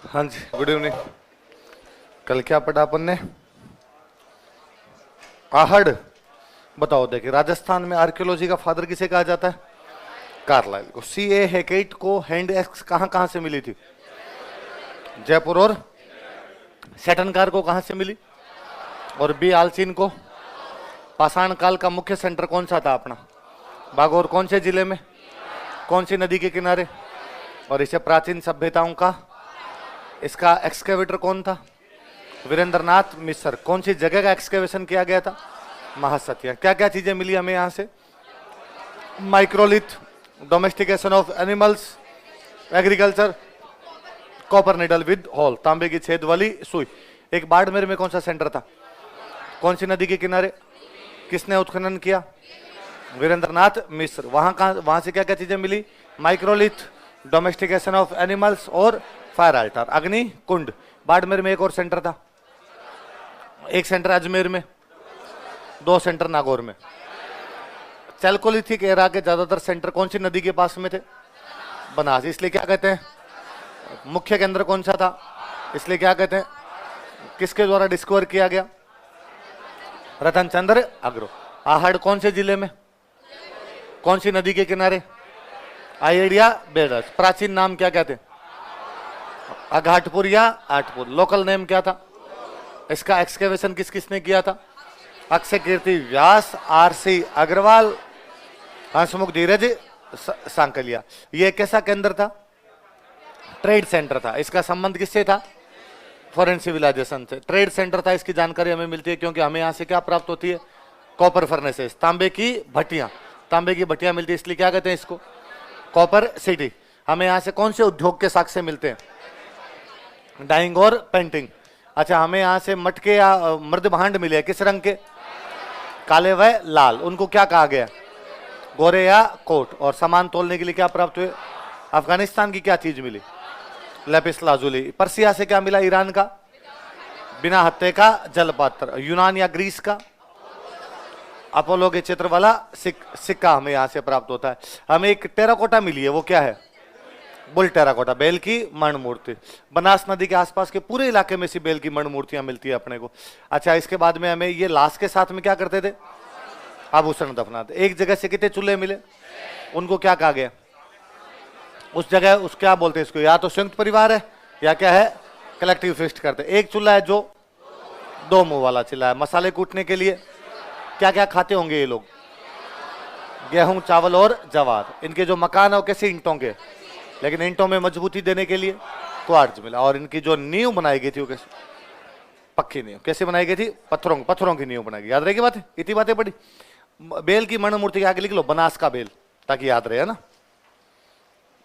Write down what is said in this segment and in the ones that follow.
हाँ जी, good evening. कल क्या पढ़ा अपन ने? आहड़। बताओ, देखिए राजस्थान में आर्कियोलॉजी का फादर किसे कहा जाता है? कार्लाइल को। सी ए हेकेट को हैंड एक्स कहाँ कहाँ से मिली थी? जयपुर। और सेटनकार को कहाँ से मिली? और बी आलसीन को? पाषाण काल का मुख्य सेंटर कौन सा था अपना? बागौर। कौन से जिले में? कौन सी नदी के किनारे? और इसे प्राचीन सभ्यताओं का इसका एक्सकेवेटर कौन था? वीरेंद्रनाथ मिश्र। कौन सी जगह का एक्सकेवेशन किया गया था? महासत्य। क्या क्या चीजें मिली हमें यहां से? Microlith, domestication of animals, agriculture, copper needle with hall, तांबे की छेद वाली सुई। एक बाड़मेर में कौन सा सेंटर था? कौन सी नदी के किनारे? किसने उत्खनन किया? वीरेंद्रनाथ मिश्र। वहां से क्या क्या चीजें मिली? माइक्रोलिथ, डोमेस्टिकेशन ऑफ एनिमल्स और फायर अल्टार, अग्नि कुंड। बाड़मेर में एक और सेंटर था, एक सेंटर अजमेर में, दो सेंटर नागौर में। चैल्कोलिथिक एरा के ज्यादातर सेंटर कौन सी नदी के पास में थे? बनास। इसलिए क्या कहते हैं? मुख्य केंद्र कौन सा था? इसलिए क्या कहते हैं? किसके द्वारा डिस्कवर किया गया? रतन चंद्र अग्रो। आहड़ कौन से जिले में? कौन सी नदी के किनारे? आइडिया बेडस। प्राचीन नाम क्या कहते हैं? अघाटपुर या आठपुर। लोकल नेम क्या था? इसका एक्सकेवेशन किस किसने किया था? अक्षय कीर्ति व्यास, आरसी अग्रवाल, हंसमुख धीरज सांकलिया। ये कैसा केंद्र था? ट्रेड सेंटर था। इसका संबंध किससे था? फॉरेन सिविलाइजेशन से। ट्रेड सेंटर था, इसकी जानकारी हमें मिलती है क्योंकि हमें यहां से क्या प्राप्त होती है? कॉपर फर्नेसेस, तांबे की भट्टियां। तांबे की भट्टियां मिलती है, इसलिए क्या कहते हैं इसको? Copper city. हमें यहां से कौन से उद्योग के साक्ष्य मिलते हैं? डाइंग और पेंटिंग। अच्छा, हमें यहां से मटके या मृद भांड मिले, किस रंग के? काले व लाल। उनको क्या कहा गया? गोरे या कोट। और सामान तोलने के लिए क्या प्राप्त हुए? अफगानिस्तान की क्या चीज मिली? Lapis lazuli. पर्सिया से क्या मिला? ईरान का बिना हत्थे का जलपात्र। यूनान या ग्रीस का? अपोलो के चित्र वाला सिक्का हमें यहां से प्राप्त होता है। हमें एक टेराकोटा मिली है, वो क्या है? बुल टेराकोटा, बैल की मण मूर्ति। बनास नदी के आसपास के पूरे इलाके में सी बैल की मण मूर्तियां मिलती है अपने को। अच्छा, इसके बाद में हमें ये लाश के साथ में क्या करते थे? आभूषण दफनाते। एक जगह से कितने चूल्हे मिले? उनको क्या कहा गया? उस जगह उस क्या बोलते हैं इसको? या तो संयुक्त परिवार है या क्या है? कलेक्टिव फिस्ट करते। एक चूल्हा है जो दो मुंह वाला चूल्हा है। मसाले कूटने के लिए क्या क्या खाते होंगे ये लोग? गेहूं, चावल और जवार। इनके जो मकान है वो कैसे? ईंटों के, लेकिन ईंटों में मजबूती देने के लिए क्वार्ट्ज मिला। और इनकी जो नींव बनाई गई थी वो कैसे? पक्की नींव। कैसे बनाई गई थी? पत्थरों की नींव बनाई गई। याद रहेगी बात? इतनी बातें पड़ी। बेल की मण मूर्ति के आगे लिख लो बनास का बेल, ताकि याद रहे, है ना।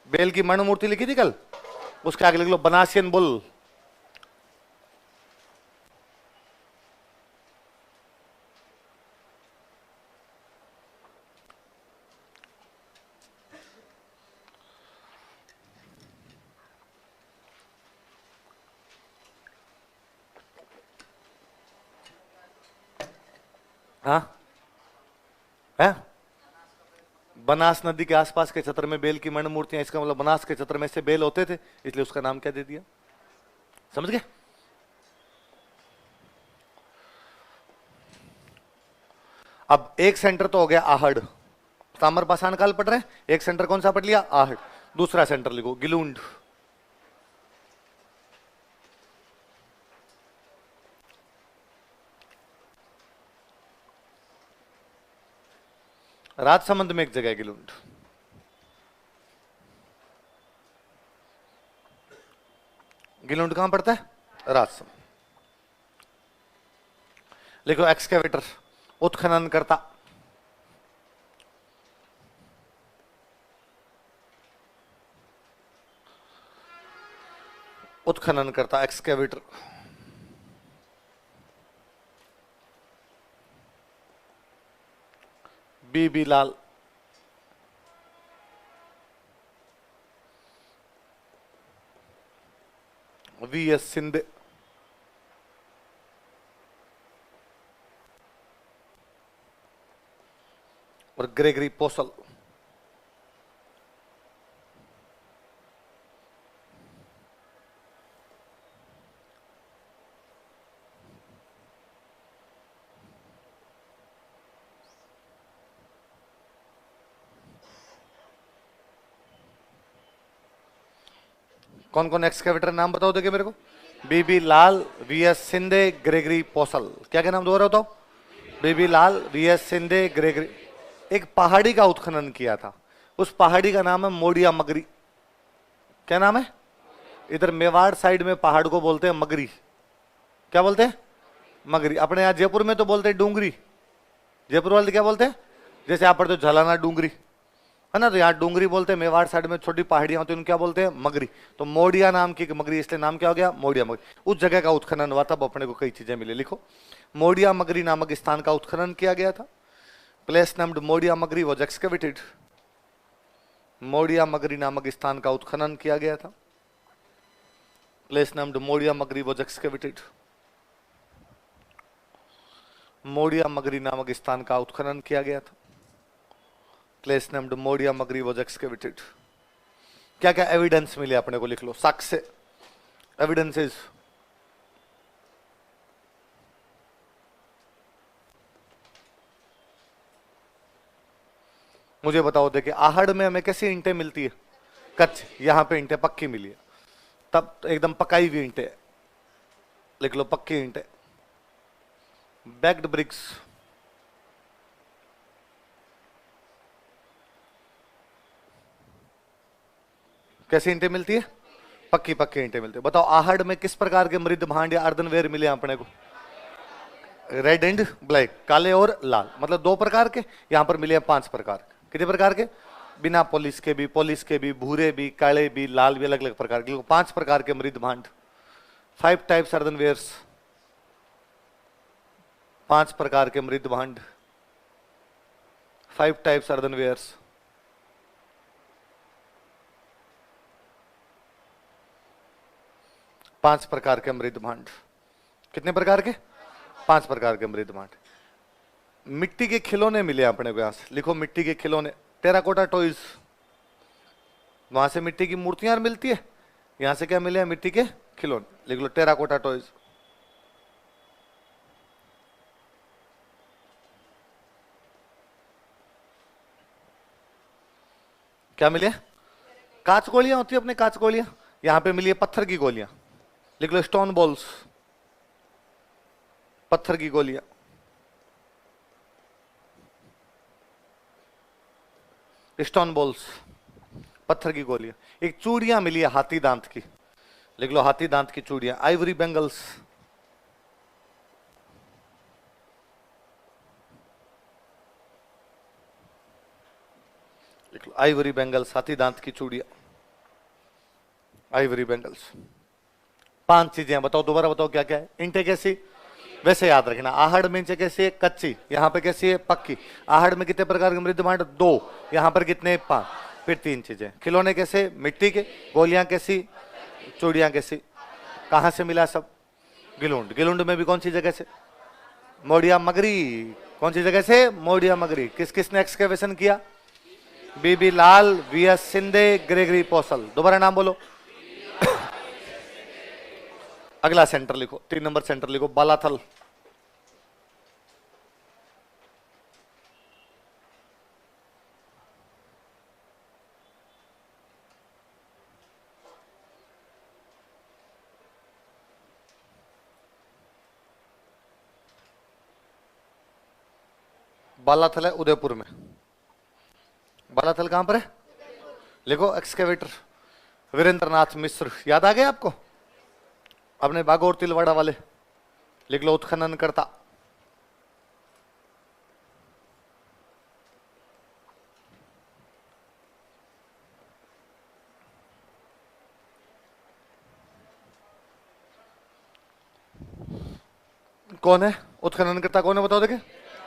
बेल की मण मूर्ति लिखी थी कल, उसके आगे लिख लो बनासियन बुल। हाँ है। बनास नदी के आसपास के क्षेत्र में बेल की मण मूर्तियां, इसका मतलब बनास के क्षेत्र में से बेल होते थे, इसलिए उसका नाम क्या दे दिया? समझ गए? अब एक सेंटर तो हो गया आहड़, ताम्र पाषाण काल पढ़ रहे हैं। एक सेंटर कौन सा पढ़ लिया? आहड़। दूसरा सेंटर लिखो गिलुंड। राजसमंद में एक जगह है गिलुंड। गिलुंड कहां पड़ता है? राजसमंद। लिखो एक्सकेवेटर, उत्खनन करता। उत्खनन करता, excavator. B Lal. V S Shinde. और ग्रेगरी पोसल। कौन कौन एक्सकेवेटर नाम बताओ देखिए मेरे को। बीबी लाल, वीएस सिंधे, ग्रेगरी पोसल। क्या क्या नाम दोबारा बताओ। बीबी लाल, वीएस सिंधे, ग्रेगरी। एक पहाड़ी का उत्खनन किया था, उस पहाड़ी का नाम है मोडिया मगरी। क्या नाम है? इधर मेवाड़ साइड में पहाड़ को बोलते हैं मगरी। क्या बोलते हैं? मगरी। अपने यहाँ जयपुर में तो बोलते हैं डूंगरी। जयपुर वाले क्या बोलते हैं? जैसे यहाँ पर तो झलाना डूंगरी है ना, तो यहाँ डूंगरी बोलते हैं। मेवाड़ साइड में छोटी पहाड़ियां होती हैं, उनको क्या बोलते हैं? मगरी। तो मोडिया नाम की मगरी, इसलिए नाम क्या हो गया? मोडिया मगरी। उस जगह का उत्खनन हुआ, तब अपने को कई चीजें मिली। लिखो, मोडिया मगरी नामक स्थान का उत्खनन किया गया था। प्लेस नेम्ड मोडिया मगरी वॉज एक्सकेवेटेड। मोडिया मगरी नामक स्थान का उत्खनन किया गया था। प्लेस नेम्ड मोडिया मगरी वॉज एक्सकेवेटेड। मोडिया मगरी नामक स्थान का उत्खनन किया गया था। प्लेस नेम्ड मोडिया मगरी वॉज एक्सकेवेटेड। क्या क्या एविडेंस मिले अपने को? लिख लो, साक्ष्य, एविडेंसेस। मुझे बताओ, देखिए आहड़ में हमें कैसी ईंटें मिलती है? कच्ची। यहां पे ईंटें पक्की मिली है, तब एकदम पकाई हुई ईंटें। लिख लो, पक्की ईंटें। बैक्ड ब्रिक्स, कैसी ईंटें मिलती है? पक्की पक्की ईंटें मिलती है। बताओ आहड़ में किस प्रकार के मृद भांड या अर्धनवेर मिले अपने को? रेड एंड ब्लैक, काले और लाल, मतलब 2 प्रकार के। यहां पर मिले हैं 5 प्रकार के। कितने प्रकार के? बिना पॉलिश के भी, भूरे भी, काले भी, लाल भी, अलग अलग प्रकार के। 5 प्रकार के मृद भांड। 5 टाइप्स अर्धनवेयर्स, 5 प्रकार के मृद भांड। 5 टाइप्स अर्धनवेयर्स। पांच प्रकार के मृद भांड। कितने प्रकार के? 5 प्रकार के मृद भांड। मिट्टी के खिलौने मिले अपने को यहां से। लिखो, मिट्टी के खिलौने, टेराकोटा टॉयज। वहां से मिट्टी की मूर्तियां मिलती है, यहां से क्या मिले हैं? मिट्टी के खिलौने। लिख लो, टेराकोटा टॉयज। क्या मिले? कांच गोलियां होती है अपने, कांच गोलियां। यहां पे मिली है पत्थर की गोलियां। लिख लो, स्टोन बॉल्स, पत्थर की गोलियां। स्टोन बॉल्स, पत्थर की गोलियां। एक चूड़ियां मिली है हाथी दांत की। लिख लो, हाथी दांत की चूड़ियां। आइवरी बैंगल्स, लिख लो, आइवरी बैंगल्स, हाथी दांत की चूड़ियां, आइवरी बैंगल्स। 5 चीजें बताओ, दोबारा बताओ क्या क्या है। ईंटें कैसी? वैसे याद रखना। आहड़ में कैसी है? कच्ची। यहां पे कैसी है? पक्की। आहड़ में कितने प्रकार के मृद भांड? 2। यहां पर कितने? 5। फिर 3 चीजें। खिलौने कैसे? मिट्टी के। गोलियां कैसी? चूड़ियां कैसी? कहां से मिला सब? गिलुंड। गिलुंड में भी कौन सी जगह से? मोडिया मगरी। कौन सी जगह से? मोडिया मगरी। किस किसने एक्सकेवेशन किया? बीबी लाल, वीएस सिंधे, ग्रेगरी पोसल। दोबारा नाम बोलो। अगला सेंटर लिखो, 3 नंबर सेंटर लिखो, बालाथल। बालाथल है उदयपुर में। बालाथल कहां पर है? लिखो, एक्सकेवेटर वीरेंद्र नाथ मिश्र। याद आ गया आपको? अपने बागोर तिलवाड़ा वाले। लिख लो, उत्खनन करता। कौन है उत्खनन करता? कौन है बताओ देखे?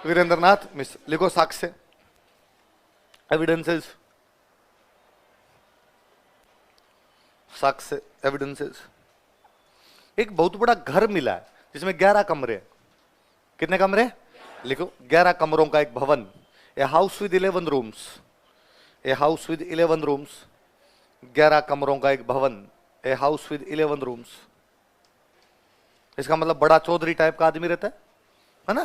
वीरेंद्र नाथ मिश्र। लिखो, साक्ष्य, एविडेंसेस, साक्ष्य, एविडेंसेस। एक बहुत बड़ा घर मिला है जिसमें 11 कमरे हैं। कितने कमरे? लिखो, 11 कमरों का एक भवन। A house with 11 rooms. A house with 11 rooms. 11 कमरों का एक भवन। A house with 11 rooms. इसका मतलब बड़ा चौधरी टाइप का आदमी रहता है ना?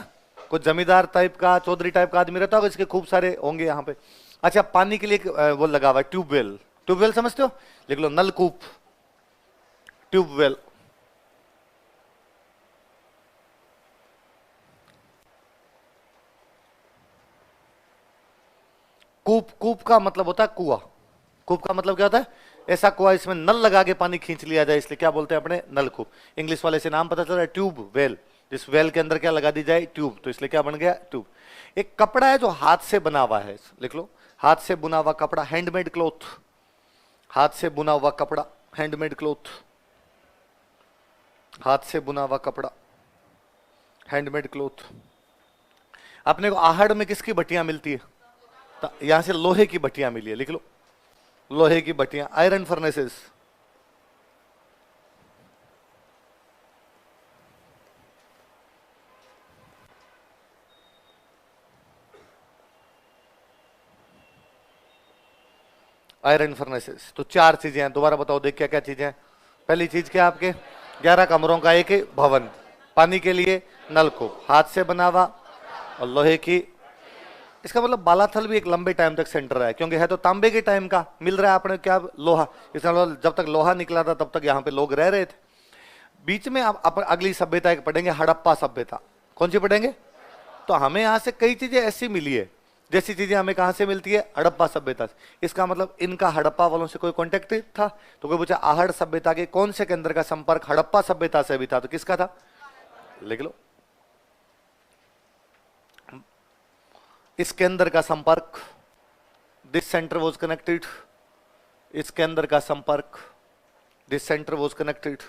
कुछ जमींदार टाइप का, चौधरी टाइप का आदमी रहता होगा, इसके खूब सारे होंगे यहाँ पे। अच्छा, पानी के लिए वो लगा हुआ है ट्यूबवेल। ट्यूबवेल समझते हो? लिख लो, नलकूप। ट्यूबवेल, कूप, कूप का मतलब होता है कुआं। कूप का मतलब क्या होता है? ऐसा कुआं इसमें नल लगा के पानी खींच लिया जाए, इसलिए क्या बोलते हैं अपने? नलकूप। इंग्लिश वाले से नाम पता चल रहा है, ट्यूब वेल। जिस वेल के अंदर क्या लगा दी जाए? ट्यूब, तो इसलिए क्या बन गया? ट्यूब। एक कपड़ा है जो हाथ से बना हुआ है, लिख लो, हाथ से बुना हुआ कपड़ा, हैंडमेड क्लॉथ। हाथ से बुना हुआ कपड़ा, हैंडमेड क्लॉथ। हाथ से बुना हुआ कपड़ा, हैंडमेड क्लॉथ। अपने को आहड़ में किसकी भट्टियां मिलती है? यहां से लोहे की भट्टियां मिली है, लिख लो, लोहे की भट्टियां, आयरन फर्नेसेस। Iron furnaces. तो चार चीजें हैं, दोबारा बताओ देख क्या क्या चीजें हैं। पहली चीज क्या आपके? 11 कमरों का एक भवन, पानी के लिए नलकूप, हाथ से बना हुआ और लोहे की। इसका मतलब बालाथल भी एक लंबे टाइम तक सेंटर रहा है, क्योंकि है तो तांबे के टाइम का, मिल रहा है अपने क्या? लोहा। इसका मतलब जब तक लोहा निकला था तब तक यहाँ पे लोग रह रहे थे। बीच में आप अगली सभ्यता एक पढ़ेंगे, हड़प्पा सभ्यता। कौन सी पढ़ेंगे? तो हमें यहाँ से कई चीजें ऐसी मिली है, जैसी चीजें हमें कहां से मिलती है? हड़प्पा सभ्यता से। इसका मतलब इनका हड़प्पा वालों से कोई कॉन्टेक्ट था? तो कोई पूछा आहड़ सभ्यता के कौन से केंद्र का संपर्क हड़प्पा सभ्यता से भी था? तो किसका था? लिख लो, इस केंद्र का संपर्क, दिस सेंटर वॉज कनेक्टेड। इस केंद्र का संपर्क, दिस सेंटर वॉज कनेक्टेड।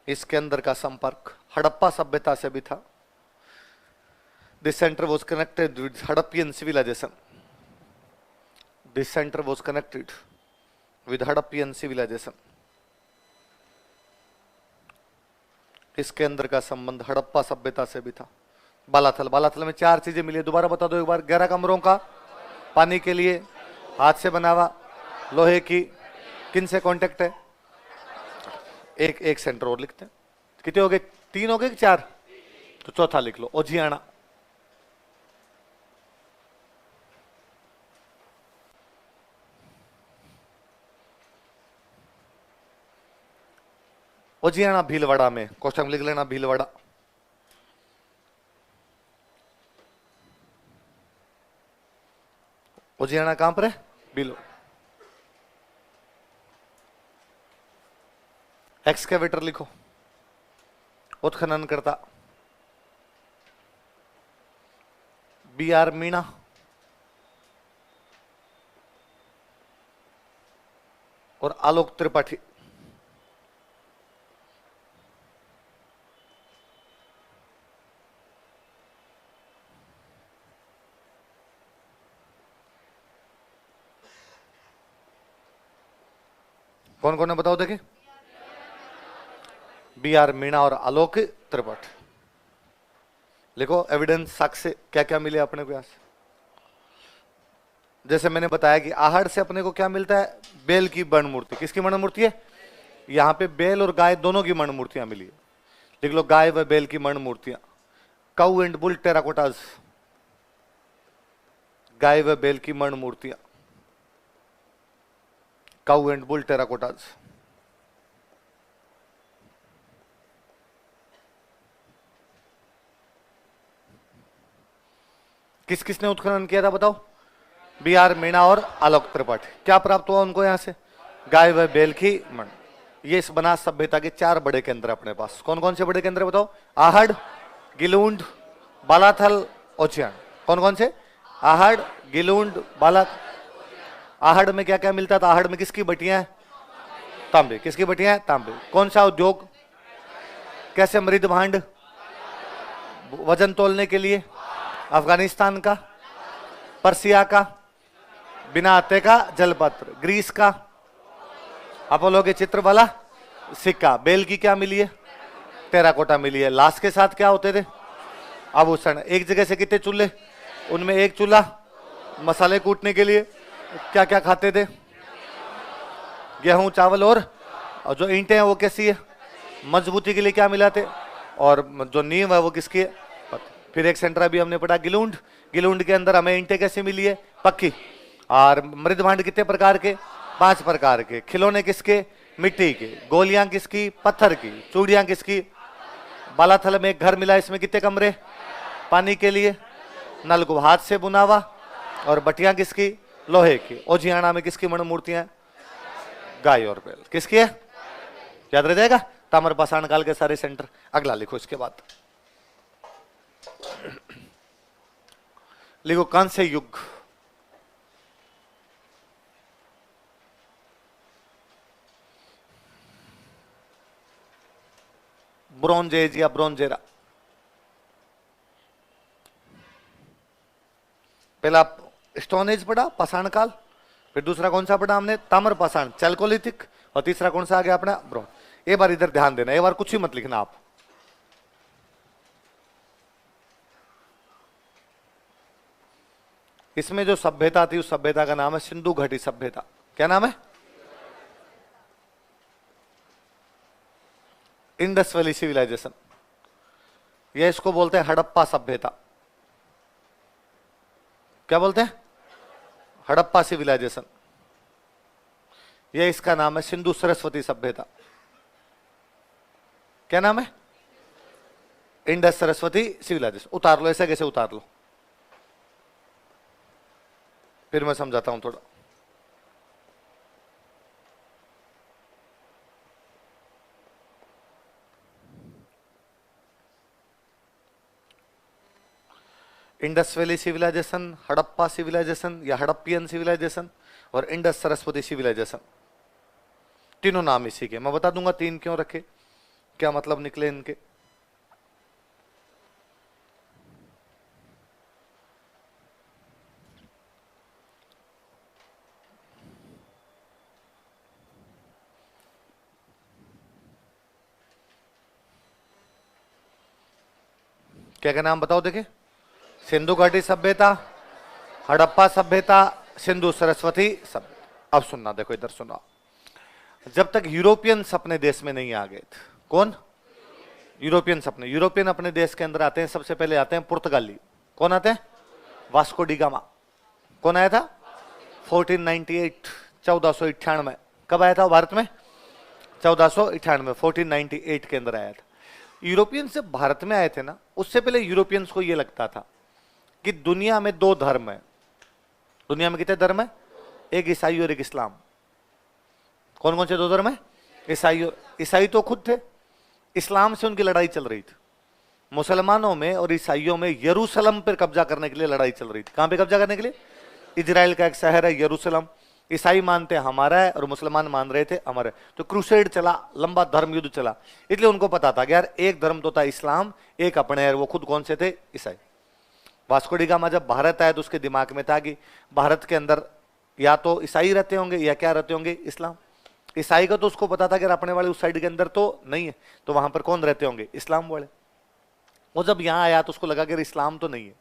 इस केंद्र का संपर्क हड़प्पा सभ्यता से भी था। This center was connected with Harappian civilization. This center was connected with Harappian civilization. इसके अंदर का संबंध हड़प्पा सभ्यता से भी था। बालाथल, बालाथल में चार चीजें मिली, दोबारा बता दो एक बार। 11 कमरों का, पानी के लिए, हाथ से बना हुआ, लोहे की। किन से कांटेक्ट है? एक एक सेंटर और लिखते हैं। कितने हो गए? 3 हो गए कि 4? तो चौथा लिख लो, ओझियाना। ओझियाना भीलवाड़ा में, क्वेश्चन लिख लेना, भीलवाड़ा। ओझियाना कहां पर है? भीलो। एक्सकेवेटर लिखो, उत्खनन करता। BR मीणा। और आलोक त्रिपाठी। कौन कौन है बताओ देखे? BR मीणा और आलोक त्रिपाठी। लिखो एविडेंस, साक्ष्य क्या क्या मिले अपने को यहां से। जैसे मैंने बताया कि आहड़ से अपने को क्या मिलता है? बैल की मण मूर्ति। किसकी मण मूर्ति है? यहाँ पे बैल और गाय दोनों की मण मूर्तियां मिली है। लिख लो, गाय व बैल की मण मूर्तियां, काउ एंड बुल टेराकोटाज। गाय व बैल की मण मूर्तियां, काउ एंड बुल टेराकोटाज। किस किसने उत्खनन किया था बताओ? BR मीणा और आलोक त्रिपाठी। क्या प्राप्त हुआ उनको यहां से? गाय व बैल की मण। ये इस बनास सभ्यता के 4 बड़े केंद्र अपने पास। कौन कौन से बड़े केंद्र बताओ? आहड़, गिलूंड, बालाथल, ओझियान। कौन कौन से? आहड़, गिलूंड, बाला। आहड़ में क्या क्या मिलता था? आहड़ में किसकी भट्टियां? तांबे। किसकी भट्टियां? तांबे। कौन सा उद्योग? कैसे? मृद भांड। वजन तोलने के लिए? अफगानिस्तान का, पर्सिया का, बिना अत्ते का जलपत्र, ग्रीस का, अपोलो के चित्र वाला सिक्का। बेल की क्या मिली है? टेराकोटा मिली है। लाश के साथ क्या होते थे? आभूषण। एक जगह से कितने चूल्हे? उनमें एक चूल्हा मसाले कूटने के लिए। क्या क्या खाते थे? गेहूं, चावल और जो ईंटें हैं वो कैसी है? मजबूती के लिए क्या मिलाते? और जो नींव है वो किसकी है? फिर एक सेंटर अभी हमने पढ़ा गिलूंड। गिलूंड के अंदर हमें ईंटें कैसे मिली है? पक्की। और मृद भांड कितने प्रकार के? 5 प्रकार के। खिलौने किसके? मिट्टी की। गोलियां किसकी? पत्थर की। चूड़ियां किसकी? बालाथल में एक घर मिला, इसमें कितने कमरे? पानी के लिए नलकूप हाथ से बुना हुआ। और बटियां किसकी? लोहे की। ओजियाना में किसकी मण मूर्तियां? गाय और बैल। किसकी है? याद रह जाएगा। ताम्र पाषाण काल के सारे सेंटर। अगला लिखो इसके बाद, लिखो कांस्य युग। ब्रॉन्ज एज या ब्रॉन्ज एरा। पहला स्टोन एज पढ़ा, पाषाण काल। फिर दूसरा कौन सा पढ़ा हमने? ताम्र पाषाण, चैल्कोलिथिक। और तीसरा कौन सा आ गया अपना? ब्रॉन्ज। एक बार इधर ध्यान देना, एक बार कुछ ही मत लिखना आप। इसमें जो सभ्यता थी, उस सभ्यता का नाम है सिंधु घाटी सभ्यता। क्या नाम है? Indus valley civilization. ये इसको बोलते हैं हड़प्पा सभ्यता। क्या बोलते हैं? हड़प्पा सिविलाइजेशन। ये इसका नाम है सिंधु सरस्वती सभ्यता। क्या नाम है? Indus Saraswati civilization. उतार लो, ऐसे कैसे उतार लो, फिर मैं समझाता हूं थोड़ा। Indus valley civilization, Harappa civilization या हड़प्पियन सिविलाइजेशन और इंडस सरस्वती सिविलाइजेशन, तीनों नाम इसी के। मैं बता दूंगा तीन क्यों रखे, क्या मतलब निकले इनके। क्या क्या नाम बताओ देखे? सिंधु घाटी सभ्यता, हड़प्पा सभ्यता, सिंधु सरस्वती सभ्यता। अब सुनना, देखो इधर सुनो। जब तक यूरोपियंस अपने देश में नहीं आ गए थे। कौन? यूरोपियंस। यूरोपियन अपने देश के अंदर आते हैं, सबसे पहले आते हैं पुर्तगाली। कौन आते हैं? Vasco D gamma. कौन आया था? 1498, 1498। कब आया था वो भारत में? 1498, 1498 के अंदर आया था। यूरोपियन से भारत में आए थे ना, उससे पहले यूरोपियंस को यह लगता था कि दुनिया में दो धर्म है। दुनिया में कितने धर्म है? एक ईसाई और एक इस्लाम। कौन कौन से दो धर्म है? ईसाई तो खुद थे, इस्लाम से उनकी लड़ाई चल रही थी। मुसलमानों में और ईसाइयों में यरूशलेम पर कब्जा करने के लिए लड़ाई चल रही थी। कहां पे कब्जा करने के लिए? इजराइल का एक शहर है यरूशलेम। ईसाई मानते हमारा है और मुसलमान मान रहे थे हमारे। तो क्रूसेड चला, लंबा धर्म युद्ध चला। इसलिए उनको पता था कि यार एक धर्म तो था इस्लाम, एक अपने है। वो खुद कौन से थे? ईसाई। वास्को डी गामा जब भारत आया तो उसके दिमाग में था कि भारत के अंदर या तो ईसाई रहते होंगे या क्या रहते होंगे? इस्लाम। ईसाई का तो उसको पता था कि अपने वाले उस साइड के अंदर तो नहीं है, तो वहां पर कौन रहते होंगे? इस्लाम वाले। वो जब यहां आया तो उसको लगा कि इस्लाम तो नहीं है,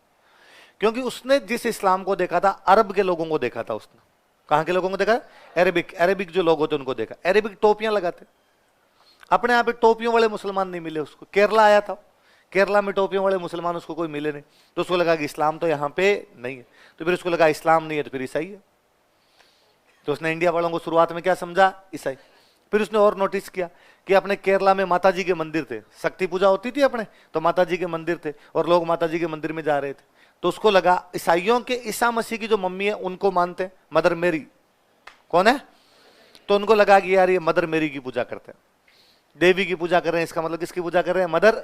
क्योंकि उसने जिस इस्लाम को देखा था, अरब के लोगों को देखा था उसने। कहां के लोगों को देखा? अरेबिक जो लोग होते उनको देखा। अरेबिक टोपियां लगाते, अपने यहाँ पे टोपियों वाले मुसलमान नहीं मिले उसको। केरला आया था, केरला में टोपियों वाले मुसलमान उसको कोई मिले नहीं, तो उसको लगा कि इस्लाम तो यहाँ पे नहीं है। तो फिर उसको लगा इस्लाम नहीं है तो फिर ईसाई है। तो उसने इंडिया वालों को शुरुआत में क्या समझा? ईसाई। फिर उसने और नोटिस किया कि अपने केरला में माता जी के मंदिर थे, शक्ति पूजा होती थी अपने, तो माता जी के मंदिर थे और लोग माता जी के मंदिर में जा रहे थे। तो उसको लगा ईसाइयों के ईसा मसीह की जो मम्मी है उनको मानते हैं, मदर मेरी। कौन है? तो उनको लगा कि यार ये मदर मेरी की पूजा करते हैं, देवी की पूजा कर रहे हैं, इसका मतलब किसकी पूजा कर रहे हैं? मदर।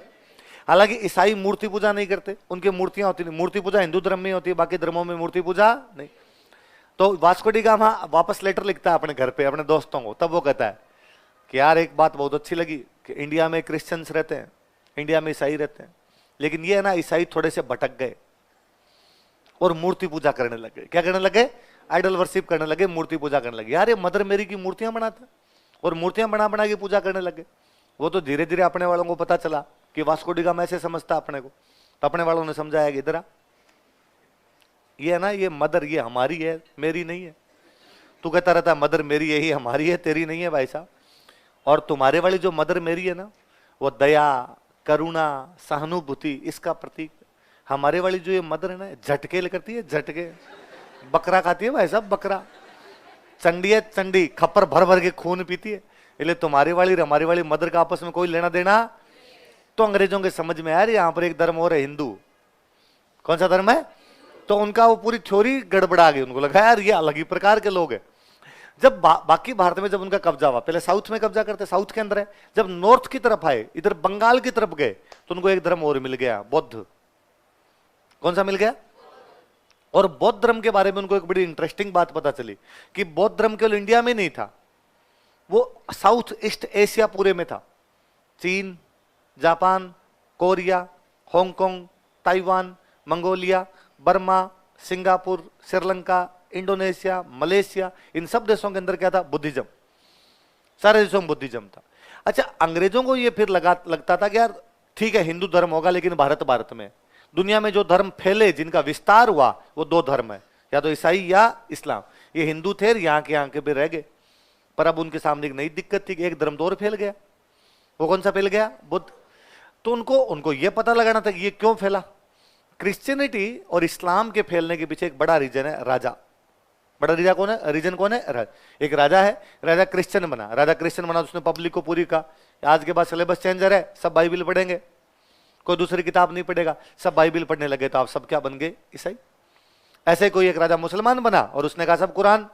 हालांकि ईसाई मूर्ति पूजा नहीं करते, उनकी मूर्तियां होती नहीं। मूर्ति पूजा हिंदू धर्म में होती है, बाकी धर्मों में मूर्ति पूजा नहीं। तो वास्को डी गामा वापस लेटर लिखता है अपने घर पे अपने दोस्तों को, तब वो कहता है कि यार एक बात बहुत अच्छी लगी कि इंडिया में क्रिश्चियंस रहते हैं, इंडिया में ईसाई रहते हैं, लेकिन ये है ना ईसाई थोड़े से भटक गए और मूर्ति पूजा करने लगे। क्या करने लगे? आइडल वर्शिप करने लगे, मूर्ति पूजा करने लगे। यार ये मदर मेरी की मूर्तियां बनाते और मूर्तियां बना बना के पूजा करने लगे। वो तो धीरे धीरे अपने वालों को पता चला कि वास्को डी गामा ऐसे समझता अपने को, तो अपने वालों ने समझाया कि इधर ये है ना, ये मदर ये हमारी है, मेरी नहीं है। तू कहता रहता है मदर मेरी यही हमारी है, तेरी नहीं है भाई साहब। और तुम्हारे वाली जो मदर मेरी है ना, वो दया, करुणा, सहानुभूति इसका प्रतीक। हमारे वाली जो ये मदर है ना, झटके करती है, झटके बकरा खाती है भाई साहब, बकरा। चंडी है चंडी, खप्पर भर भर के खून पीती है। इसलिए तुम्हारी वाली हमारी वाली मदर का आपस में कोई लेना देना। तो अंग्रेजों के समझ में यार यहाँ पर एक धर्म और है हिंदू। कौन सा धर्म है? तो उनका वो पूरी थ्योरी गड़बड़ा गई, उनको लगा यार ये अलग ही प्रकार के लोग हैं। जब बाकी भारत में जब उनका कब्जा हुआ, पहले साउथ में कब्जा करते, साउथ के अंदर है, जब नॉर्थ की तरफ आए, इधर बंगाल की तरफ गए, तो उनको एक धर्म और मिल गया, बौद्ध। कौन सा मिल गया? और बौद्ध धर्म के बारे में उनको एक बड़ी इंटरेस्टिंग बात पता चली कि बौद्ध धर्म केवल इंडिया में नहीं था, वो साउथ ईस्ट एशिया पूरे में था। चीन, Japan, Korea, Hong Kong, Taiwan, Mongolia, Burma, Singapore, Sri Lanka, Indonesia, Malaysia, इन सब देशों के अंदर क्या था? बुद्धिज्म। सारे देशों में बुद्धिज्म था। अच्छा, अंग्रेजों को ये फिर लगता था कि यार ठीक है हिंदू धर्म होगा, लेकिन भारत में दुनिया में जो धर्म फैले, जिनका विस्तार हुआ, वो दो धर्म है, या तो ईसाई या इस्लाम। ये हिंदू थे, यहाँ के भी रह गए। पर अब उनके सामने एक नई दिक्कत थी कि एक धर्म तो और फैल गया। वो कौन सा फैल गया? बुद्ध। तो उनको ये पता लगाना था कि ये क्यों फैला। क्रिश्चियनिटी और इस्लाम के फैलने के पीछे एक बड़ा रीजन है राजा। बड़ा रीजन कौन है? एक राजा है, राजा क्रिश्चियन बना। राजा क्रिश्चियन बना तो उसने पब्लिक को पूरी कहा आज के बाद सिलेबस चेंजर है, सब बाइबिल पढ़ेंगे, कोई दूसरी किताब नहीं पढ़ेगा। सब बाइबिल पढ़ने लगे तो आप सब क्या बन गए? ईसाई। ऐसे कोई एक राजा मुसलमान बना और उसने कहा सब कुरान,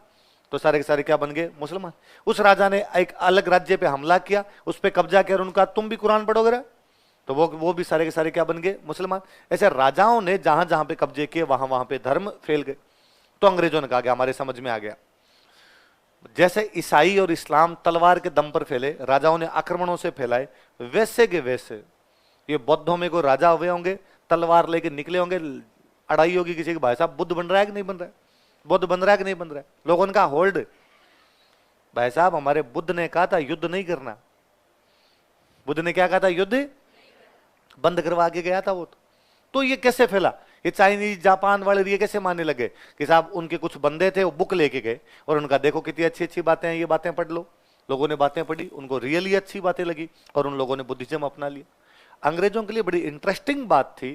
तो सारे के सारे क्या बन गए? मुसलमान। उस राजा ने एक अलग राज्य पे हमला किया, उस पर कब्जा किया और उनका तुम भी कुरान पढ़ोगे, तो वो भी सारे के सारे क्या बन गए? मुसलमान। ऐसे राजाओं ने जहां जहां पे कब्जे किए वहां वहां पे धर्म फैल गए। तो अंग्रेजों ने कहा कि हमारे समझ में आ गया, जैसे ईसाई और इस्लाम तलवार के दम पर फैले, राजाओं ने आक्रमणों से फैलाए, वैसे के वैसे ये बौद्धों में कोई राजा हुए होंगे, तलवार लेके निकले होंगे, अड़ाई होगी किसी के, भाई साहब बुद्ध बन रहा है कि नहीं बन रहा है, बुद्ध बन रहा है कि नहीं बन रहा है। लोगों ने कहा होल्ड, भाई साहब हमारे बुद्ध ने कहा था युद्ध नहीं करना। बुद्ध ने क्या कहा था? युद्ध बंद करवा के गया था वो। तो ये कैसे फैला? ये चाइनीज जापान वाले ये कैसे मानने लगे कि साहब उनके कुछ बंदे थे, वो बुक लेके गए और उनका देखो कितनी अच्छी अच्छी बातें हैं, ये बातें पढ़ लो। लोगों ने बातें पढ़ी, उनको रियली अच्छी बातें लगी और उन लोगों ने बुद्धिज्म अपना लिया। अंग्रेजों के लिए बड़ी इंटरेस्टिंग बात थी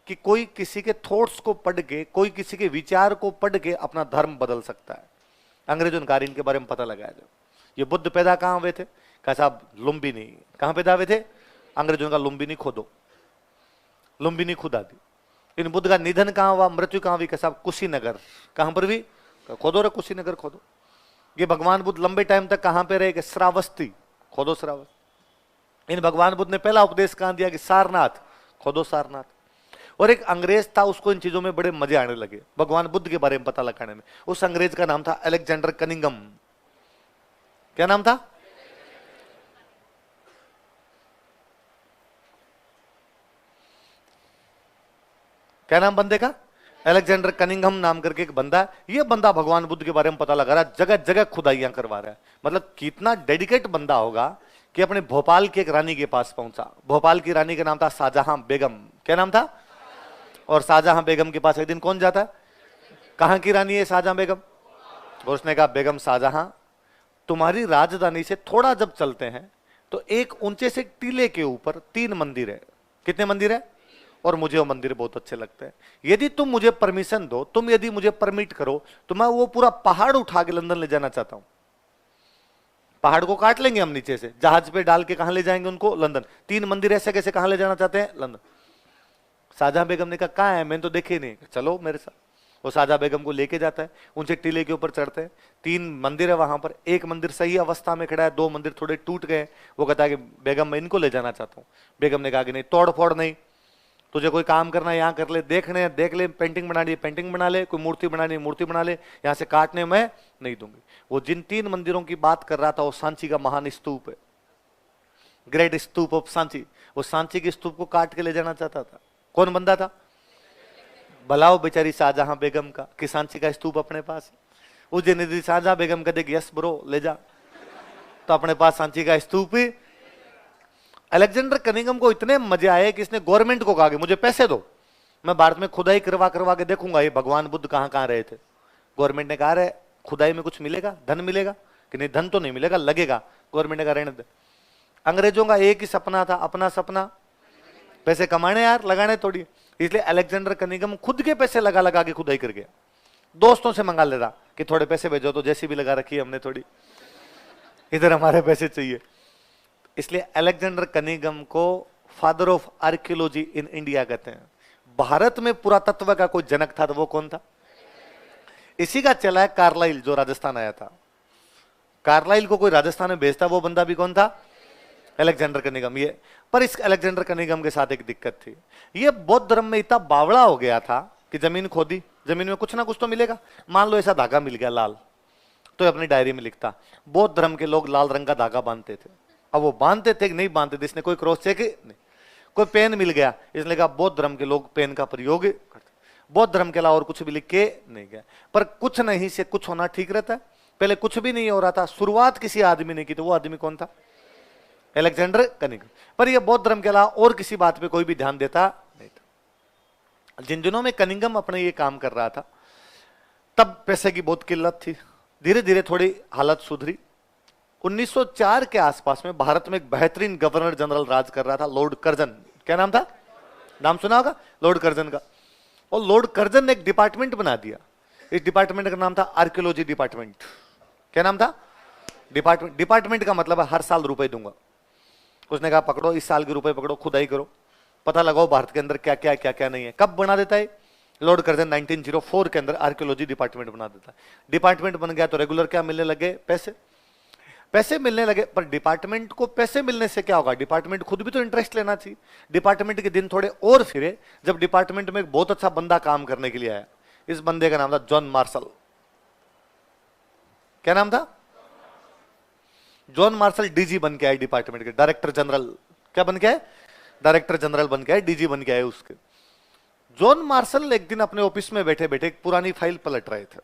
कि कोई किसी के थॉट्स को पढ़ के, कोई किसी के विचार को पढ़ के अपना धर्म बदल सकता है। अंग्रेजों ने इनके बारे में पता लगाया। जब ये बुद्ध पैदा कहाँ हुए थे? कहा साहब लुम्बिनी। कहाँ पैदा हुए थे? अंग्रेजों का लुम्बिनी खोदो, लुम्बिनी खुदा दी। इन बुद्ध का निधन कहाँ हुआ, मृत्यु कहाँ हुई? साहब कुशीनगर। कहां पर भी? खोदो रे कुशीनगर खोदो। ये भगवान बुद्ध लंबे टाइम तक कहां पे रहे? श्रावस्ती। खोदो श्रावस्ती। इन भगवान बुद्ध ने पहला उपदेश कहां दिया? कि सारनाथ। खोदो सारनाथ। और एक अंग्रेज था, उसको इन चीजों में बड़े मजे आने लगे भगवान बुद्ध के बारे में पता लगाने में। उस अंग्रेज का नाम था अलेक्जेंडर कनिंगम। क्या नाम था? क्या नाम बंदे का? अलेक्जेंडर कनिंगम नाम करके एक बंदा। ये बंदा भगवान बुद्ध के बारे में पता लगा रहा है, जगह जगह खुदाइयां करवा रहा है। मतलब कितना डेडिकेट बंदा होगा कि अपने भोपाल की एक रानी के पास पहुंचा। भोपाल की रानी का नाम था शाहजहां बेगम। क्या नाम था? और शाहजहां बेगम के पास एक दिन कौन जाता? कहां की रानी है शाहजहां बेगम? और उसने कहा बेगम शाहजहां, तुम्हारी राजधानी से थोड़ा जब चलते हैं तो एक ऊंचे से टीले के ऊपर 3 मंदिर है। कितने मंदिर है? और मुझे वो मंदिर बहुत अच्छे लगते हैं। यदि तुम मुझे परमिशन दो, तुम यदि मुझे परमिट करो, तो मैं वो पूरा पहाड़ उठा के लंदन ले जाना चाहता हूं। पहाड़ को काट लेंगे हम नीचे से, जहाज पे डाल के कहां ले जाएंगे उनको? लंदन। 3 मंदिर ऐसे कैसे कहां ले जाना चाहते हैं? लंदन। शाहजहां बेगम ने कहा कहां है? मैंने तो देखे नहीं। चलो मेरे साथ। वो शाहजहां बेगम को लेके जाता है, उनसे टीले के ऊपर चढ़ते हैं। 3 मंदिर है वहां पर। एक मंदिर सही अवस्था में खड़ा है, 2 मंदिर थोड़े टूट गए। वो कहता है कि बेगम मैं इनको ले जाना चाहता हूं। बेगम ने कहा कि नहीं, तोड़ फोड़ नहीं, तुझे कोई काम करना है यहाँ कर ले, देखने देख ले, पेंटिंग बनानी है पेंटिंग बना ले, कोई मूर्ति बनानी है मूर्ति बना ले, यहाँ से काटने मैं नहीं दूंगी। वो जिन 3 मंदिरों की बात कर रहा था वो सांची का महान स्तूप है, ग्रेट स्तूप ऑफ सांची। वो सांची के स्तूप को काट के ले जाना चाहता था। कौन बंदा था? भलाओ बेचारी शाहजहां बेगम का कि सांची का स्तूप अपने पास। उस दिन यदि शाहजहां बेगम कहते यस ब्रो ले जा, तो अपने पास सांची का स्तूप ही। अलेक्जेंडर कनिंगम को इतने मजे आए कि इसने गवर्नमेंट को कहा कि मुझे पैसे दो, मैं भारत में खुदाई करवा करवा के देखूंगा ये भगवान बुद्ध कहां कहां रहे थे। गवर्नमेंट ने कहा खुदाई में कुछ मिलेगा, धन मिलेगा? कि नहीं, धन तो नहीं मिलेगा, लगेगा। गवर्नमेंट ने कहा रहने दे। अंग्रेजों का एक ही सपना था, अपना सपना पैसे कमाने यार, लगाने थोड़ी। इसलिए अलेक्जेंडर कनिंगम खुद के पैसे लगा लगा के खुदाई कर गया। दोस्तों से मंगा लेता कि थोड़े पैसे भेजो, तो जैसी भी लगा रखी है हमने थोड़ी। इधर हमारे पैसे चाहिए। इसलिए अलेक्जेंडर कनिंघम को father of archaeology in India कहते हैं। भारत में पुरातत्व का कोई जनक था तो वो कौन था? इसी का चला है कार्लाइल, जो राजस्थान आया था। कार्लाइल को कोई राजस्थान में भेजता, वो बंदा भी कौन था? Alexander Cunningham. ये पर इस अलेक्जेंडर कनिंघम के साथ एक दिक्कत थी, ये बौद्ध धर्म में इतना बावड़ा हो गया था कि जमीन खोदी, जमीन में कुछ ना कुछ तो मिलेगा। मान लो ऐसा धागा मिल गया लाल, तो अपनी डायरी में लिखता। बौद्ध धर्म के लोग लाल रंग का धागा बांधते थे। अब वो बांधते थे कि नहीं बांधते थे, इसने कोई क्रॉस चेक नहीं। कोई पेन मिल गया, इसने कहा बौद्ध धर्म के लोग पेन का प्रयोग करते। बौद्ध धर्म के अलावा और कुछ भी लिख के नहीं गया। पर कुछ नहीं से कुछ होना ठीक रहता है। पहले कुछ भी नहीं हो रहा था, शुरुआत किसी आदमी ने की, तो वो आदमी कौन था? Alexander Cunningham. पर ये बौद्ध धर्म के अलावा और किसी बात पे कोई भी ध्यान देता नहीं था। जिन दिनों में कनिंघम अपने ये काम कर रहा था, तब पैसे की बहुत किल्लत थी। धीरे धीरे थोड़ी हालत सुधरी। 1904 के आसपास में भारत में एक बेहतरीन गवर्नर जनरल राज कर रहा था, लॉर्ड कर्जन। क्या नाम था? नाम सुना होगा लॉर्ड कर्जन का। और लॉर्ड कर्जन ने एक डिपार्टमेंट बना दिया। इस डिपार्टमेंट का नाम था आर्कियोलॉजी डिपार्टमेंट। क्या नाम था? डिपार्टमेंट। डिपार्टमेंट का मतलब है हर साल रुपए दूंगा। उसने कहा पकड़ो, इस साल के रुपए पकड़ो, खुदाई करो, पता लगाओ भारत के अंदर क्या क्या क्या क्या नहीं है। कब बना देता है लॉर्ड कर्जन? 1904 के अंदर आर्कियोलॉजी डिपार्टमेंट बना देता है। डिपार्टमेंट बन गया तो रेगुलर क्या मिलने लगे? पैसे। पैसे मिलने लगे। पर डिपार्टमेंट को पैसे मिलने से क्या होगा? डिपार्टमेंट खुद भी तो इंटरेस्ट लेना चाहिए। डिपार्टमेंट के दिन थोड़े और फिरे, जब डिपार्टमेंट में एक बहुत अच्छा बंदा काम करने के लिए आया। इस बंदे का नाम था जॉन मार्शल। क्या नाम था? जॉन मार्शल डीजी बन के आए डिपार्टमेंट के, डायरेक्टर जनरल। क्या बन के आए? डायरेक्टर जनरल बन के आए, डीजी बन के आए उसके। जॉन मार्शल एक दिन अपने ऑफिस में बैठे बैठे एक पुरानी फाइल पलट रहे थे,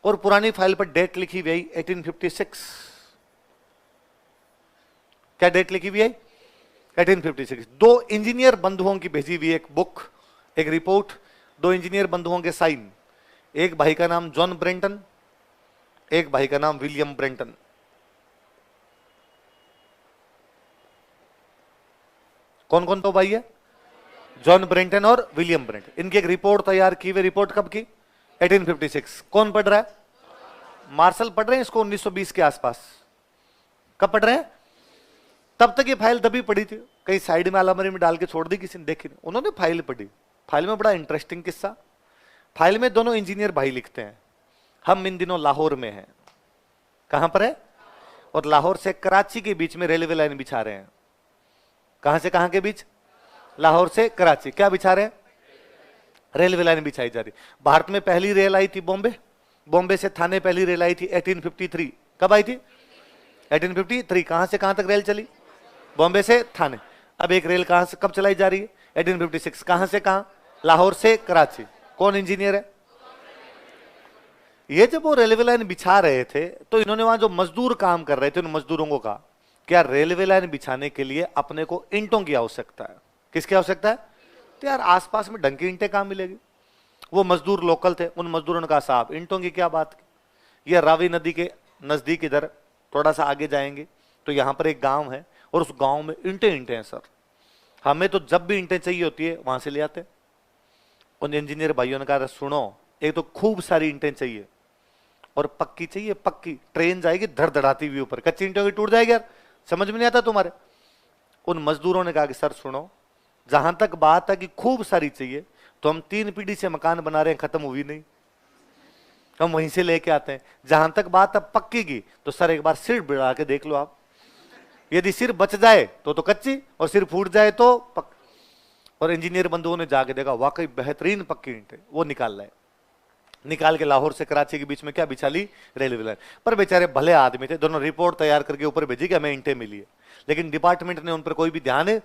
और पुरानी फाइल पर डेट लिखी हुई 1856। क्या डेट लिखी हुई है? 1856। दो इंजीनियर बंधुओं की भेजी हुई एक बुक, एक रिपोर्ट, दो इंजीनियर बंधुओं के साइन। एक भाई का नाम जॉन ब्रेंटन, एक भाई का नाम विलियम ब्रेंटन। कौन कौन तो भाई है? जॉन ब्रेंटन और विलियम ब्रेंटन। इनकी एक रिपोर्ट तैयार की हुई। रिपोर्ट कब की? 1856। कौन पढ़ रहा है? मार्शल पढ़ रहे हैं इसको 1920 के आसपास। कब पढ़ रहे हैं? तब तक ये फाइल दबी पड़ी थी, कहीं साइड में अलमारी में डाल के छोड़ दी, किसी ने देखी नहीं। उन्होंने फाइल पढ़ी। फाइल में बड़ा इंटरेस्टिंग किस्सा। फाइल में दोनों इंजीनियर भाई लिखते हैं, हम इन दिनों लाहौर में हैं। कहां पर है? और लाहौर से कराची के बीच में रेलवे लाइन बिछा रहे हैं। कहां से कहां के बीच? लाहौर से कराची। क्या बिछा रहे हैं? रेलवे लाइन बिछाई जा रही। भारत में पहली रेल आई थी बॉम्बे, बॉम्बे से थाने पहली रेल आई थी 1853। कब आई थी? 1853। कहां से कहां तक रेल चली? बॉम्बे से थाने। अब एक रेल कहां से कब चलाई जा रही है? 1856। कहां से कहां? लाहौर से कराची। कौन इंजीनियर है? ये जब वो रेलवे लाइन बिछा रहे थे तो इन्होंने वहां जो मजदूर काम कर रहे थे, उन मजदूरों को कहा क्या रेलवे लाइन बिछाने के लिए अपने को ईंटों की आवश्यकता है। किसकी आवश्यकता है? तो यार आसपास में ढंग की ईंटें कहां मिलेगी? वो मजदूर लोकल थे, उन मजदूरों ने कहा साहब ईंटों की क्या बात की, ये रावी नदी के नजदीक इधर थोड़ा सा आगे जाएंगे तो यहाँ पर एक गांव है, और उस गांव में ईंटें ईंटें हैं सर, हमें तो जब भी ईंटें चाहिए होती है वहां से ले आते। उन इंजीनियर भाइयों ने कहा सुनो, एक तो खूब सारी ईंटें चाहिए और पक्की चाहिए, पक्की। ट्रेन जाएगी धड़धड़ाती हुई ऊपर, कच्ची ईंटों की टूट जाएगी यार, समझ में नहीं आता तुम्हारे। उन मजदूरों ने कहा कि सर सुनो, जहां तक बात है कि खूब सारी चाहिए तो हम 3 पीढ़ी से मकान बना रहे हैं, खत्म हुई नहीं, हम वहीं से लेके आते हैं। जहां तक बात अब पक्की की तो सर एक बार सिर बढ़ा के देख लो आप, यदि सिर बच जाए तो कच्ची, और सिर फूट जाए तो पक्की। और इंजीनियर बंधुओं ने जाके देखा वाकई बेहतरीन पक्की ईंटें, वो निकाल लाए। निकाल के लाहौर से कराची के बीच में क्या बिछा ली? Railway line. पर बेचारे भले आदमी थे, दोनों रिपोर्ट तैयार करके ऊपर भेजी कि हमें ईंटें मिली है, लेकिन डिपार्टमेंट ने उन पर कोई भी ध्यान है।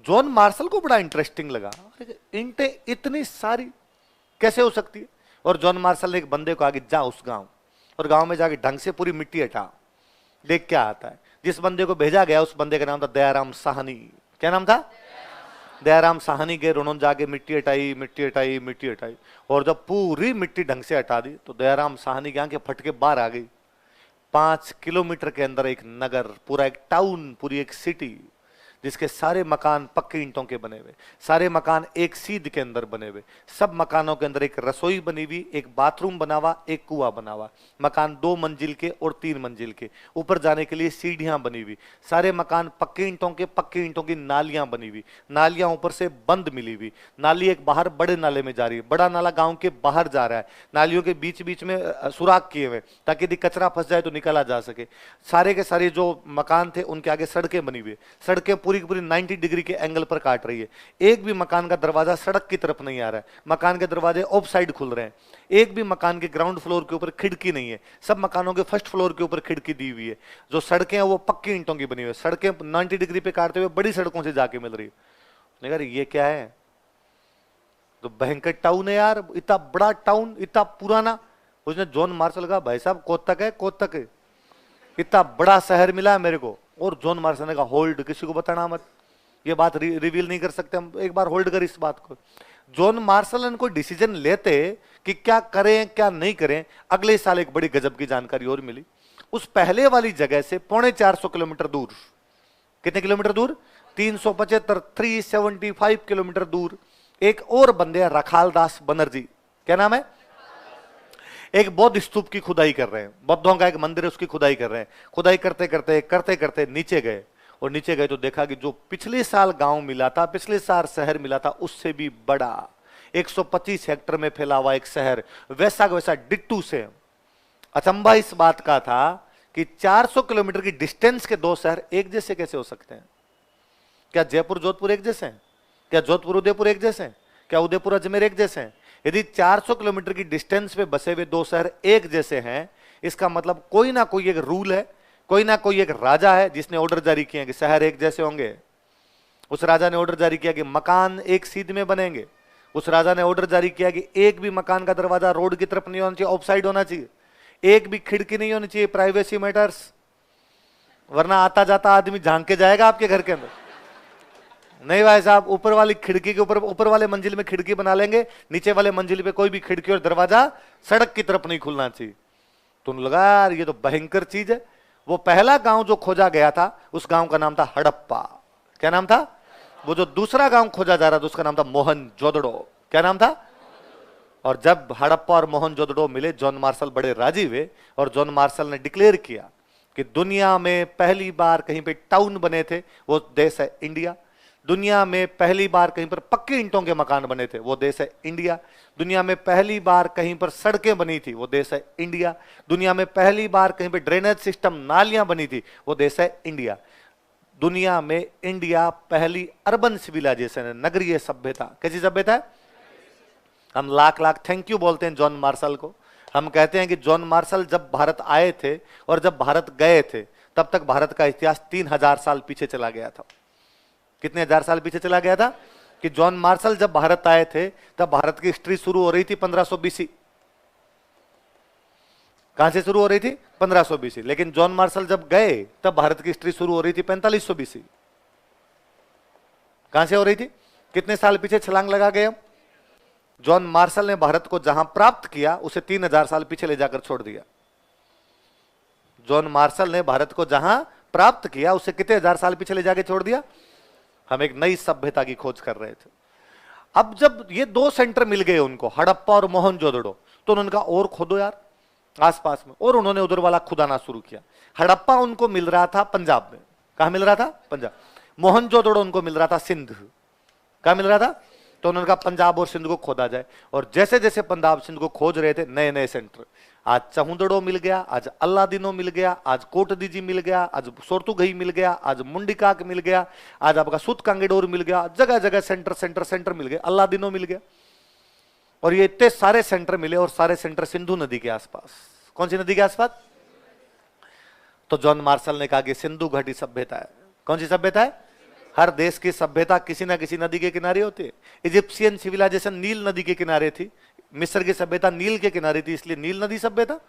जॉन मार्शल को बड़ा इंटरेस्टिंग लगा, ईंटें इतनी सारी कैसे हो सकती है। और जॉन मार्शल ने एक बंदे को आगे जा उस गांव, और गांव में जाके ढंग से पूरी मिट्टी हटा, देख क्या आता है। जिस बंदे को भेजा गया उस बंदे का नाम था दयाराम साहनी। क्या नाम था? दयाराम साहनी गए, उन्होंने जाके मिट्टी हटाई, मिट्टी हटाई, मिट्टी हटाई, और जब पूरी मिट्टी ढंग से हटा दी तो दयाराम साहनी की आंखें फट के बाहर आ गई। 5 किलोमीटर के अंदर एक नगर, पूरा एक टाउन, पूरी एक सिटी, जिसके सारे मकान पक्के ईंटों के बने हुए, सारे मकान एक सीध के अंदर बने हुए, सब मकानों के अंदर एक रसोई बनी हुई, एक बाथरूम बना हुआ, एक कुआं बना हुआ, मकान 2 मंजिल के और 3 मंजिल के, ऊपर जाने के लिए सीढ़ियां बनी हुई, सारे मकान पक्के ईंटों के, पक्के ईंटों की नालियां बनी हुई, नालियां ऊपर से बंद मिली हुई, नाली एक बाहर बड़े नाले में जा रही है, बड़ा नाला गांव के बाहर जा रहा है, नालियों के बीच बीच में सुराख किए हुए ताकि यदि कचरा फंस जाए तो निकाला जा सके। सारे के सारे जो मकान थे उनके आगे सड़कें बनी हुई, सड़कें पूरी की पूरी 90 डिग्री के एंगल पर काट रही है, एक भी मकान का दरवाजा सड़क की तरफ नहीं आ रहा है, मकान के दरवाजे ऑफ साइड खुल रहे हैं, एक भी मकान के ग्राउंड फ्लोर के ऊपर खिड़की नहीं है, सब मकानों के फर्स्ट फ्लोर के ऊपर खिड़की दी हुई है, जो सड़कें हैं वो पक्की ईंटों की बनी हुई है, सड़कें 90 डिग्री पे काटते हुए बड़ी सड़कों से जाके मिल रही है। ये क्या है? तो भयंकर टाउन है यार, इतना बड़ा टाउन, इतना पुराना। उसने जॉन मार्शल कहा भाई साहब कोत्तक है, कोत्तक है, इतना बड़ा शहर मिला है मेरे को। और जॉन मार्शल ने कहा होल्ड, किसी को बताना मत, ये बात रिवील नहीं कर सकते हम, एक बार होल्ड कर इस बात को। जॉन मार्शल इनको डिसीजन लेते कि क्या करें क्या नहीं करें, अगले साल एक बड़ी गजब की जानकारी और मिली। उस पहले वाली जगह से 450 किलोमीटर दूर, कितने किलोमीटर दूर? 375, 375 किलोमीटर दूर एक और बंदे रखालदास बनर्जी, क्या नाम है, एक बौद्ध स्तूप की खुदाई कर रहे हैं, बौद्धों का एक मंदिर है उसकी खुदाई कर रहे हैं। खुदाई करते करते करते करते नीचे गए, और नीचे गए तो देखा कि जो पिछले साल गांव मिला था, पिछले साल शहर मिला था, उससे भी बड़ा 125 हेक्टर में फैला हुआ एक शहर, वैसा वैसा डिट्टू से। अचंभा इस बात का था कि 400 किलोमीटर की डिस्टेंस के 2 शहर एक जैसे कैसे हो सकते हैं? क्या जयपुर जोधपुर एक जैसे हैं? क्या जोधपुर उदयपुर एक जैसे हैं? क्या उदयपुर अजमेर एक जैसे हैं? यदि 400 किलोमीटर की डिस्टेंस पे बसे हुए 2 शहर एक जैसे हैं, इसका मतलब कोई ना कोई एक रूल है, कोई ना कोई एक राजा है जिसने ऑर्डर जारी किया कि शहर एक जैसे होंगे। उस राजा ने ऑर्डर जारी किया कि मकान एक सीध में बनेंगे। उस राजा ने ऑर्डर जारी किया कि एक भी मकान का दरवाजा रोड की तरफ नहीं होना चाहिए, ऑफ साइड होना चाहिए, एक भी खिड़की नहीं होनी चाहिए, प्राइवेसी मैटर्स, वरना आता जाता आदमी झांक के जाएगा आपके घर के अंदर। नहीं भाई साहब, ऊपर वाली खिड़की के ऊपर वाले मंजिल में खिड़की बना लेंगे, नीचे वाले मंजिल पे कोई भी खिड़की और दरवाजा सड़क की तरफ नहीं खुलना चाहिए। तो लगा यार ये तो भयंकर चीज है। वो पहला गांव जो खोजा गया था उस गांव का नाम था हड़प्पा। क्या नाम था? वो जो दूसरा गांव खोजा जा रहा था उसका नाम था मोहनजोदड़ो। क्या नाम था? और जब हड़प्पा और मोहनजोदड़ो मिले, जॉन मार्शल बड़े राजी हुए और जॉन मार्शल ने डिक्लेयर किया कि दुनिया में पहली बार कहीं पे टाउन बने थे, वो देश है इंडिया। दुनिया में पहली बार कहीं पर पक्के ईंटों के मकान बने थे, वो देश है इंडिया। दुनिया में पहली बार कहीं पर सड़कें बनी थी, वो देश है इंडिया। दुनिया में पहली बार कहीं पर ड्रेनेज सिस्टम, नालियां बनी थी, वो देश है इंडिया। दुनिया में इंडिया पहली अर्बन सिविलाइजेशन है, नगरीय सभ्यता। कैसी सभ्यता है? हम लाख लाख थैंक यू बोलते हैं जॉन मार्शल को। हम कहते हैं कि जॉन मार्शल जब भारत आए थे और जब भारत गए थे, तब तक भारत का इतिहास 3000 साल पीछे चला गया था। कितने हजार साल पीछे चला गया था? कि जॉन मार्शल जब भारत आए थे तब भारत की हिस्ट्री शुरू हो रही थी 1500 बीसी। कहां से शुरू हो रही थी? 1500 बीसी। लेकिन जॉन मार्शल जब गए तब भारत की हिस्ट्री शुरू हो रही थी 4500 बीसी। कहां से हो रही थी? कितने साल पीछे छलांग लगा गए हम? जॉन मार्शल ने भारत को जहां प्राप्त किया उसे 3000 साल पीछे ले जाकर छोड़ दिया। जॉन मार्शल ने भारत को जहां प्राप्त किया उसे कितने हजार साल पीछे ले जाकर छोड़ दिया? हम एक नई सभ्यता की खोज कर रहे थे। अब जब ये 2 सेंटर मिल गए उनको, हड़प्पा और मोहनजोदड़ो, तो उन्होंने कहा और खोदो यार आसपास में, और उन्होंने उधर वाला खुदाना शुरू किया। हड़प्पा उनको मिल रहा था पंजाब में। कहां मिल रहा था? पंजाब। मोहनजोदड़ो उनको मिल रहा था सिंध। कहां मिल रहा था? तो उन्होंने कहा पंजाब और सिंध को खोदा जाए। और जैसे जैसे पंजाब सिंध को खोज रहे थे, नए नए सेंटर, आज चहुंदड़ो मिल गया, आज अल्लादीनो मिल गया, आज कोटदीजी मिल गया, आज सोरतुगई मिल गया, आज मुंडिकाक मिल गया, आज आपका सुत कांगेडोर मिल गया, जगह जगह सेंटर सेंटर सेंटर मिल गए, अल्लादीनो मिल गया। और ये इतने सारे सेंटर मिले और सारे सेंटर सिंधु नदी के आसपास। कौन सी नदी के आसपास? तो जॉन मार्शल ने कहा कि सिंधु घाटी सभ्यता है। कौन सी सभ्यता है? हर देश की सभ्यता किसी ना किसी नदी के किनारे होती है। इजिप्शियन सिविलाइजेशन नील नदी के किनारे थी, मिस्र की सभ्यता नील के किनारे थी, इसलिए नील नदी सभ्यता।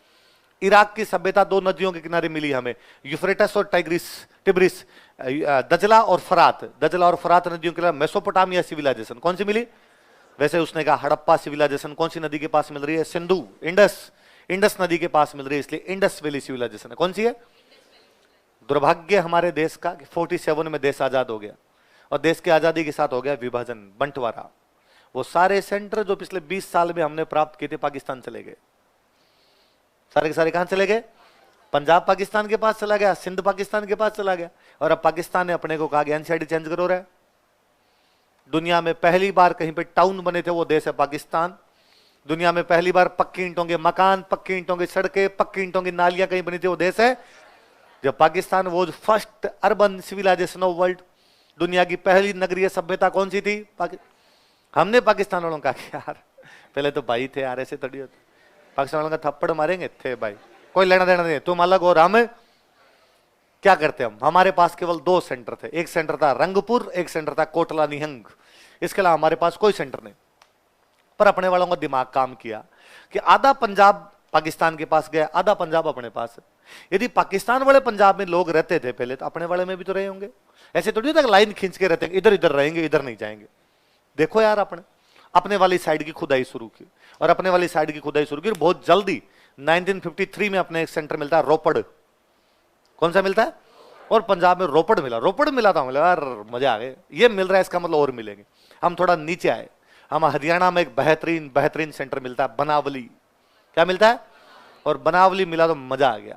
इराक की सभ्यता 2 नदियों के किनारे मिली हमें, यूफ्रेटस और टिग्रिस, दजला और फरात। दजला और फरात नदियों के किनारे मेसोपोटामिया सिविलाइजेशन। कौन सी मिली? वैसे उसने कहा हड़प्पा सिविलाइजेशन कौन सी नदी के पास मिल रही है? सिंधु, इंडस नदी के पास मिल रही है, इसलिए इंडस वैली सिविलाइजेशन है। कौन सी है? दुर्भाग्य हमारे देश का कि 47 में देश आजाद हो गया। और देश की आजादी के साथ हो गया विभाजन, बंटवारा। वो सारे सेंटर जो पिछले 20 साल में हमने प्राप्त किए थे पाकिस्तान चले गए। सारे के सारे कहां चले गए? पंजाब पाकिस्तान के पास चला गया, सिंध पाकिस्तान के पास चला गया। और अब पाकिस्तान ने अपने को कहा कि एनसीआईडी चेंज करो रहा है। दुनिया में पहली बार कहीं पे टाउन बने थे वो देश है पाकिस्तान। दुनिया में पहली बार पक्की ईंटों के मकान, पक्की ईंटों की सड़कें, पक्की ईंटों की नालियां कहीं बनी थी वो देश है जब पाकिस्तान। वो first urban civilization of world, दुनिया की पहली नगरीय सभ्यता कौन सी थी? हमने पाकिस्तान वालों का यार पहले तो भाई थे यार, ऐसे थोड़ी होते। पाकिस्तान वालों का थप्पड़ मारेंगे थे भाई, कोई लेना देना नहीं, तुम अलग और हम क्या करते हम। हमारे पास केवल 2 सेंटर थे, एक सेंटर था रंगपुर, एक सेंटर था कोटला निहंग। इसके अलावा हमारे पास कोई सेंटर नहीं। पर अपने वालों का दिमाग काम किया कि आधा पंजाब पाकिस्तान के पास गया, आधा पंजाब अपने पास है। यदि पाकिस्तान वाले पंजाब में लोग रहते थे पहले तो अपने वाले में भी तो रहे होंगे। ऐसे थोड़ी तक लाइन खींच के रहते, इधर इधर रहेंगे, इधर नहीं जाएंगे। देखो यार, अपने वाली साइड की खुदाई शुरू की और अपने वाली साइड की खुदाई शुरू की। बहुत जल्दी 1953 में अपने एक सेंटर मिलता है रोपड़। कौन सा मिलता है? और पंजाब में रोपड़ मिला। रोपड़ मिला था, मिला यार मजा आ गए, ये मिल रहा है इसका मतलब और मिलेंगे। हम थोड़ा नीचे आए, हम हरियाणा में एक बेहतरीन सेंटर मिलता है बनावली। क्या मिलता है? और बनावली मिला तो मजा आ गया।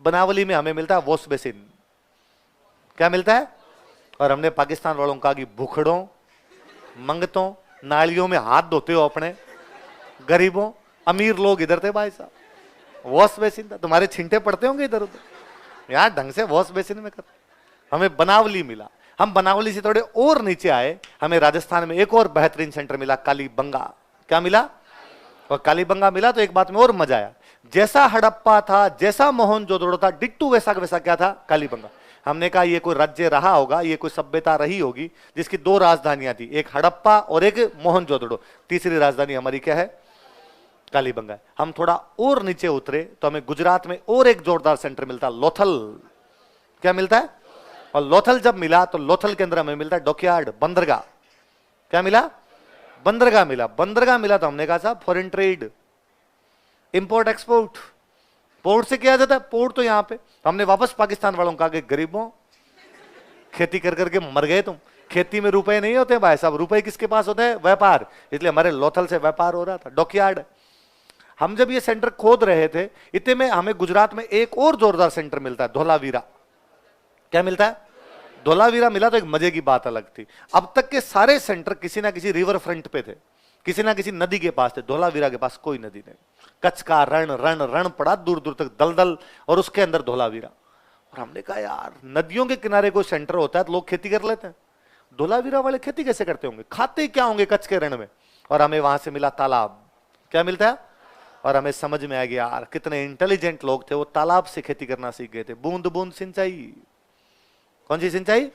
बनावली में हमें मिलता है वॉश बेसिन। क्या मिलता है? और हमने पाकिस्तान वालों का कि भूखड़ों, मंगतों, नालियों में हाथ धोते हो अपने, गरीबों, अमीर लोग इधर थे भाई साहब, वॉश बेसिन था। तुम्हारे छिंटे पड़ते होंगे इधर उधर, यार ढंग से वॉश बेसिन में कर। हमें बनावली मिला। हम बनावली से थोड़े और नीचे आए, हमें राजस्थान में एक और बेहतरीन सेंटर मिला, कालीबंगा। क्या मिला? और कालीबंगा मिला तो एक बात में और मजा आया, जैसा हड़प्पा था, जैसा मोहनजोदड़ो था, डिट्टू वैसा वैसा क्या था? कालीबंगा। हमने कहा ये कोई राज्य रहा होगा, ये कोई सभ्यता रही होगी जिसकी 2 राजधानियां थी, एक हड़प्पा और एक मोहनजोदड़ो। तीसरी राजधानी हमारी क्या है? कालीबंगा। हम थोड़ा और नीचे उतरे तो हमें गुजरात में और एक जोरदार सेंटर मिलता, लोथल। क्या मिलता है? और लोथल जब मिला तो लोथल के अंदर हमें मिलता है डॉकयार्ड, बंदरगाह। क्या मिला? बंदरगाह मिला। बंदरगाह मिला तो हमने कहा साहब foreign trade, import export. Port से किया जाता है, पोर्ट तो यहां पे। हमने वापस पाकिस्तान वालों का कि गरीबों, खेती कर करके मर गए तुम। खेती में रुपए नहीं होते भाई साहब, रुपए किसके पास होते हैं? व्यापार। इसलिए हमारे लोथल से व्यापार हो रहा था, डॉकयार्ड। हम जब ये सेंटर खोद रहे थे इतने में हमें गुजरात में एक और जोरदार सेंटर मिलता है, धोलावीरा। क्या मिलता है? धोलावीरा मिला तो एक मजे की बात अलग थी। अब तक के सारे सेंटर किसी ना किसी रिवर फ्रंट पे थे, किसी ना किसी नदी के पास थे। धोलावीरा के पास कोई नदी नहीं, कच्छ का रण रण रण पड़ा दूर दूर तक, दलदल, और उसके अंदर धोलावीरा। और हमने कहा यार नदियों के किनारे कोई सेंटर होता है तो लोग खेती कर लेते हैं, धोलावीरा वाले खेती कैसे करते होंगे, खाते क्या होंगे कच्छ के रण में। और हमें वहां से मिला तालाब। क्या मिलता है? और हमें समझ में आ गया यार कितने इंटेलिजेंट लोग थे, वो तालाब से खेती करना सीख गए थे। बूंद बूंद सिंचाई। कौन सी सिंचाई?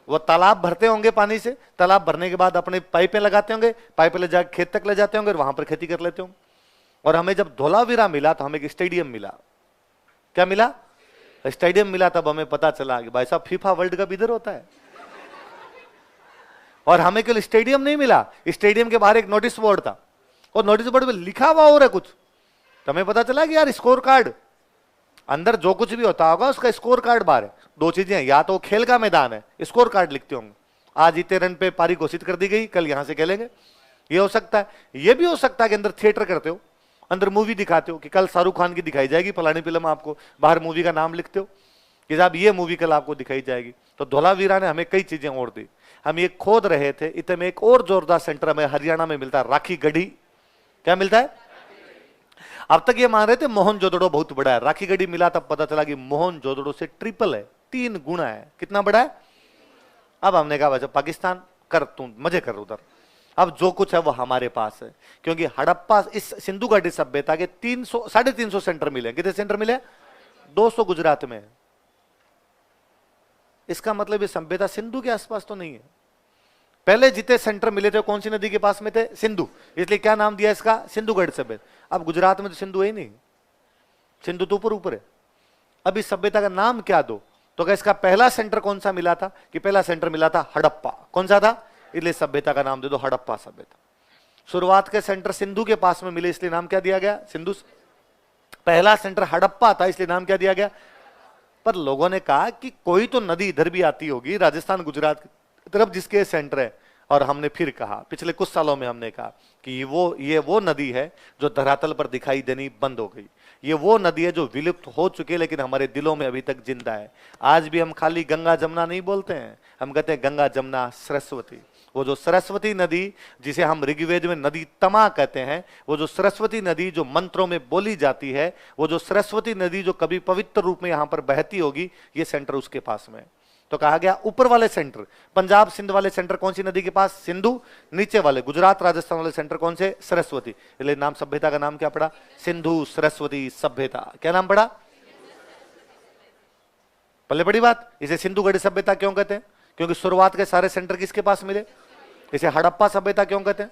वो तालाब भरते होंगे पानी से, तालाब भरने के बाद अपने पाइपें लगाते होंगे, पाइपें ले जाकर खेत तक ले जाते होंगे और वहां पर खेती कर लेते होंगे। और हमें जब धोलावीरा मिला तो हमें एक स्टेडियम मिला। क्या मिला? स्टेडियम मिला। तब हमें पता चला कि भाई साहब फीफा वर्ल्ड कप इधर होता है। और हमें केवल स्टेडियम नहीं मिला, स्टेडियम के बाहर एक नोटिस बोर्ड था, और नोटिस बोर्ड पे लिखा हुआ और है कुछ। तो हमें पता चला कि यार स्कोर कार्ड, अंदर जो कुछ भी होता होगा उसका स्कोर कार्ड बाहर है। 2 चीजें हैं, या तो खेल का मैदान है, स्कोर कार्ड लिखते होंगे, आज इतने रन पे पारी घोषित कर दी गई, कल यहां से खेलेंगे। ये हो सकता है। ये भी हो सकता है कि अंदर थिएटर करते हो, अंदर मूवी दिखाते हो कि कल शाहरुख खान की दिखाई जाएगी फलानी फिल्म, आपको बाहर मूवी का नाम लिखते हो कि साहब ये मूवी कल आपको दिखाई जाएगी। तो धोलावीरा ने हमें कई चीजें और दी। हम ये खोद रहे थे, इतने में एक और जोरदार सेंटर हमें हरियाणा में मिलता है, राखी गढ़ी। क्या मिलता है? अब तक ये मान रहे थे मोहनजोदड़ो बहुत बड़ा है, राखी गढ़ी मिला तब पता चला कि मोहनजोदड़ो से ट्रिपल है, 3 गुना है। कितना बड़ा है? अब हमने कहा वैसे पाकिस्तान कर, तू मजे कर उधर, अब जो कुछ है वो हमारे पास है। क्योंकि हड़प्पा, इस सिंधु घाटी सभ्यता के 300 350 सेंटर मिले। कितने सेंटर मिले? 200 गुजरात में। इसका मतलब ये सभ्यता सिंधु के आसपास तो नहीं है। पहले जितने सेंटर मिले थे कौन सी नदी के पास में थे? सिंधु। इसलिए क्या नाम दिया इसका? सिंधु घाटी सभ्यता। अब गुजरात में तो सिंधु है ही नहीं, सिंधु तो ऊपर ऊपर है। अब इस सभ्यता का नाम क्या दो? तो क्या इसका पहला सेंटर कौन सा मिला था? कि पहला सेंटर मिला था हड़प्पा। कौन सा था? इसलिए सभ्यता का नाम दे दो हड़प्पा सभ्यता। शुरुआत के सेंटर सिंधु के पास में मिले, इसलिए नाम क्या दिया गया? सिंधु। पहला सेंटर हड़प्पा था, इसलिए नाम क्या दिया गया? पर लोगों ने कहा कि कोई तो नदी इधर भी आती होगी, राजस्थान गुजरात, तरफ जिसके सेंटर है। और हमने फिर कहा, पिछले कुछ सालों में हमने कहा कि ये वो नदी है जो धरातल पर दिखाई देनी बंद हो गई। ये वो नदी है जो विलुप्त हो चुकी है लेकिन हमारे दिलों में अभी तक जिंदा है। आज भी हम खाली गंगा जमुना नहीं बोलते हैं, हम कहते हैं गंगा जमुना सरस्वती। वो जो सरस्वती नदी जिसे हम ऋग्वेद में नदी तमा कहते हैं, वो जो सरस्वती नदी जो मंत्रों में बोली जाती है, वो जो सरस्वती नदी जो कभी पवित्र रूप में यहां पर बहती होगी, ये सेंटर उसके पास में है। तो कहा गया ऊपर वाले सेंटर पंजाब सिंध वाले सेंटर कौन सी नदी के पास? सिंधु। नीचे वाले गुजरात राजस्थान वाले सेंटर कौन से? सरस्वती। इसलिए नाम सभ्यता का नाम क्या पड़ा? सिंधु सरस्वती सभ्यता। क्या नाम पड़ा? पल्ले बड़ी बात। इसे सिंधु घड़ी सभ्यता क्यों कहते हैं? क्योंकि शुरुआत के सारे सेंटर किसके पास मिले? इसे हड़प्पा सभ्यता क्यों कहते हैं?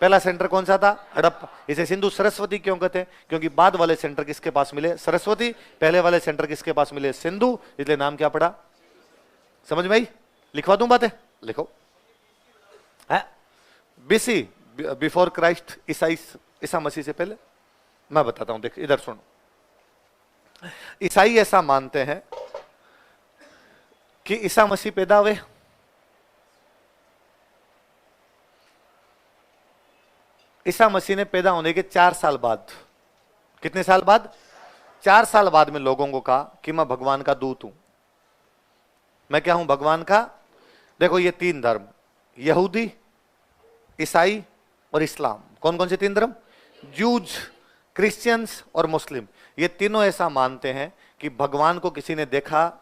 पहला सेंटर कौन सा था? हड़प्पा। इसे सिंधु सरस्वती क्यों कहते हैं? क्योंकि बाद वाले सेंटर किसके पास मिले? सरस्वती। पहले वाले सेंटर किसके पास मिले? सिंधु। इसलिए नाम क्या पड़ा? समझ में आई? लिखवा दूं बातें? लिखो। BC before Christ, Isa Masih से पहले। मैं बताता हूं, देख इधर सुनो। ईसाई ऐसा मानते हैं कि ईसा मसीह पैदा हुए ईसा मसीह ने पैदा होने के 4 साल बाद, कितने साल बाद? 4 साल बाद में लोगों को कहा कि मैं भगवान का दूत हूं। मैं क्या हूं? भगवान का। देखो ये 3 धर्म, यहूदी, ईसाई और इस्लाम। कौन कौन से 3 धर्म? जूज, क्रिश्चियंस और मुस्लिम। ये तीनों ऐसा मानते हैं कि भगवान को किसी ने देखा,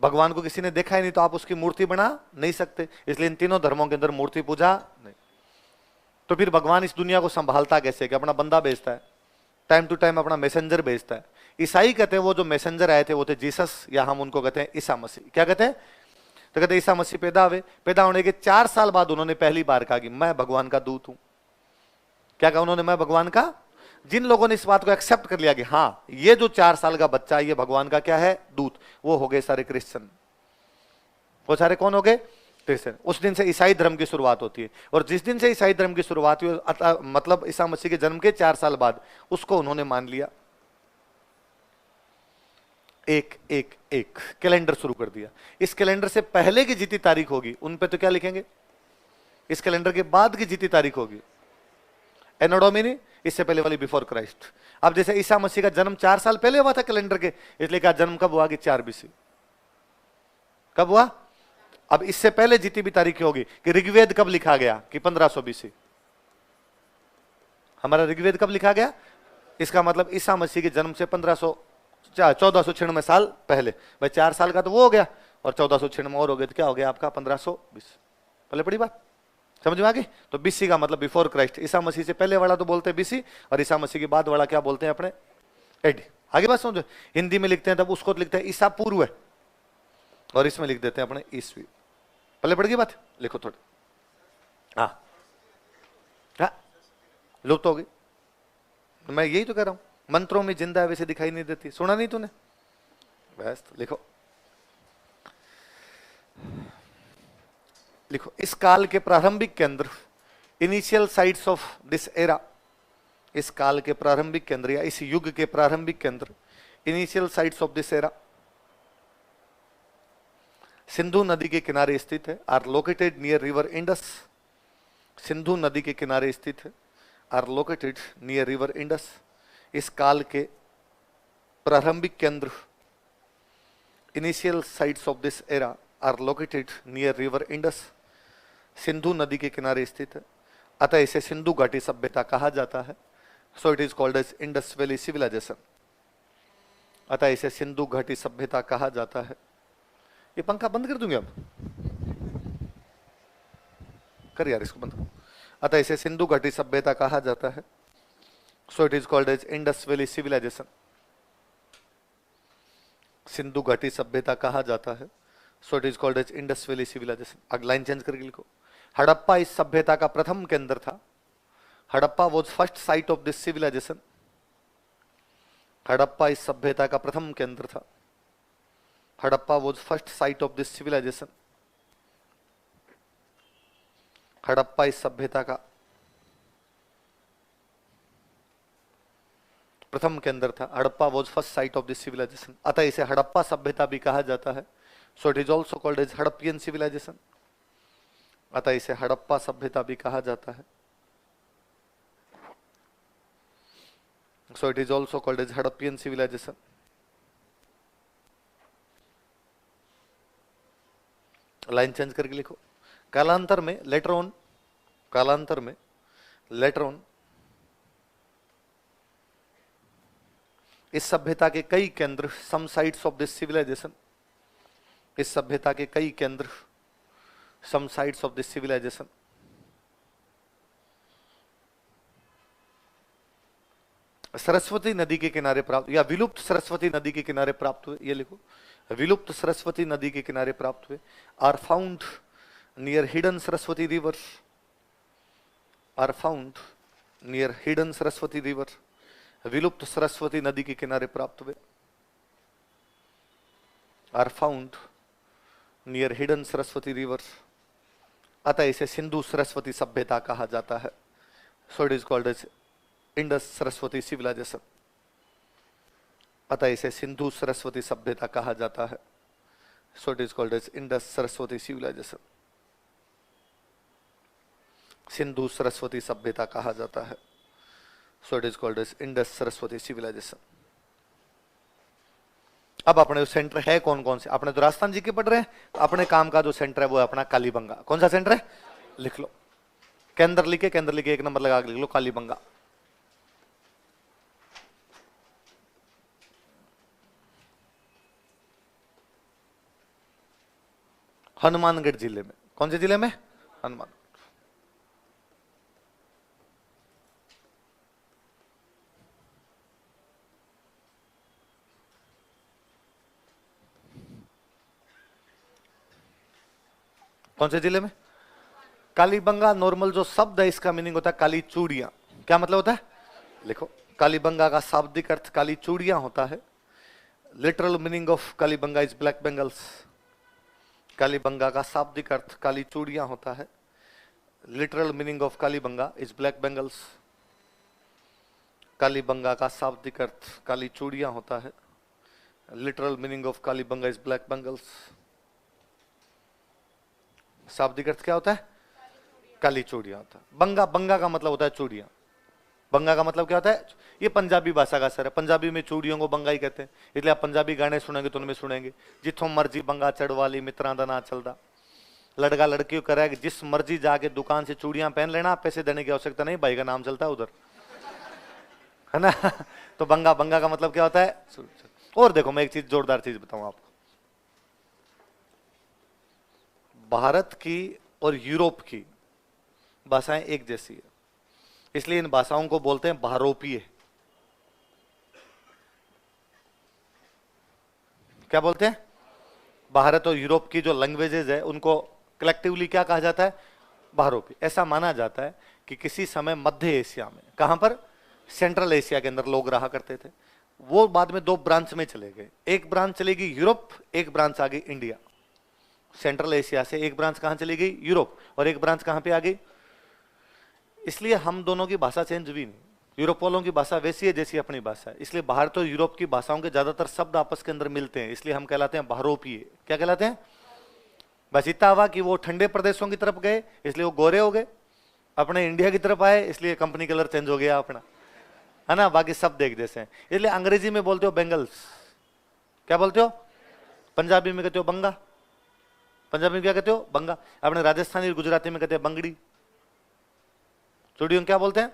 भगवान को किसी ने देखा ही नहीं तो आप उसकी मूर्ति बना नहीं सकते। इसलिए इन तीनों धर्मों के अंदर मूर्ति पूजा नहीं। तो फिर भगवान इस दुनिया को संभालता कैसे? कि अपना बंदा भेजता है, टाइम टू टाइम अपना मैसेंजर भेजता है। ईसाई कहते हैं वो जो मैसेंजर आए थे वो थे जीसस, या हम उनको कहते हैं ईसा मसीह। क्या कहते हैं? तो कहते हैं ईसा मसीह पैदा हुए, पैदा होने के 4 साल बाद उन्होंने पहली बार कहा कि मैं भगवान का दूत हूं। क्या कहा उन्होंने? मैं भगवान का। जिन लोगों ने इस बात को एक्सेप्ट कर लिया कि हाँ ये जो 4 साल का बच्चा ये भगवान का क्या है? दूत, वो हो गए सारे क्रिश्चियन। वो सारे कौन हो गए? क्रिश्चियन। उस दिन से ईसाई धर्म की शुरुआत होती है। और जिस दिन से ईसाई धर्म की शुरुआत हुई, मतलब ईसा मसीह के जन्म के 4 साल बाद, उसको उन्होंने मान लिया। एक एक एक कैलेंडर शुरू कर दिया। इस कैलेंडर से पहले की जितनी तारीख होगी उन पे तो क्या लिखेंगे? इस कैलेंडर के बाद की जितनी तारीख होगी एनो डोमिनी, इससे पहले वाली बिफोर क्राइस्ट। अब जैसे ईसा मसीह का जन्म 4 साल पहले हुआ था कैलेंडर के, इसलिए कहा जन्म कब हुआ? कि 4 BC। कब हुआ? अब इससे पहले जितनी भी तारीखें होगी, कि ऋग्वेद कब लिखा गया? कि 1500 BC। हमारा ऋग्वेद कब लिखा गया? इसका मतलब ईसा मसीह के जन्म से 1496 साल पहले। भाई 4 साल का तो वो हो गया और 1496 और हो गया, तो क्या हो गया आपका? 1520। पहले बड़ी बात समझ में आ गई? तो BC का मतलब बिफोर क्राइस्ट। ईसा मसीह से पहले वाला तो बोलते हैं BC, और ईसा मसीह के बाद वाला क्या बोलते हैं अपने? AD। आगे बात समझो। हिंदी में लिखते हैं तब उसको लिखते हैं ईसा पूर्व, और इसमें लिख देते हैं अपने ईस्वी। पहले पड़ गई बात? लिखो थोड़ी। हाँ लुप्त हो गई। मैं यही तो कह रहा हूं, मंत्रों में जिंदा है वैसे दिखाई नहीं देती। सुना नहीं तूने? बस लिखो लिखो। इस काल के प्रारंभिक केंद्र, initial sites of this era. इस काल के प्रारंभिक केंद्र या इस युग के प्रारंभिक केंद्र, initial sites of this era, सिंधु नदी के किनारे स्थित है। Are located near river Indus. सिंधु नदी के किनारे स्थित है, are located near river Indus. इस काल के प्रारंभिक केंद्र, initial sites of this era are located near river Indus. सिंधु नदी के किनारे स्थित है, अतः इसे सिंधु घाटी सभ्यता कहा जाता है। So it is called as Indus valley civilization. अतः इसे सिंधु घाटी सभ्यता कहा जाता है। ये पंखा बंद कर दूंगे अब, कर यार इसको बंद। अतः इसे सिंधु घाटी सभ्यता कहा जाता है। So it is called as Indus valley civilization. सिंधु घाटी सभ्यता कहा जाता है। So it is called as Indus valley civilization. अगला लाइन चेंज करके लिखो। हड़प्पा इस सभ्यता का प्रथम केंद्र था। Harappa was first site of this civilization. Harappa इस सभ्यता का प्रथम केंद्र था। Harappa was first site of this civilization. Harappa इस सभ्यता का प्रथम केंद्र था। Harappa was first site of this civilisation. अतः इसे हड़प्पा सभ्यता भी कहा जाता है। So it is also called as Harappan civilisation, अतः इसे हड़प्पा सभ्यता भी कहा जाता है। So it is also called as Harappan civilisation. Line change करके लिखो। कालांतर में लेटर ऑन, कालांतर में लेटर ऑन इस सभ्यता के कई केंद्र, some sites of this civilization, इस सभ्यता के कई केंद्र, some sites of this civilization Saraswati नदी के किनारे प्राप्त या विलुप्त सरस्वती नदी के किनारे प्राप्त हुए, ये लिखो, विलुप्त सरस्वती नदी के किनारे प्राप्त हुए, are found near hidden Saraswati river, are found near hidden Saraswati river, विलुप्त सरस्वती नदी के किनारे प्राप्त हुए, are found near hidden Saraswati river, अतः इसे सिंधु सरस्वती सभ्यता कहा जाता है। So it is called as Indus Saraswati civilization, अतः इसे सिंधु सरस्वती सभ्यता कहा जाता है। So it is called as Indus Saraswati civilization, सिंधु सरस्वती सभ्यता कहा जाता है। So it is called as Indus Saraswati civilization. अब अपने सेंटर है कौन कौन से, अपने तो राजस्थान जी के पढ़ रहे हैं, अपने काम का जो सेंटर है वो है अपना कालीबंगा। कौन सा सेंटर है, लिख लो, केंद्र लिखे, केंद्र लिखे, एक नंबर लगा के लिख लो कालीबंगा। हनुमानगढ़ जिले में, कौन से जिले में, हनुमान। कौन से जिले में, कालीबंगा। नॉर्मल जो शब्द है इसका मीनिंग होता है काली चूड़ियां। क्या मतलब होता है, लिखो, कालीबंगा का शाब्दिक अर्थ काली चूड़ियां होता है। Literal meaning of Kalibangan is black bangles. Kalibangan का शाब्दिक अर्थ काली चूड़ियां होता है। Literal meaning of Kalibangan is black bangles. Kalibangan का शाब्दिक अर्थ काली चूड़ियां होता है। Literal meaning of Kalibangan is black bangles. शाब्दिक अर्थ क्या होता है, काली चूड़ियां होता है। बंगा, बंगा का मतलब होता है चूड़ियां। बंगा का मतलब क्या होता है, ये पंजाबी भाषा का असर है। पंजाबी में चूड़ियों को बंगा ही कहते हैं, इसलिए आप पंजाबी गाने सुनेंगे तो उनमें सुनेंगे जिथों मर्जी बंगा चढ़वाली मित्रां दा ना चलदा। लड़का लड़की को करा कि जिस मर्जी जाके दुकान से चूड़ियां पहन लेना, पैसे देने की आवश्यकता नहीं, भाई का नाम चलता है उधर, है ना। तो बंगा, बंगा का मतलब क्या होता है। और देखो मैं एक चीज, जोरदार चीज बताऊं आपको, भारत की और यूरोप की भाषाएं एक जैसी है, इसलिए इन भाषाओं को बोलते हैं भारोपीय। क्या बोलते हैं, भारत और यूरोप की जो लैंग्वेजेज है उनको कलेक्टिवली क्या कहा जाता है, भारोपीय। ऐसा माना जाता है कि किसी समय मध्य एशिया में, कहां पर, सेंट्रल एशिया के अंदर लोग रहा करते थे। वो बाद में दो ब्रांच में चले गए, एक ब्रांच चली गई यूरोप, एक ब्रांच आ गई इंडिया। सेंट्रल एशिया से एक ब्रांच कहां चली गई, यूरोप, और एक ब्रांच कहां पे आ गई। इसलिए हम दोनों की भाषा चेंज हुई नहीं, यूरोप वालों की भाषा वैसी है जैसी अपनी भाषा है। इसलिए भारत और यूरोप की भाषाओं के ज्यादातर शब्द आपस के अंदर मिलते हैं, इसलिए हम कहलाते हैं भारोपीय। क्या कहलाते हैं, बस इतना हुआ कि वो ठंडे प्रदेशों की तरफ गए इसलिए वो गोरे हो गए, अपने इंडिया की तरफ आए इसलिए कंपनी कलर चेंज हो गया अपना, है ना। बाकी सब देख जैसे हैं। इसलिए अंग्रेजी में बोलते हो बेंगल्स, क्या बोलते हो, पंजाबी में कहते हो बंगा, पंजाबी में क्या कहते हो, बंगा। अपने राजस्थानी और गुजराती में कहते हैं बंगड़ी। चूड़ियों क्या बोलते हैं,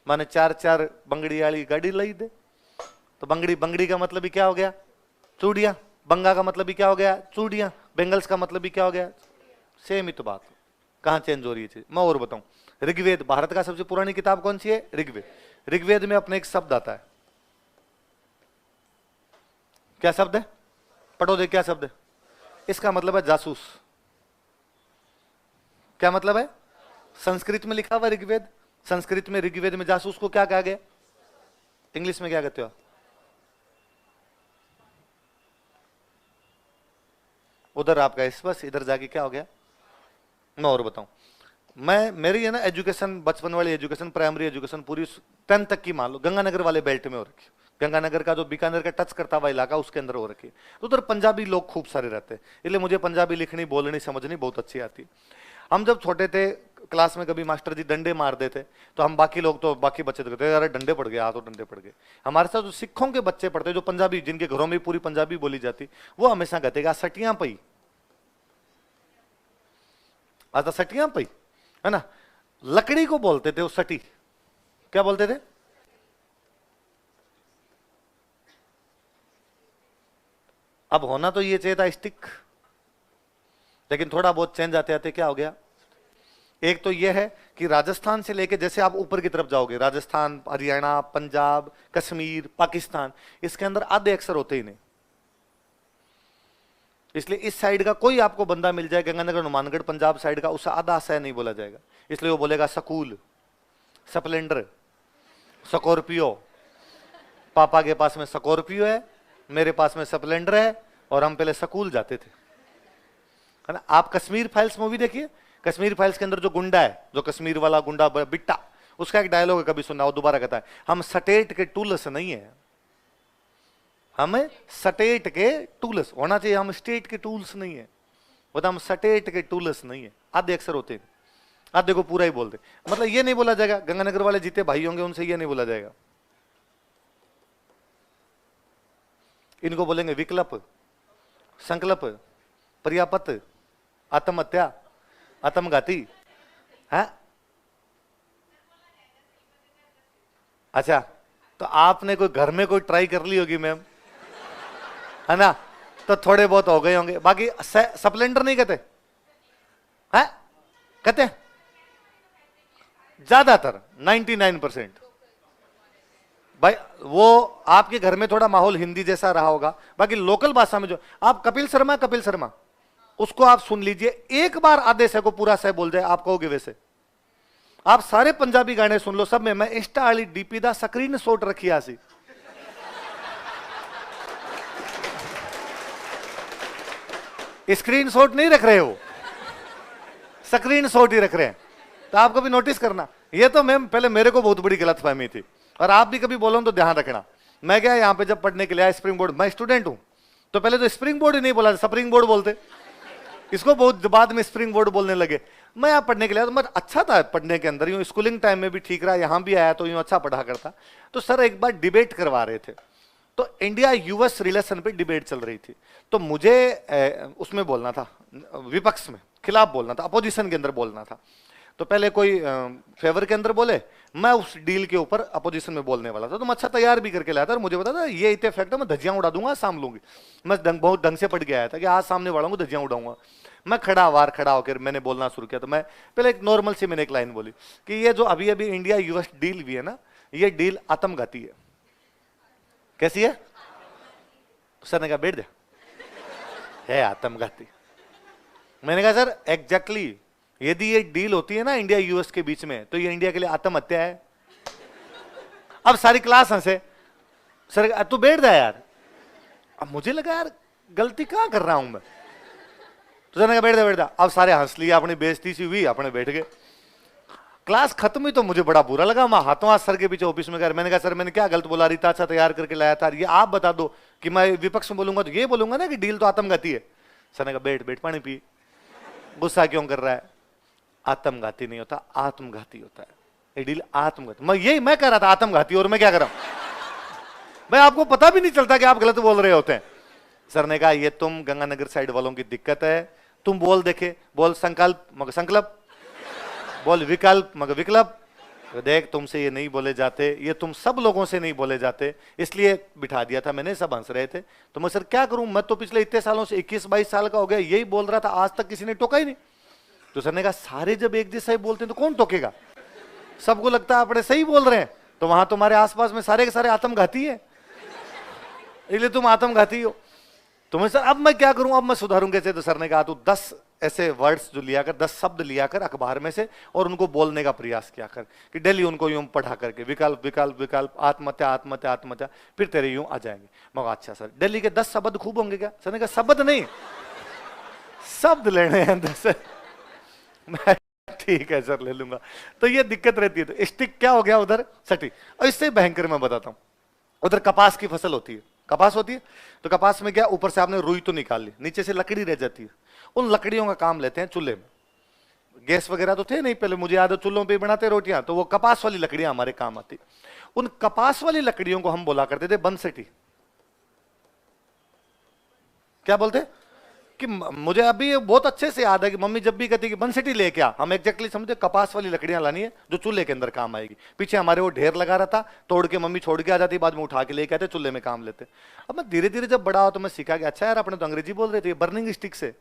माने चार चार बंगड़ी वाली गाड़ी लाई दे, तो बंगड़ी, बंगड़ी का मतलब भी क्या हो गया, चूड़ियां। बंगा का मतलब भी क्या हो गया, चूड़ियां। बेंगल्स का मतलब भी क्या हो गया, सेम ही तो बात। कहां चेंज हो रही है चीज, मैं और बताऊं। ऋग्वेद, भारत का सबसे पुरानी किताब कौन सी है, ऋग्वेद। ऋग्वेद में अपने एक शब्द आता है, क्या शब्द है, पढ़ो दे, क्या शब्द है, इसका मतलब है जासूस। क्या मतलब है, संस्कृत में लिखा हुआ ऋग्वेद, संस्कृत में ऋग्वेद में जासूस को क्या कहा गया, इंग्लिश में क्या कहते हो, उधर आपका स्पर्श, इधर जाके क्या हो गया। मैं और बताऊं, मैं मेरी है ना एजुकेशन, बचपन वाली एजुकेशन, प्राइमरी एजुकेशन पूरी 10th तक की मान लो गंगानगर वाले बेल्ट में हो रखी। गंगानगर का जो बीकानेर का टच करता हुआ इलाका उसके अंदर हो रखी है। तो उधर पंजाबी लोग खूब सारे रहते हैं, इसलिए मुझे पंजाबी लिखनी बोलनी समझनी बहुत अच्छी आती है। हम जब छोटे थे क्लास में कभी मास्टर जी डंडे मार देते तो हम बाकी लोग तो बाकी बच्चे तो कहते अरे डंडे पड़ गए, हाँ तो डंडे पड़ गए। हमारे साथ जो सिखों के बच्चे पढ़ते जो पंजाबी, जिनके घरों में पूरी पंजाबी बोली जाती, वो हमेशा कहते सटियां पई, आता सटियां पई, है ना। लकड़ी को बोलते थे वो सटी, क्या बोलते थे? अब होना तो ये चाहिए था स्टिक, लेकिन थोड़ा बहुत चेंज आते आते क्या हो गया। एक तो यह है कि राजस्थान से लेके जैसे आप ऊपर की तरफ जाओगे, राजस्थान, हरियाणा, पंजाब, कश्मीर, पाकिस्तान, इसके अंदर आधे अक्षर होते ही नहीं। इसलिए इस साइड का कोई आपको बंदा मिल जाए, गंगानगर, हनुमानगढ़, पंजाब साइड का, उससे आधा सह नहीं बोला जाएगा। इसलिए वो बोलेगा सकूल, स्प्लेंडर, स्कॉर्पियो। पापा के पास में स्कॉर्पियो है, मेरे पास में स्प्लेंडर है, और हम पहले सकूल जाते थे, है ना। आप कश्मीर फाइल्स मूवी देखिए, कश्मीर फाइल्स के अंदर जो गुंडा है, जो कश्मीर वाला गुंडा बिट्टा, उसका एक डायलॉग है, कभी सुना हो, दोबारा कहता है, हम स्टेट के टूल्स नहीं है, हमें स्टेट के टूल्स होना चाहिए, हम स्टेट के टूल्स नहीं है, बोलता हम स्टेट के टूल्स नहीं है। आधे अक्षर होते हैं, आधे को पूरा ही बोलते, मतलब ये नहीं बोला जाएगा। गंगानगर वाले जीते भाई होंगे, उनसे ये नहीं बोला जाएगा, इनको बोलेंगे विकल्प, संकल्प, पर्यापत, आत्महत्या, आत्मघाती है। अच्छा, तो आपने कोई घर में कोई ट्राई कर ली होगी मैम, है ना, तो थोड़े बहुत हो गए होंगे। बाकी स्प्लेंडर नहीं कहते हैं, कहते हैं ज्यादातर 99%। भाई वो आपके घर में थोड़ा माहौल हिंदी जैसा रहा होगा, बाकी लोकल भाषा में जो आप कपिल शर्मा उसको आप सुन लीजिए, एक बार आधे से को पूरा सह बोल जाए, आप कहोगे वैसे। आप सारे पंजाबी गाने सुन लो, सब में मैं इंस्टा वाली डीपी दा स्क्रीन शॉट रखी आसी, स्क्रीन शॉट नहीं रख रहे हो, स्क्रीन शॉट ही रख रहे हैं। तो आप कभी नोटिस करना, ये तो मैम पहले मेरे को बहुत बड़ी गलतफहमी थी, और आप भी कभी बोलो तो ध्यान रखना। मैं क्या यहाँ पे जब पढ़ने के लिए आया स्प्रिंग बोर्ड, मैं स्टूडेंट हूं, तो पहले तो स्प्रिंग बोर्ड ही नहीं बोला, स्प्रिंग बोर्ड बोलते, इसको बहुत बाद में स्प्रिंग बोर्ड बोलने लगे। मैं यहाँ पढ़ने के लिए, तो मैं अच्छा था पढ़ने के अंदर, यूं स्कूलिंग टाइम में भी ठीक रहा, यहाँ भी आया तो यूं अच्छा पढ़ा करता। तो सर एक बार डिबेट करवा रहे थे, तो इंडिया यूएस रिलेशन पे डिबेट चल रही थी, तो मुझे उसमें बोलना था, विपक्ष में खिलाफ बोलना था, अपोजिशन के अंदर बोलना था। तो पहले कोई फेवर के अंदर बोले, मैं उस डील के ऊपर अपोजिशन में बोलने वाला था। तो मैं अच्छा तैयार भी करके लाया था, और मुझे पता था ये इतने फैक्ट है, मैं धज्जियां उड़ा दूंगा, साम लूंगी। मैं बहुत ढंग से पढ़ के आया था कि आज सामने वाला हूँ, धज्जियां उड़ाऊंगा। मैं खड़ा होकर मैंने बोलना शुरू किया। तो मैं पहले एक नॉर्मल सी मैंने एक लाइन बोली कि ये जो अभी अभी इंडिया यूएस डील भी है ना, ये डील आत्मघाती है। कैसी है? सर ने कहा बैठ जा, है आत्मघाती। मैंने कहा सर एग्जैक्टली, यदि ये डील होती है ना इंडिया यूएस के बीच में, तो ये इंडिया के लिए आत्महत्या है। अब सारी क्लास हंसे, सर तू बैठ जा यार। अब मुझे लगा यार गलती कहां कर रहा हूं मैं, तो सर ने कहा बैठ जा। अब सारे हंस लिया, अपनी बेइज्जती सी हुई, अपने बैठ गए। क्लास खत्म हुई तो मुझे बड़ा बुरा लगा, मैं हाथों हाथ सर के पीछे ऑफिस में गया। मैंने कहा सर मैंने क्या गलत बोला, रीता अच्छा तैयार करके लाया था, ये आप बता दो कि मैं विपक्ष में बोलूंगा तो ये बोलूंगा ना कि डील तो आत्मघाती है। सर ने कहा बैठ बैठ, पानी पी, गुस्सा क्यों कर रहा है? आत्मघाती नहीं होता, आत्मघाती होता है ये डील, आत्मघाती। मैं कह रहा था आत्मघाती, और मैं क्या कर रहा हूं भाई, आपको पता भी नहीं चलता कि आप गलत बोल रहे होते हैं। सर ने कहा ये तुम गंगानगर साइड वालों की दिक्कत है, तुम बोल देखे, बोल संकल्प मगर संकल्प, बोल विकल्प मगर विकल्प। तो देख तुमसे ये नहीं बोले जाते, ये तुम सब लोगों से नहीं बोले जाते, इसलिए बिठा दिया था मैंने। सब हंस रहे थे, तो मैं सर क्या करूं, मैं तो पिछले इतने सालों से 21-22 साल का हो गया, यही बोल रहा था, आज तक किसी ने टोका ही नहीं। तो सर ने कहा सारे जब एक जैसा ही बोलते हैं तो कौन टोकेगा, सबको लगता है अपने सही बोल रहे हैं, तो वहां तुम्हारे आसपास में सारे के सारे आत्मघाती है, इसलिए तुम आत्मघाती हो। तो मैं सर अब मैं क्या करूं, अब मैं सुधारूं कैसे? तो सर ने कहा तू 10 ऐसे वर्ड्स जो लिया कर, 10 शब्द लिया कर अखबार में से, और उनको बोलने का प्रयास किया कर कि डेली उनको यूं पढ़ा करके विकल्प विकल्प विकल्प, आत्महत्या आत्महत्या आत्महत्या, फिर तेरे यूं आ जाएंगे। मगर अच्छा सर डेली के 10 शब्द खूब होंगे क्या? सर ने कहा शब्द नहीं, शब्द लेने हैं 10। मैं ठीक है सर ले लूंगा। तो ये दिक्कत रहती है। तो स्टिक क्या हो गया उधर, सटी। और इससे भयंकर मैं बताता हूं, उधर कपास की फसल होती है, कपास होती है, तो कपास में क्या, ऊपर से आपने रुई तो निकाल ली, नीचे से लकड़ी रह जाती है। उन लकड़ियों का काम लेते हैं चूल्हे में। गैस वगैरह तो थे नहीं पहले, मुझे याद है चूल्हों पे ही बनाते रोटियां, तो वो कपास वाली लकड़ियां हमारे काम आती। उन कपास वाली लकड़ियों को हम बोला करते थे बंसटी। क्या बोलते कि मुझे अभी बहुत अच्छे से याद है कि मम्मी जब भी कहती कि बंसटी लेके आ, हम एग्जैक्टली समझे कपास वाली लकड़ियां लानी है जो चूल्हे के अंदर काम आएगी। पीछे हमारे वो ढेर लगा रहता, तोड़ के मम्मी छोड़ के आ जाती, बाद में उठा के लेके आते, चूल्हे में काम लेते। अब मैं धीरे धीरे जब बड़ा हो तो मैं सीखा कि अच्छा यार अपने तो अंग्रेजी बोल रहे थे, बर्निंग स्टिक से,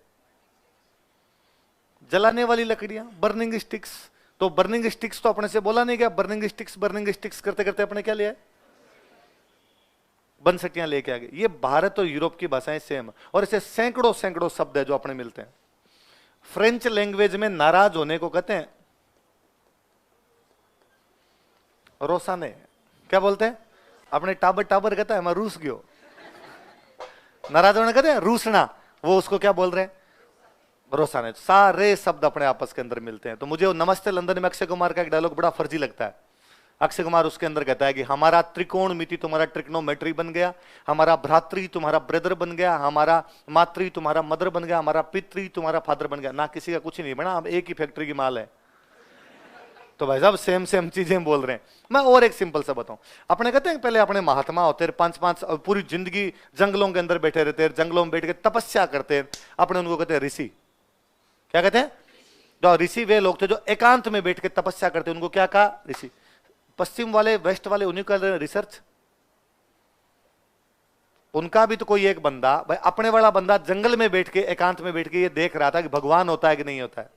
जलाने वाली लकड़ियां, बर्निंग स्टिक्स। तो बर्निंग स्टिक्स तो अपने से बोला नहीं गया, बर्निंग स्टिक्स करते करते अपने क्या लिया, बंसटियां लेके आ गए। ये भारत और यूरोप की भाषाएं सेम, और ऐसे सैकड़ों सैकड़ों शब्द है जो अपने मिलते हैं। फ्रेंच लैंग्वेज में नाराज होने को कहते हैं रोसाने। क्या बोलते हैं, अपने टाबर टाबर कहता है मैं रूस गयो, नाराज होने कहते हैं रूसना, वो उसको क्या बोल रहे हैं, रोसाने। सारे शब्द अपने आपस के अंदर मिलते हैं। तो मुझे वो नमस्ते लंदन में अक्षय कुमार का एक डायलॉग बड़ा फर्जी लगता है। अक्षय कुमार उसके अंदर कहता है कि हमारा त्रिकोणमिति तुम्हारा ट्रिग्नोमेट्री बन गया, हमारा भ्रातृ तुम्हारा ब्रदर बन गया, हमारा मातृ तुम्हारा मदर बन गया, हमारा पितृ तुम्हारा फादर बन गया। ना किसी का कुछ नहीं बना, हम एक ही फैक्ट्री की माल है। तो भाई साहब सेम सेम चीजें बोल रहे हैं। मैं और एक सिंपल सा बताऊं, अपने कहते हैं पहले अपने महात्मा होते, पांच पांच पूरी जिंदगी जंगलों के अंदर बैठे रहते, जंगलों में बैठ के तपस्या करते, अपने उनको कहते हैं ऋषि। क्या कहते हैं, जो ऋषि वे लोग थे जो एकांत में बैठ के तपस्या करते, उनको क्या कहा, ऋषि। पश्चिम वाले वेस्ट वाले उन्हीं का रिसर्च, उनका भी तो कोई एक बंदा, भाई अपने वाला बंदा जंगल में बैठ के एकांत में बैठ के ये देख रहा था कि भगवान होता है कि नहीं होता है,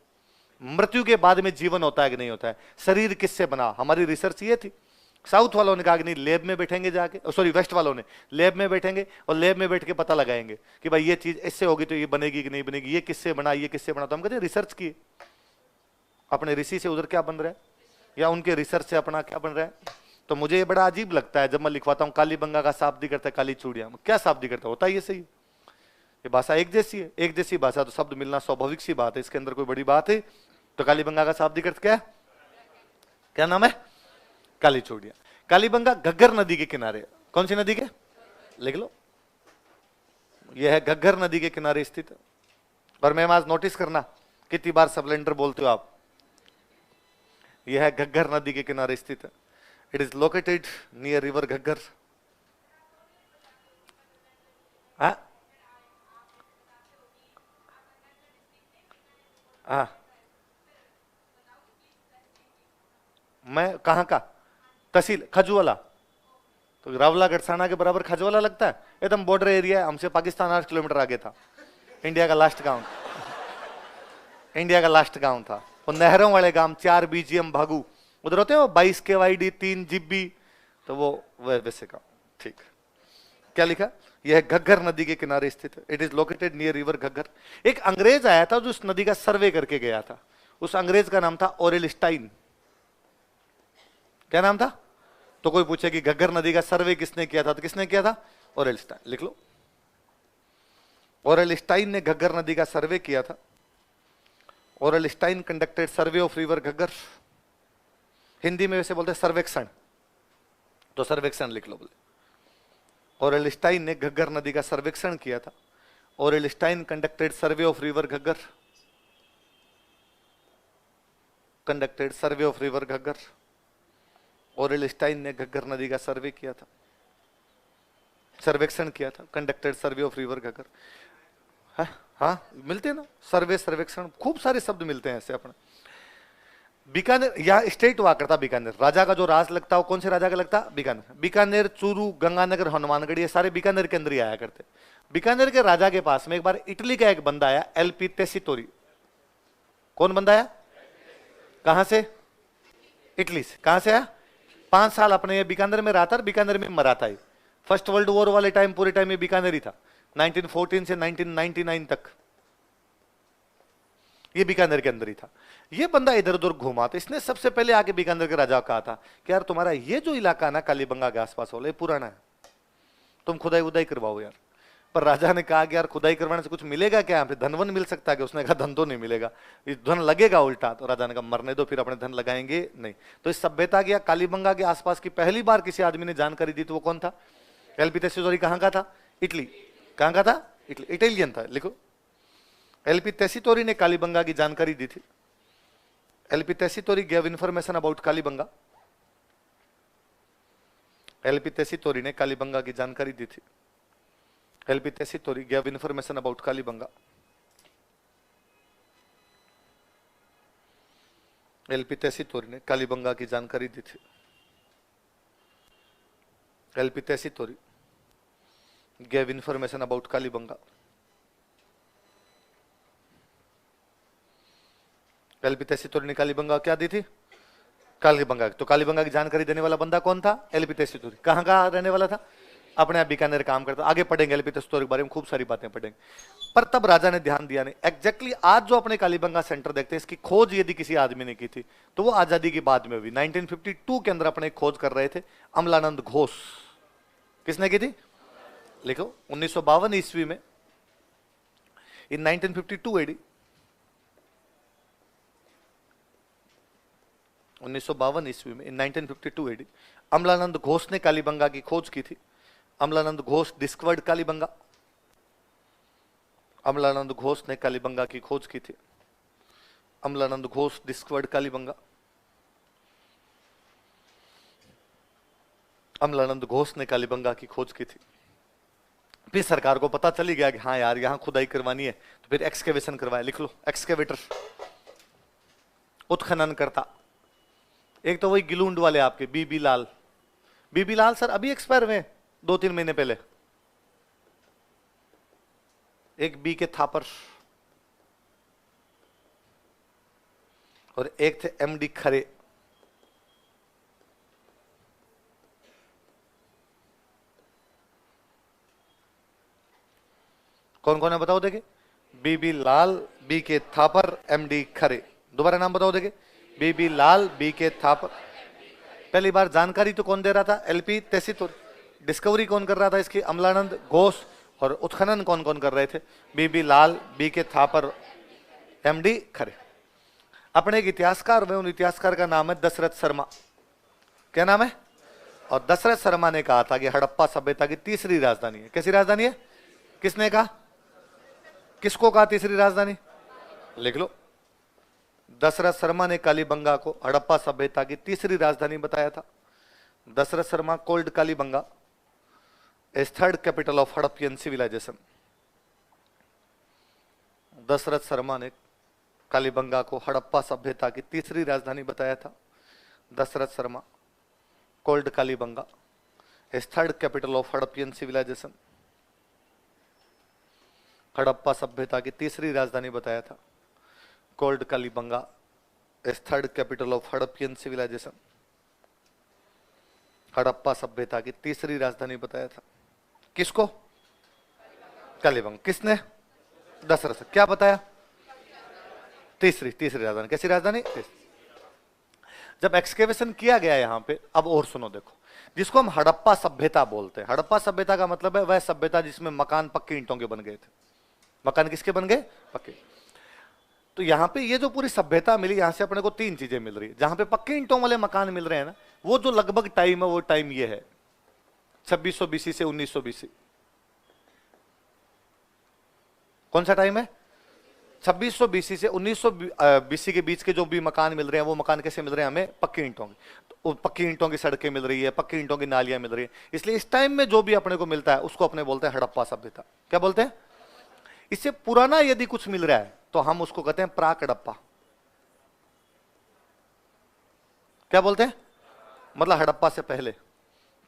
मृत्यु के बाद में जीवन होता है कि नहीं होता है, शरीर किससे बना। हमारी रिसर्च ये थी। साउथ वालों ने कहा कि नहीं, लैब में बैठेंगे जाके, सॉरी वेस्ट वालों ने लैब में बैठेंगे और लैब में बैठ के पता लगाएंगे कि भाई ये चीज इससे होगी तो ये बनेगी कि नहीं बनेगी, ये किससे बना, ये किससे बना। तो हम कहते हैं रिसर्च की, अपने ऋषि से उधर क्या बन रहा है या उनके रिसर्च से अपना क्या बन रहा है। तो मुझे ये बड़ा अजीब लगता है जब मैं लिखवाता हूँ कालीबंगा का शाब्दिक अर्थ है काली चूड़ियां। क्या शाब्दिक अर्थ होता है, ये सही, ये भाषा एक जैसी है, एक जैसी भाषा तो शब्द मिलना स्वाभाविक सी बात है, इसके अंदर कोई बड़ी बात है। तो कालीबंगा का शाब्दिक अर्थ क्या है, क्या नाम है, काली चूड़ियां। कालीबंगा घग्गर नदी के किनारे, कौन सी नदी के, लिख लो, यह है घग्गर नदी के किनारे स्थित। और मैं आज नोटिस करना कितनी बार सबलेंडर बोलते हो आप। यह है घग्गर नदी के किनारे स्थित है। It is located near river Ghaggar. मैं कहां का, तहसील खजुवाला, तो रावला गढ़साना के बराबर खजुवाला लगता है, एकदम बॉर्डर एरिया है, हमसे पाकिस्तान 8 किलोमीटर आगे था। इंडिया का लास्ट गांव, इंडिया का लास्ट गांव था वो, नहरों वाले गांव, 4 BGM भागू उधर होते हैं वो, 22 KYD 3 GB, तो वो वैसे गांव। ठीक, क्या लिखा, यह घग्गर नदी के किनारे स्थित है। It is located near river Ghaggar. एक अंग्रेज आया था जो उस नदी का सर्वे करके गया था, उस अंग्रेज का नाम था ओरेल स्टाइन। क्या नाम था, तो कोई पूछे कि घग्गर नदी का सर्वे किसने किया था, तो किसने किया था, ओरेल स्टाइन। लिख लो, ओरेल स्टाइन ने घग्गर नदी का सर्वे किया था। Aurel Stein conducted survey of river Ghaggar. Hindi में वैसे बोलते हैं सर्वेक्षण, तो सर्वेक्षण लिख लो बोले। ओरेल स्टाइन ने घग्गर नदी का सर्वेक्षण किया था। Aurel Stein conducted survey of river Ghaggar, conducted survey of river Ghaggar. Aurel Stein ने घग्गर नदी का सर्वे किया था, सर्वेक्षण किया था, conducted survey of river Ghaggar. हाँ मिलते हैं ना, सर्वे सर्वेक्षण, खूब सारे शब्द मिलते हैं ऐसे अपने। बीकानेर, यहाँ स्टेट हुआ करता बीकानेर, राजा का जो राज लगता है वो कौन से राजा का लगता, बीकानेर। बीकानेर, चूरू, गंगानगर, हनुमानगढ़, ये सारे बीकानेर के अंदर ही आया करते। बीकानेर के राजा के पास में एक बार इटली का एक बंदा आया, LP तेसितोरी। कौन बंदा आया, कहां से, इटली से। कहां से आया, 5 साल अपने ये बीकानेर में रहा था, बीकानेर में मरा था। फर्स्ट वर्ल्ड वॉर वाले टाइम पूरे टाइम ये बीकानेर ही था, 1914 से 1999 तक ये बीकानेर के अंदर ही था। ये बंदा इधर उधर घूमा, तो इसने सबसे पहले आके बीकानेर के राजा को कहा था कि यार तुम्हारा ये जो इलाका ना कालीबंगा के आसपास वाला, ये पुराना है, तुम खुदाई उदाई करवाओ यार। पर राजा ने कहा कि यार खुदाई करवाने से कुछ मिलेगा क्या, यहाँ पे धन वन मिल सकता है कि? उसने कहा धन तो नहीं मिलेगा, इस धन लगेगा उल्टा। तो राजा ने कहा मरने दो, फिर अपने धन लगाएंगे नहीं। तो इस सभ्यता की या कालीबंगा के आसपास की पहली बार किसी आदमी ने जानकारी दी, तो वो कौन था? एलपी तेसीतोरी। कहाँ का था? इटली। कहाँ का था? इटली, इटालियन था। लिखो, एलपी तेसीतोरी ने कालीबंगा की जानकारी दी थी। L P Tessitori gave information about Kalibanga. L P Tessitori ने कालीबंगा की जानकारी दी थी। L P Tessitori gave information about Kalibanga. L P Tessitori ने कालीबंगा की जानकारी दी थी। L P Tessitori gave information about Kalibanga. L P Tessitori ने कालीबंगा क्या दी थी? कालीबंगा। तो कालीबंगा की जानकारी देने वाला बंदा कौन था? एलपी तेसीतोरी। कहाँ का रहने वाला था? अपने आप बीकानेर काम करता। आगे पढ़ेंगे एलपी तेसीतोरी के बारे में, खूब सारी बातें पढ़ेंगे। पर तब राजा ने ध्यान दिया नहीं। एग्जैक्टली आज जो अपने कालीबंगा सेंटर देखते हैं, इसकी खोज यदि किसी आदमी ने की थी तो वो आजादी की बाद में हुई। 1952 के अंदर अपने खोज कर रहे थे अमलानंद घोष। किसने की थी? लिखो, 1952 ईस्वी में, इन 1952 एडी, 1952 ईस्वी में, इन 1952 एडी, अमलानंद घोष ने कालीबंगा की खोज की थी। अमलानंद घोष डिस्कवर्ड कालीबंगा। अमलानंद घोष ने कालीबंगा की खोज की थी। अमलानंद घोष डिस्कवर्ड कालीबंगा। अमलानंद घोष ने कालीबंगा की खोज की थी। फिर सरकार को पता चली गया कि हाँ यार यहां खुदाई करवानी है, तो फिर एक्सकेवेशन करवाया। लिख लो, एक्सकेवेटर, उत्खनन करता। एक तो वही गिलूंड वाले आपके बीबी लाल। बीबी लाल सर अभी एक्सपायर हुए 2-3 महीने पहले। एक बी के थापर और एक थे एमडी खरे। कौन कौन है बताओ देखे? बीबी लाल, बी के थापर, एमडी खरे। दोबारा नाम बताओ देखे? बीबी लाल, बी के थापर। पहली बार जानकारी तो कौन दे रहा था? एलपी तेसीतोरी। डिस्कवरी कौन कर रहा था इसकी? अमलानंद घोष। और उत्खनन कौन कौन कर रहे थे? बीबी लाल, बी के थापर, एमडी खरे। अपने एक इतिहासकार हुए, उन इतिहासकार का नाम है दशरथ शर्मा। क्या नाम है? और दशरथ शर्मा ने कहा था कि हड़प्पा सभ्यता की तीसरी राजधानी है। कैसी राजधानी है? किसने कहा? किसको कहा तीसरी राजधानी? लिख लो, दशरथ शर्मा ने कालीबंगा को हड़प्पा सभ्यता की तीसरी राजधानी बताया था। Dasharath Sharma called Kalibanga as third capital of Harappan civilisation. Dasharath Sharma ने कालीबंगा को हड़प्पा सभ्यता की तीसरी राजधानी बताया था। Dasharath Sharma called Kalibanga as third capital of Harappan civilisation. Harappa सभ्यता की तीसरी राजधानी बताया था। Called Kalibanga as third capital of Harappan civilisation. Harappa सभ्यता की तीसरी राजधानी बताया था। किसको? कालीबंगा। किसने? दशरथ। क्या बताया? तीसरी राजधानी। कैसी राजधानी? जब एक्सकेवेशन किया गया यहां पे, अब और सुनो देखो, जिसको हम हड़प्पा सभ्यता बोलते हैं। हड़प्पा सभ्यता का मतलब है वह सभ्यता जिसमें मकान पक्की ईंटों के बन गए थे। मकान किसके बन गए? पक्के। तो यहां पे ये जो पूरी सभ्यता मिली, यहां से अपने को 3 चीजें मिल रही है। जहां पे पक्के ईंटों वाले मकान मिल रहे हैं ना, वो जो लगभग टाइम है वो टाइम ये है 2600 बीसी से 1900 बीसी। कौन सा टाइम है? 2600 बीसी से 1900 बीसी के बीच के जो भी मकान मिल रहे हैं, वो मकान कैसे मिल रहे हैं हमें? पक्की ईंटों के। तो पक्की ईंटों की सड़कें मिल रही है, पक्की ईंटों की नालियां मिल रही है। इसलिए इस टाइम में जो भी अपने को मिलता है उसको अपने बोलते हैं हड़प्पा सभ्यता। क्या बोलते हैं? इससे पुराना यदि कुछ मिल रहा है तो हम उसको कहते हैं प्राक हड़प्पा। क्या बोलते हैं? मतलब हड़प्पा से पहले,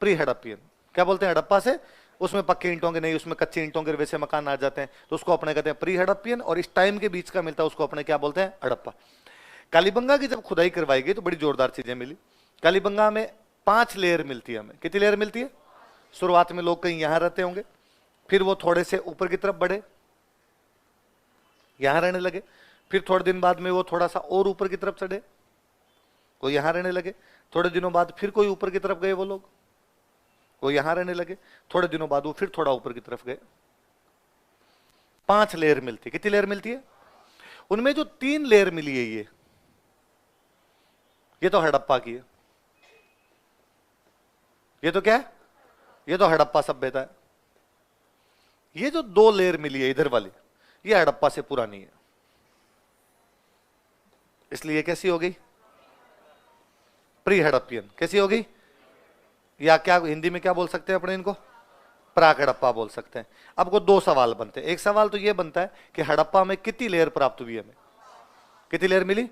प्री हड़प्पियन। क्या बोलते हैं? हड़प्पा से, उसमें पक्के ईंटों के नहीं, उसमें कच्चे ईंटों के वैसे मकान आ जाते हैं, तो उसको अपने कहते हैं प्री हड़प्पियन। और इस टाइम के बीच का मिलता है उसको अपने क्या बोलते हैं? हड़प्पा। कालीबंगा की जब खुदाई करवाई गई तो बड़ी जोरदार चीजें मिली। कालीबंगा में 5 लेयर मिलती है हमें। कितनी लेयर मिलती है? शुरुआत में लोग कहीं यहां रहते होंगे, फिर वो थोड़े से ऊपर की तरफ बढ़े, यहां रहने लगे, फिर थोड़े दिन बाद में वो थोड़ा सा और ऊपर की तरफ चढ़े, कोई यहां रहने लगे, थोड़े दिनों बाद फिर कोई ऊपर की तरफ गए, वो लोग वो यहां रहने लगे, थोड़े दिनों बाद वो फिर थोड़ा ऊपर की तरफ गए। 5 लेयर मिलती है। कितनी लेयर मिलती है? उनमें जो 3 लेयर मिली है ये तो हड़प्पा की है। ये तो क्या है? ये तो हड़प्पा सभ्यता है। ये जो 2 लेयर मिली है इधर वाली, ये हड़प्पा से पुरानी है, इसलिए ये कैसी हो गई? प्री हड़प्पियन। कैसी हो गई? या क्या हिंदी में क्या बोल सकते हैं अपने इनको? प्राक हड़प्पा बोल सकते हैं। अब को 2 सवाल बनते हैं। एक सवाल तो ये बनता है कि हड़प्पा में कितनी लेयर प्राप्त हुई हमें? कितनी लेयर मिली?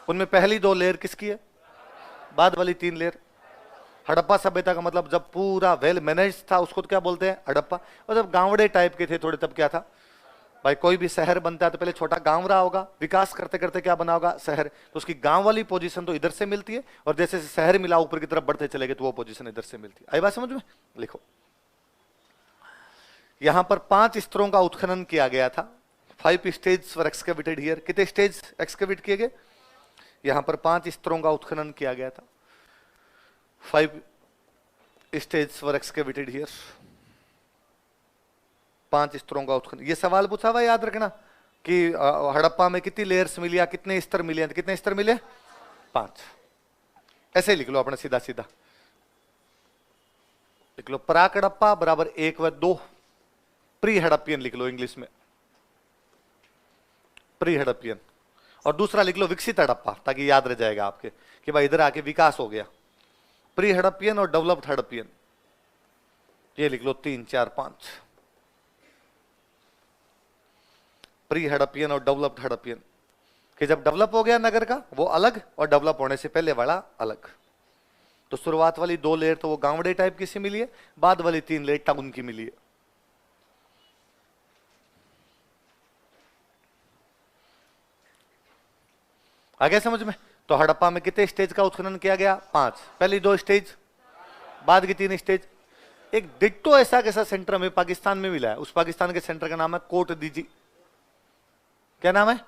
उनमें पहली 2 लेयर किसकी है? बाद वाली 3 लेयर। हड़प्पा सभ्यता का मतलब जब पूरा वेल मैनेज था उसको तो क्या बोलते हैं? हड़प्पा। और जब गांवड़े टाइप के थे थोड़े तब क्या था भाई? कोई भी शहर बनता है तो पहले छोटा गांव रहा होगा, विकास करते करते क्या बना होगा? शहर। तो उसकी गांव वाली पोजीशन तो इधर से मिलती है और जैसे शहर मिला ऊपर की तरफ बढ़ते चले गए तो वो पोजीशन इधर से मिलती है। आई बात समझ में? लिखो, यहां पर 5 स्तरों का उत्खनन किया गया था। 5 स्टेज वर एक्सकेवेटेड हियर। कितने स्टेज एक्सकेवेट किए गए? यहां पर 5 स्तरों का उत्खनन किया गया था। 5 स्टेज वर एक्सकेवेटेड हियर। 5 स्तरों का उत्खनन। ये सवाल पूछा हुआ, याद रखना कि हड़प्पा में कितनी लेयर्स मिली या कितने स्तर मिले? कितने स्तर मिले? 5। ऐसे लिख लो अपना सीधा सीधा लिख लो। प्राक हड़प्पा बराबर 1 व 2। प्री हड़प्पियन लिख लो इंग्लिश में, प्री हड़प्पियन। और दूसरा लिख लो विकसित हड़प्पा, ताकि याद रह जाएगा आपके कि भाई इधर आके विकास हो गया। प्री हड़प्पियन और डेवलप्ड हड़प्पियन, ये लिख लो 3 4 5। प्री हड़प्पियन और डेवलप्ड हड़प्पियन कि जब डेवलप हो गया नगर का वो अलग और डेवलप होने से पहले वाला अलग। तो शुरुआत वाली 2 लेयर तो वो गांवड़े टाइप की सी मिली है, बाद वाली 3 लेयर टाउन की मिली है। आ गया समझ में? तो हड़प्पा में कितने स्टेज का उत्खनन किया गया? 5। पहली 2 स्टेज, बाद की 3 स्टेज। एक डिट्टो ऐसा कैसा सेंटर हमें पाकिस्तान में मिला है। उस पाकिस्तान के सेंटर का नाम है कोट दीजी। क्या नाम है?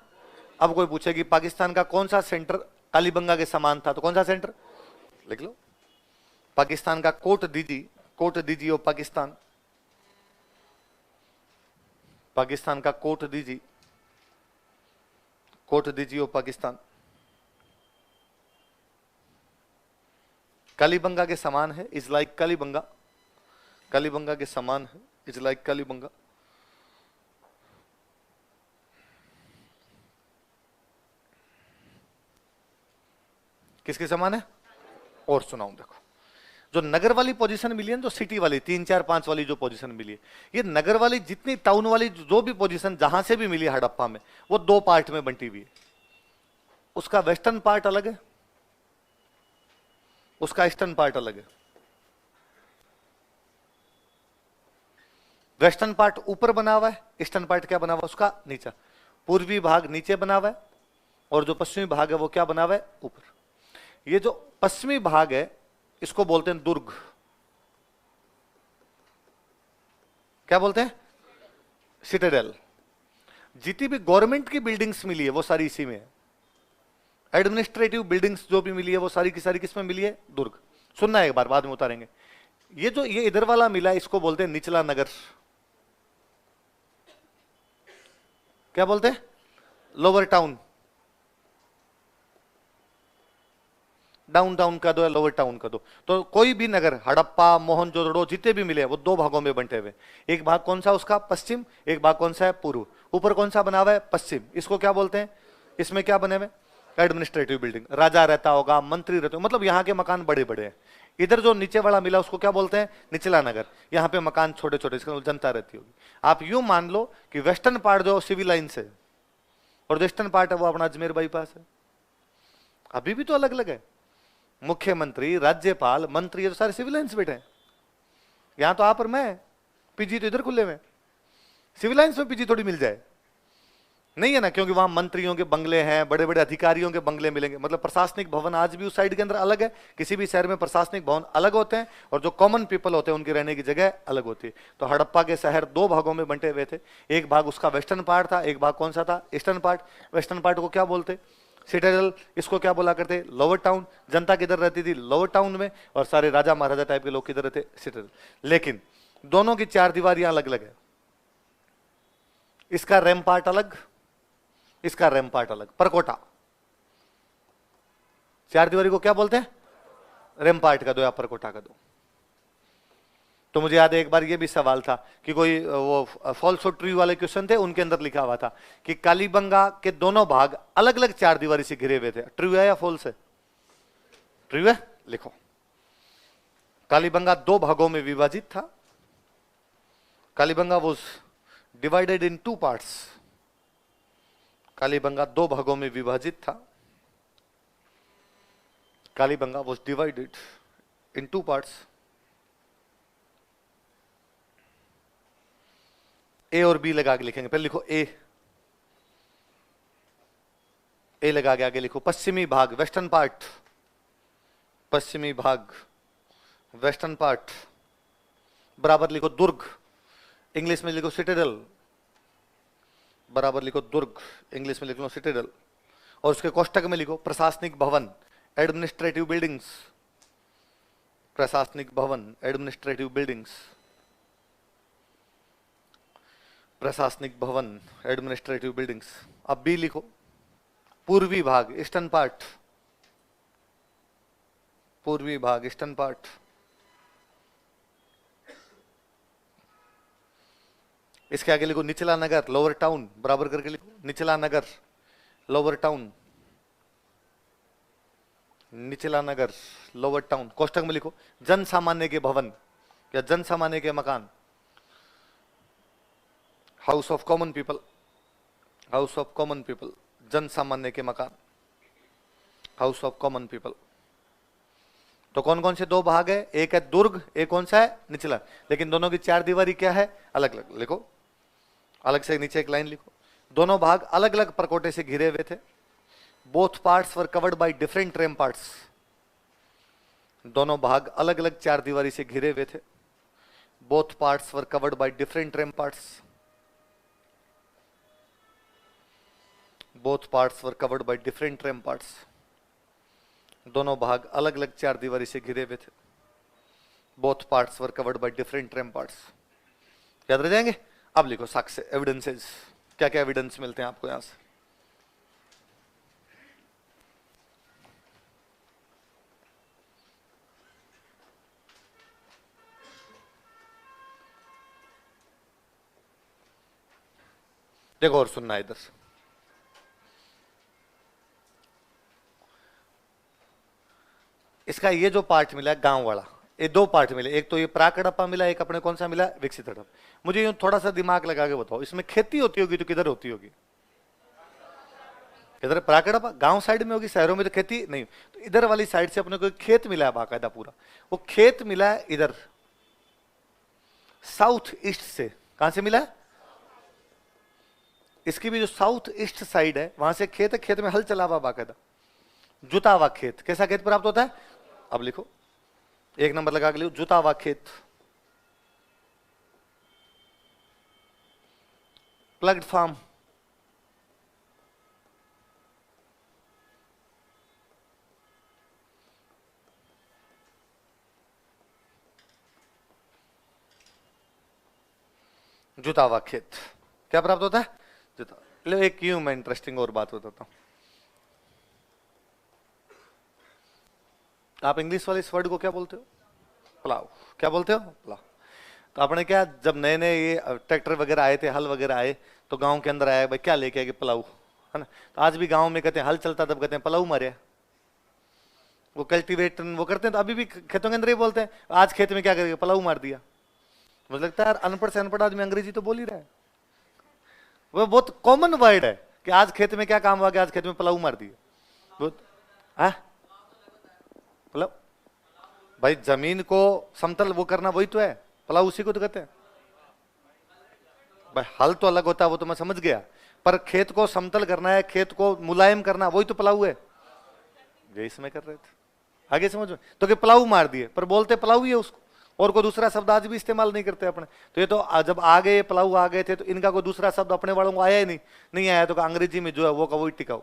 अब कोई पूछे कि पाकिस्तान का कौन सा सेंटर कालीबंगा के समान था, तो कौन सा सेंटर? लिख लो, पाकिस्तान का कोट दीजी और पाकिस्तान, पाकिस्तान का कोट दीजी और पाकिस्तान कालीबंगा के समान है। इज लाइक कालीबंगा, कालीबंगा के समान है। Is like Kalibangan. किसके समान है? और सुनाऊं, देखो जो नगर वाली पोजीशन मिली है, जो सिटी वाली 3 4 5 वाली जो पोजीशन मिली है, ये नगर वाली जितनी टाउन वाली जो भी पोजीशन जहां से भी मिली है हड़प्पा में, वो 2 पार्ट में बंटी हुई है। उसका वेस्टर्न पार्ट अलग है, उसका ईस्टर्न पार्ट अलग है। वेस्टर्न पार्ट ऊपर बना हुआ है, ईस्टर्न पार्ट क्या बना हुआ है? उसका नीचा। पूर्वी भाग नीचे बना हुआ है और जो पश्चिमी भाग है वो क्या बना हुआ है? ऊपर। ये जो पश्चिमी भाग है इसको बोलते हैं दुर्ग। क्या बोलते हैं? सिटाडेल। जितनी भी गवर्नमेंट की बिल्डिंग्स मिली है वो सारी इसी में है। एडमिनिस्ट्रेटिव बिल्डिंग्स जो भी मिली है वो सारी की सारी किसमें मिली है? दुर्ग। सुनना एक बार, बाद में उतारेंगे। ये जो ये इधर वाला मिला इसको बोलते हैं निचला नगर। क्या बोलते हैं? Lower town. डाउन टाउन का दो या लोअर टाउन का दो। तो कोई भी नगर, हड़प्पा, मोहनजोदड़ो, जितने भी मिले वो 2 भागों में बंटे हुए। एक भाग कौन सा? उसका पश्चिम। एक भाग कौन सा है? पूर्व। ऊपर कौन सा बना हुआ है? पश्चिम। इसको क्या बोलते हैं? इसमें क्या बने हुए? Administrative building. राजा रहता होगा, मंत्री रहते हो, मतलब यहाँ के मकान बड़े बड़े हैं। इधर जो नीचे वाला मिला उसको क्या बोलते हैं? निचला नगर। यहाँ पे मकान छोटे छोटे, इसका जनता रहती होगी। आप यूं मान लो कि वेस्टर्न पार्ट जो सिविल लाइन से और वेस्टर्न पार्ट है वो अपना अजमेर बाईपास है। अभी भी तो अलग अलग है। मुख्यमंत्री, राज्यपाल, मंत्री, ये तो सारे सिविल लाइन्स बैठे हैं। यहां तो आप और मैं, पीजी तो इधर खुले में। सिविल लाइन्स में पीजी थोड़ी मिल जाए, नहीं है ना, क्योंकि वहां मंत्रियों के बंगले हैं, बड़े बड़े अधिकारियों के बंगले मिलेंगे। मतलब प्रशासनिक भवन आज भी उस साइड के अंदर अलग है। किसी भी शहर में प्रशासनिक भवन अलग होते हैं और जो कॉमन पीपल होते हैं उनकी रहने की जगह अलग होती है। तो हड़प्पा के शहर 2 भागों में बंटे हुए थे। एक भाग उसका वेस्टर्न पार्ट था, एक भाग कौन सा था? Eastern part. वेस्टर्न पार्ट को क्या बोलते? सिटाडेल। इसको क्या बोला करते? Lower town. जनता किधर रहती थी? लोअर टाउन में। और सारे राजा महाराजा टाइप के लोग किधर रहते? सिटाडेल। लेकिन दोनों की 4 दीवारियां अलग अलग है। इसका रैम पार्ट अलग, इसका रैम पार्ट अलग। परकोटा, चार दीवारी को क्या बोलते हैं? रैम पार्ट का दो या परकोटा का दो। तो मुझे याद है एक बार ये भी सवाल था कि कोई वो फॉल्स और ट्रू वाले क्वेश्चन थे, उनके अंदर लिखा हुआ था कि कालीबंगा के दोनों भाग अलग अलग चार दीवारी से घिरे हुए थे। ट्रू है या फॉल्स है? ट्रू है, लिखो। कालीबंगा दो भागों में विभाजित था। Kalibanga was divided in two parts. Kalibanga दो भागों में विभाजित था। Kalibanga was divided in two parts. A और बी लगा के लिखेंगे। पहले लिखो ए, ए लगा के आगे लिखो पश्चिमी भाग, वेस्टर्न पार्ट, पश्चिमी भाग, वेस्टर्न पार्ट, बराबर लिखो दुर्ग, इंग्लिश में लिखो सिटाडेल, बराबर लिखो दुर्ग, इंग्लिश में लिख लो सिटाडेल, और उसके कोष्टक में लिखो प्रशासनिक भवन, एडमिनिस्ट्रेटिव बिल्डिंग्स, प्रशासनिक भवन, एडमिनिस्ट्रेटिव बिल्डिंग्स, प्रशासनिक भवन, एडमिनिस्ट्रेटिव बिल्डिंग्स। अब बी लिखो पूर्वी भाग, ईस्टर्न पार्ट, पूर्वी भाग, ईस्टर्न पार्ट, इसके आगे लिखो निचला नगर, लोअर टाउन, बराबर करके लिखो निचला नगर, लोअर टाउन, निचला नगर, लोअर टाउन। कोष्टक में लिखो जन सामान्य के भवन या जन सामान्य के मकान, house of common people, house of common people, जन सामान्य के मकान, हाउस ऑफ कॉमन पीपल। तो कौन कौन से दो भाग है? एक है दुर्ग, एक कौन सा है? निचला। लेकिन दोनों की चार दीवारी क्या है? अलग अलग। लिखो अलग से नीचे एक लाइन लिखो, दोनों भाग अलग अलग परकोटे से घिरे हुए थे। Both parts were covered by different RAM parts. दोनों भाग अलग अलग चार दीवारी से घिरे हुए थे। Both parts were covered by different RAM parts. Both parts were covered by different RAM parts. दोनों भाग अलग अलग चार दीवारी से घिरे हुए थे। Both parts were covered by different RAM parts. याद रह जाएंगे? अब लिखो साक्ष्य, एविडेंसेस, क्या क्या एविडेंस मिलते हैं आपको यहां से। देखो और सुनना इधर, इसका ये जो पार्ट मिला गांव वाला, ये दो पार्ट मिले, एक तो ये प्राक हड़प्पा मिला, एक अपने कौन सा मिला? विकसित हड़प्पा। मुझे यूं थोड़ा सा दिमाग लगा के बताओ, इसमें खेती होती होगी तो किधर होती होगी? इधर प्राक हड़प्पा गांव साइड में होगी, शहरों में तो खेती नहीं। तो इधर वाली साइड से अपने को खेत मिला है बाकायदा पूरा। वो खेत मिला है इधर साउथ ईस्ट से। कहां से मिला है? इसकी भी जो साउथ ईस्ट साइड है वहां से खेत है, खेत में हल चला हुआ बाकायदा, जुता हुआ खेत। कैसा खेत प्राप्त होता है? अब लिखो एक नंबर लगा के लिखो जुता हुआ खेत, प्लग्ड फार्म, जुता हुआ खेत। क्या प्राप्त होता है? जुता। लो एक क्यों मैं इंटरेस्टिंग और बात बताता हूं। आप इंग्लिश वाले इस वर्ड को क्या बोलते हो? प्लाव। क्या बोलते हो? प्लाव। तो आपने क्या, जब नए नए ये ट्रैक्टर वगैरह आए थे, हल वगैरह आए, तो गांव के अंदर आया भाई क्या लेके आए? प्लाव, है ना। तो आज भी गांव में कहते हैं हल चलता, तब कहते हैं प्लाव मारे। वो कल्टीवेट वो करते हैं, तो अभी भी खेतों के अंदर ही बोलते हैं आज खेत में क्या करेंगे? प्लाव मार दिया। मुझे लगता है यार अनपढ़ से अनपढ़ आदमी अंग्रेजी तो बोल ही रहा है। वो बहुत कॉमन वर्ड है कि आज खेत में क्या काम हुआ कि आज खेत में प्लाव मार दिया। बहुत मतलब भाई जमीन को समतल वो करना वही तो है, प्लाव उसी को तो कहते हैं भाई। हल तो अलग होता है, वो तो मैं समझ गया, पर खेत को समतल करना है, खेत को मुलायम करना, वही तो प्लाव है। यही इसमें कर रहे थे, आगे समझ में। तो कि प्लाव मार दिए, पर बोलते प्लाव ही है उसको, और कोई दूसरा शब्द आज भी इस्तेमाल नहीं करते अपने। तो ये तो जब आ गए प्लाव आ गए थे, तो इनका कोई दूसरा शब्द अपने वालों को आया ही नहीं आया, तो अंग्रेजी में जो है वो का वही टिकाऊ।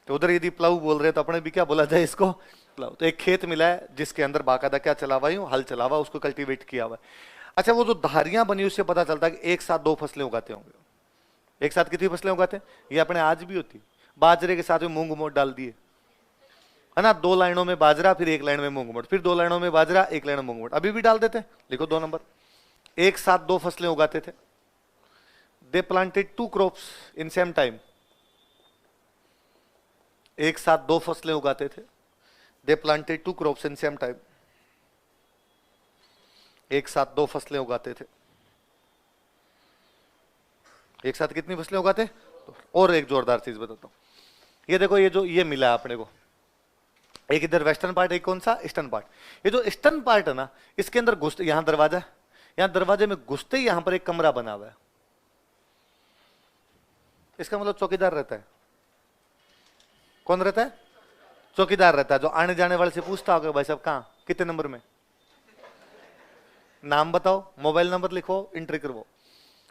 तो उधर यदि प्लाव बोल रहे तो अपने भी क्या बोला जाए इसको? प्लाव। तो एक खेत मिला है जिसके अंदर बाकायदा क्या चला हुआ है? हल चला हुआ, उसको कल्टीवेट किया हुआ है। अच्छा, वो जो धारियां बनी उससे पता चलता है कि एक साथ दो फसलें उगाते होंगे। एक साथ कितनी फसलें उगाते हैं? ये अपने आज भी होती, बाजरे के साथ में मूंग मोट डाल दिए, है ना, 2 लाइनों में बाजरा, फिर 1 लाइन में मूंग मोट, फिर 2 लाइनों में बाजरा, 1 लाइन में मूंग मोट, अभी भी डाल देते हैं। लिखो 2 नंबर। एक साथ 2 फसलें उगाते थे। They planted 2 crops in same time. एक साथ 2 फसलें उगाते थे। They planted 2 crops in same time. एक साथ 2 फसलें उगाते थे। एक साथ कितनी फसलें उगाते? और एक जोरदार चीज बताता हूं, ये देखो, ये जो ये मिला है अपने को, एक इधर वेस्टर्न पार्ट, एक कौन सा? Eastern part. ये जो ईस्टर्न पार्ट है ना, इसके अंदर घुसते, यहां दरवाजा है, यहां दरवाजे में घुसते ही यहां पर एक कमरा बना हुआ है। इसका मतलब चौकीदार रहता है। कौन रहता है? चौकीदार रहता है, जो आने जाने वाले से पूछता होगा, भाई साहब कहां, कितने नंबर में, नाम बताओ, मोबाइल नंबर लिखो, एंट्री करवाओ,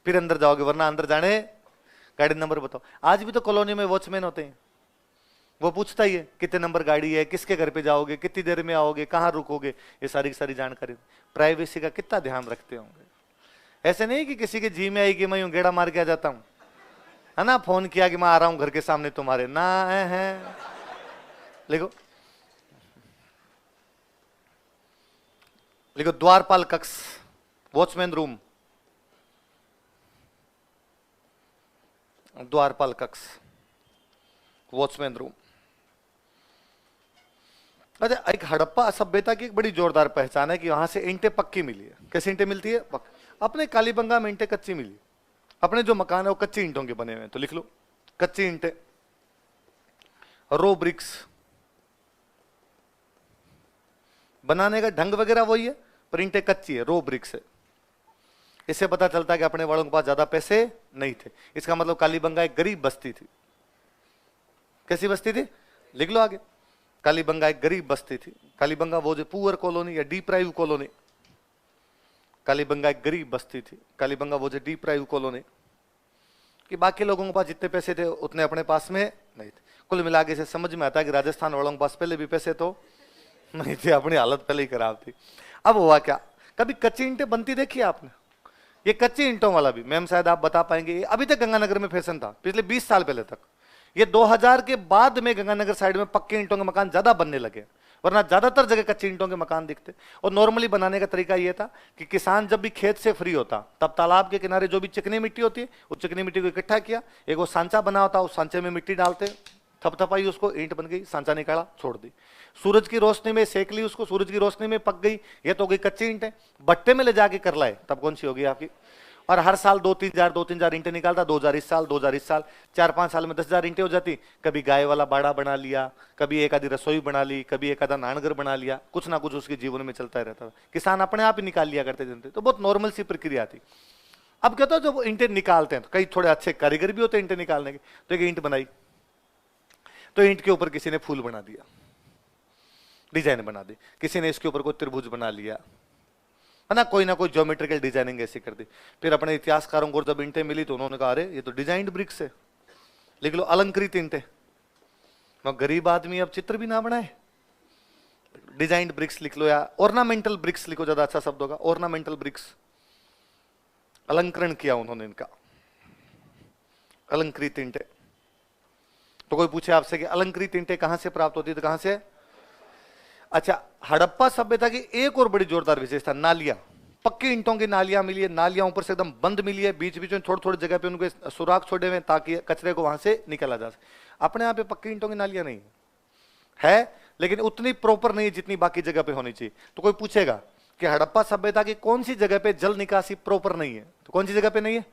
फिर अंदर जाओगे, वरना अंदर जाने गाड़ी नंबर बताओ। आज भी तो कॉलोनी में वॉचमैन होते हैं, वो पूछता ही है कितने नंबर गाड़ी है, किसके घर पे जाओगे, कितनी देर में आओगे, कहां रुकोगे, ये सारी की सारी जानकारी। प्राइवेसी का कितना ध्यान रखते होंगे। ऐसे नहीं कि किसी के जी में आई कि मैं यूं गेड़ा मार के आ जाता हूं, है ना, फोन किया कि मैं आ रहा हूं घर के सामने तुम्हारे, ना है। लिखो लिखो, द्वारपाल कक्ष, वॉचमैन रूम, द्वारपाल कक्ष, वॉचमैन रूम। अच्छा, एक हड़प्पा सभ्यता की एक बड़ी जोरदार पहचान है कि वहां से ईंटें पक्की मिली है। कैसी ईंटें मिलती है? अपने कालीबंगा में ईंटें कच्ची मिली, अपने जो मकान है वो कच्ची ईंटों के बने हुए हैं। तो लिख लो, कच्ची ईंटें, रो ब्रिक्स। बनाने का ढंग वगैरह वही है, पर ईंटें कच्ची है, रो ब्रिक्स है। इससे पता चलता है कि अपने वालों के पास ज्यादा पैसे नहीं थे। इसका मतलब कालीबंगा एक गरीब बस्ती थी। कैसी बस्ती थी? लिख लो आगे, कालीबंगा एक गरीब बस्ती थी। कालीबंगा वो जो पुअर कॉलोनी या डिप्राइव कॉलोनी, कालीबंगा एक गरीब बस्ती थी। कालीबंगा वो जो डिप्राइव कॉलोनी, कि बाकी लोगों के पास जितने पैसे थे उतने अपने पास में नहीं थे। कुल मिला के से समझ में आता है कि राजस्थान वालों के पास पहले भी पैसे तो नहीं थे, अपनी हालत पहले ही खराब थी। अब हुआ क्या, कभी कच्ची ईंटें बनती देखी आपने? ये कच्ची ईंटों वाला भी, मैम शायद आप बता पाएंगे, अभी तक गंगानगर में फैशन था पिछले 20 साल पहले तक। ये 2000 के बाद में गंगानगर साइड में पक्के ईंटों के मकान ज्यादा बनने लगे, वरना ज्यादातर जगह कच्ची ईंटों के मकान दिखते। और नॉर्मली बनाने का तरीका यह था कि किसान जब भी खेत से फ्री होता, तब तालाब के किनारे जो भी चिकनी मिट्टी होती है, उस चिकनी मिट्टी को इकट्ठा किया, एक वो सांचा बना होता, उस सांचे में मिट्टी डालते, थपथपाई उसको, ईंट बन गई, सांचा निकाला, छोड़ दी, सूरज की रोशनी में सेक ली उसको, सूरज की रोशनी में पक गई, ये तो हो गई कच्ची ईंटें। भट्टे में ले जाके कर लाए, तब कौन सी होगी आपकी? और हर साल 2-3 हजार ईंटें निकालता, 2000 इस साल, 2000 इस साल, 4-5 साल में 10,000 ईंटें हो जाती। कभी गाय वाला बाड़ा बना लिया, कभी एक आधी रसोई बना ली, कभी एक आधा नानगर बना लिया, कुछ ना कुछ उसके जीवन में चलता रहता था। किसान अपने आप ही निकाल लिया करते थे, तो बहुत नॉर्मल सी प्रक्रिया थी। अब कहता जब ईंटें निकालते हैं तो कई थोड़े अच्छे कारीगर भी होते हैं ईंटें निकालने के, तो एक ईंट बनाई, तो ईंट के ऊपर किसी ने फूल बना दिया, डिजाइन बना दी, किसी ने इसके ऊपर कोई त्रिभुज बना लिया, है ना, कोई ना कोई ज्योमेट्रिकल डिजाइनिंग ऐसी कर दी। फिर अपने इतिहासकारों को जब ईंटें मिली तो उन्होंने कहा, अरे ये तो डिजाइंड ब्रिक्स है। लिख लो, अलंकृत ईंटें। गरीब आदमी अब चित्र भी ना बनाए, डिजाइंड ब्रिक्स लिख लो, या ऑर्नामेंटल ब्रिक्स लिखो, ज्यादा अच्छा शब्द होगा, ऑर्नामेंटल ब्रिक्स। अलंकरण किया उन्होंने इनका, अलंकृत ईंटें। तो कोई पूछे आपसे कि अलंकृत ईंटें कहां से प्राप्त होती है, तो कहां से? अच्छा, हड़प्पा सभ्यता की एक और बड़ी जोरदार विशेषता, नालियां, पक्की ईंटों की नालियां मिली है, नालियां ऊपर से एकदम बंद मिली है, बीच बीच में थोड़ी थोड़ी जगह पे उनके सुराख छोड़े हुए ताकि कचरे को वहां से निकाला जा सके। अपने यहाँ पे पक्की ईंटों की नालियां नहीं है, लेकिन उतनी प्रॉपर नहीं है जितनी बाकी जगह पे होनी चाहिए। तो कोई पूछेगा कि हड़प्पा सभ्यता की कौन सी जगह पे जल निकासी प्रॉपर नहीं है, तो कौन सी जगह पे नहीं है?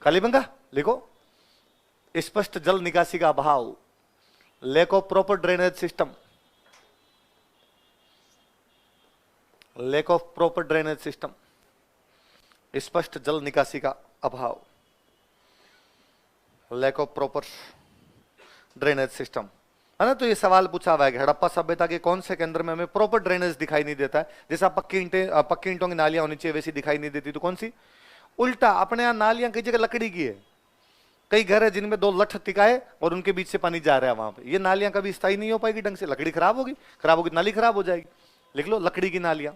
कालीबंगा। लिखो, स्पष्ट जल निकासी का अभाव, lack of proper drainage system, lack of proper drainage system, स्पष्ट जल निकासी का अभाव, lack of proper drainage system, है ना। तो ये सवाल पूछा हुआ है कि हड़प्पा सभ्यता के कौन से केंद्र में हमें प्रॉपर ड्रेनेज दिखाई नहीं देता है, जैसा पक्की ईंटों की नालियां होनी चाहिए वैसी दिखाई नहीं देती, तो कौन सी? उल्टा, अपने यहां नालियां कई जगह लकड़ी की है, कई घर है जिनमें 2 लठ टिकाए और उनके बीच से पानी जा रहा है वहां पे। ये नालियां कभी स्थायी नहीं हो पाएगी ढंग से, लकड़ी खराब होगी, नाली खराब हो जाएगी। लिख लो, लकड़ी की नालियां,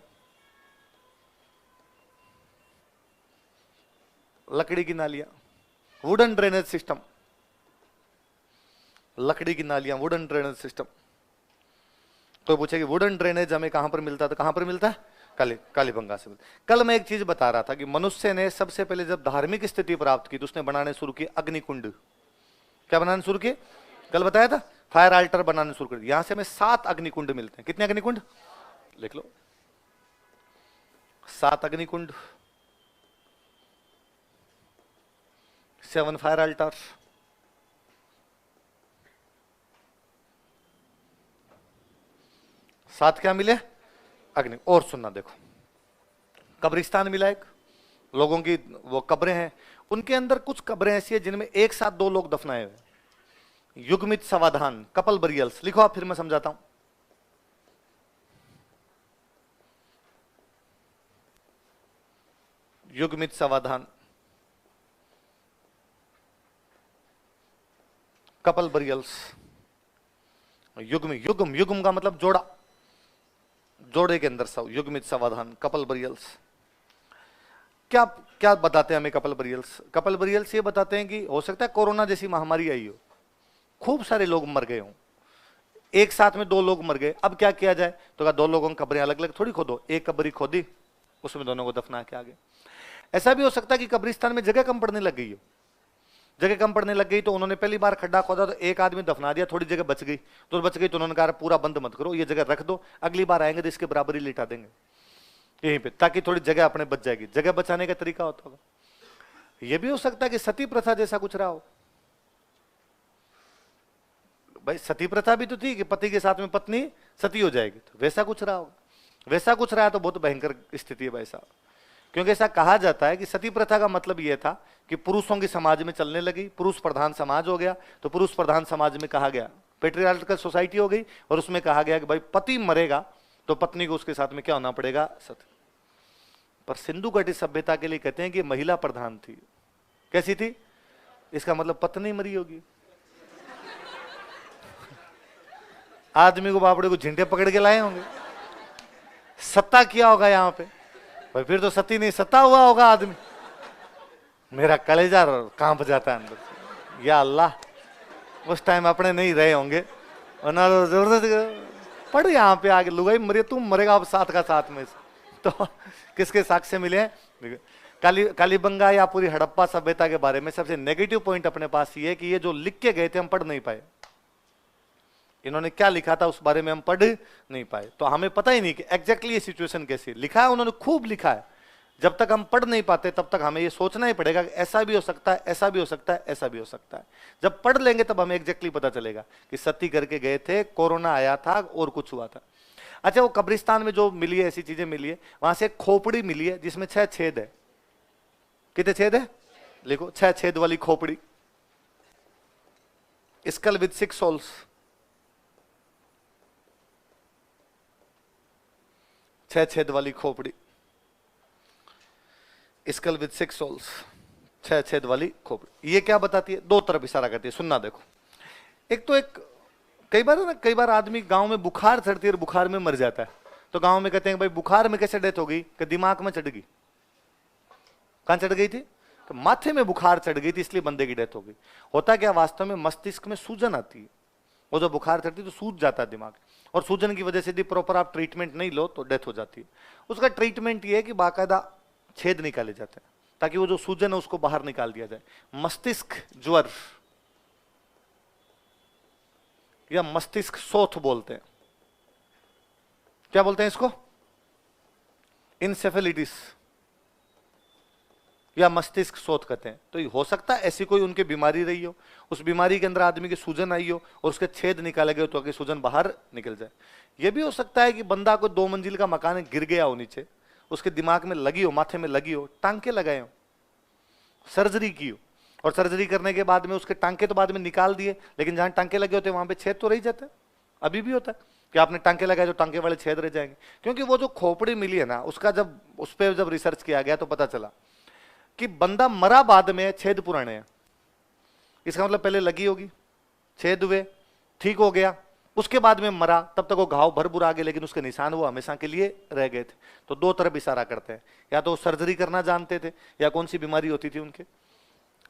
लकड़ी की नालियां, वुडन ड्रेनेज सिस्टम, लकड़ी की नालियां, वुडन ड्रेनेज सिस्टम। तो पूछे कि वुडन ड्रेनेज हमें कहां पर मिलता है, तो कहां पर मिलता है? कालीबंगा से मिलता। कल मैं एक चीज बता रहा था कि मनुष्य ने सबसे पहले जब धार्मिक स्थिति प्राप्त की तो उसने बनाने शुरू किए अग्निकुंड। क्या बनाने शुरू किए? कल बताया था, फायर आल्टर बनाने शुरू कर दिया। यहां से हमें 7 अग्निकुंड मिलते हैं। कितने अग्निकुंड? लिख लो, 7 अग्निकुंड, 7 फायर अल्टर, 7 क्या मिले? अग्नि। और सुनना, देखो कब्रिस्तान मिला एक, लोगों की वो कब्रें हैं, उनके अंदर कुछ कब्रें ऐसी है जिनमें एक साथ 2 लोग दफनाए हुए। युग्मित समाधान, कपल बरियल्स। लिखो आप, फिर मैं समझाता हूं। युग्मित समाधान, कपल बरियल्स। युग्म, युग्म, युग्म का मतलब जोड़ा, जोड़े के अंदर सब। युग्मित समाधान, कपल बरियल्स। क्या क्या बताते हैं हमें कपल बरियल्स? कपल बरियल्स ये बताते हैं कि हो सकता है कोरोना जैसी महामारी आई हो, खूब सारे लोग मर गए हों, एक साथ में 2 लोग मर गए। अब क्या किया जाए? तो कहा 2 लोगों की कब्रें अलग अलग थोड़ी खोदो, एक कब्र खोदी, उसमें दोनों को दफना के आगे। ऐसा भी हो सकता है कि कब्रिस्तान में जगह कम पड़ने लग गई हो। जगह कम पड़ने लग गई तो उन्होंने पहली बार खड्डा खोदा तो एक आदमी दफना दिया, थोड़ी जगह बच गई, तो बच गई तो उन्होंने कहा पूरा बंद मत करो, ये जगह रख दो, अगली बार आएंगे तो इसके बराबर ही लिटा देंगे यहीं पे, ताकि थोड़ी जगह अपने बच जाएगी। जगह बचाने का तरीका होता होगा। यह भी हो सकता है कि सती प्रथा जैसा कुछ रहा हो। भाई सती प्रथा भी तो थी कि पति के साथ में पत्नी सती हो जाएगी, तो वैसा कुछ रहा होगा। वैसा कुछ रहा तो बहुत भयंकर स्थिति है भाई साहब। क्योंकि ऐसा कहा जाता है कि सती प्रथा का मतलब यह था कि पुरुषों की समाज में चलने लगी, पुरुष प्रधान समाज हो गया, तो पुरुष प्रधान समाज में कहा गया, पेट्रियार्कल सोसाइटी हो गई, और उसमें कहा गया कि भाई पति मरेगा तो पत्नी को उसके साथ में क्या होना पड़ेगा? सती। पर सिंधु घटी सभ्यता के लिए कहते हैं कि महिला प्रधान थी। कैसी थी? इसका मतलब पत्नी मरी होगी। आदमी को बापड़े को झिंटे पकड़ के लाए होंगे, सत्ता किया होगा यहां पे भाई, फिर तो सती नहीं सत्ता हुआ होगा आदमी। मेरा कलेजा कांप जाता है अंदर से। या अल्लाह, उस टाइम अपने नहीं रहे होंगे, वरना जबरदस्त पढ़ यहाँ पे आगे लुगाई मरे, तुम मरेगा अब 7 का 7 में से। तो किसके साक्ष्य मिले हैं? कालीबंगा या पूरी हड़प्पा सभ्यता के बारे में सबसे नेगेटिव पॉइंट अपने पास ये है कि ये जो लिख के गए थे हम पढ़ नहीं पाए। इन्होंने क्या लिखा था उस बारे में हम पढ़ नहीं पाए, तो हमें पता ही नहीं कि एग्जैक्टली ये सिचुएशन कैसी लिखा है। उन्होंने खूब लिखा है, जब तक हम पढ़ नहीं पाते तब तक हमें ये सोचना ही पड़ेगा कि ऐसा भी हो सकता है, ऐसा भी हो सकता है, ऐसा भी हो सकता है। जब पढ़ लेंगे तब हमें एग्जैक्टली पता चलेगा कि सती करके गए थे, कोरोना आया था और कुछ हुआ था। अच्छा, वो कब्रिस्तान में जो मिली है, ऐसी चीजें मिली है, वहां से खोपड़ी मिली है जिसमें 6 छेद है। कितने छेद है? लिखो, 6 छेद वाली खोपड़ी। स्कल विद 6 होल्स, 6 छेद वाली खोपड़ी। स्कल विद 6 होल्स, 6 छेद वाली खोपड़ी। ये क्या बताती है? 2 तरफ इशारा करती है। सुनना देखो, एक तो एक कई बार ना, कई बार आदमी गांव में बुखार चढ़ती है और बुखार में मर जाता है, तो गांव में कहते हैं भाई बुखार में कैसे डेथ हो गई? कि दिमाग में चढ़ गई। कहां चढ़ गई थी? तो माथे में बुखार चढ़ गई थी, इसलिए बंदे की डेथ हो गई। होता क्या, वास्तव में मस्तिष्क में सूजन आती है, वो जो बुखार चढ़ती है तो सूज जाता है दिमाग, और सूजन की वजह से यदि प्रॉपर आप ट्रीटमेंट नहीं लो तो डेथ हो जाती है। उसका ट्रीटमेंट ये है कि बाकायदा छेद निकाले जाते हैं ताकि वो जो सूजन है उसको बाहर निकाल दिया जाए। मस्तिष्क ज्वर या मस्तिष्क शोथ बोलते हैं। क्या बोलते हैं इसको? इंसेफेलिटिस या मस्तिष्क शोथ कहते हैं। तो हो सकता है ऐसी कोई उनकी बीमारी रही हो, उस बीमारी के अंदर आदमी की सूजन आई हो और उसके छेद निकाले गए तो सूजन बाहर निकल जाए। यह भी हो सकता है कि बंदा को 2 मंजिल का मकान गिर गया हो नीचे, उसके दिमाग में लगी हो, माथे में लगी हो, टांके लगाए हो, सर्जरी की हो, और सर्जरी करने के बाद में उसके टांके तो बाद में निकाल दिए, लेकिन जहां टांके लगे होते हैं वहां पे छेद तो रह जाते हैं। अभी भी होता है कि आपने टांके लगाए तो टांके वाले छेद रह जाएंगे। क्योंकि वो जो खोपड़ी मिली है ना, उसका जब उस पर जब रिसर्च किया गया तो पता चला कि बंदा मरा बाद में, छेद पुराने हैं। इसका मतलब पहले लगी होगी, छेद हुए, ठीक हो गया, उसके बाद में मरा, तब तक वो घाव भरपूर आ गए, लेकिन उसके निशान वो हमेशा के लिए रह गए थे। तो 2 तरफ इशारा करते हैं, या तो सर्जरी करना जानते थे या कौन सी बीमारी होती थी उनके।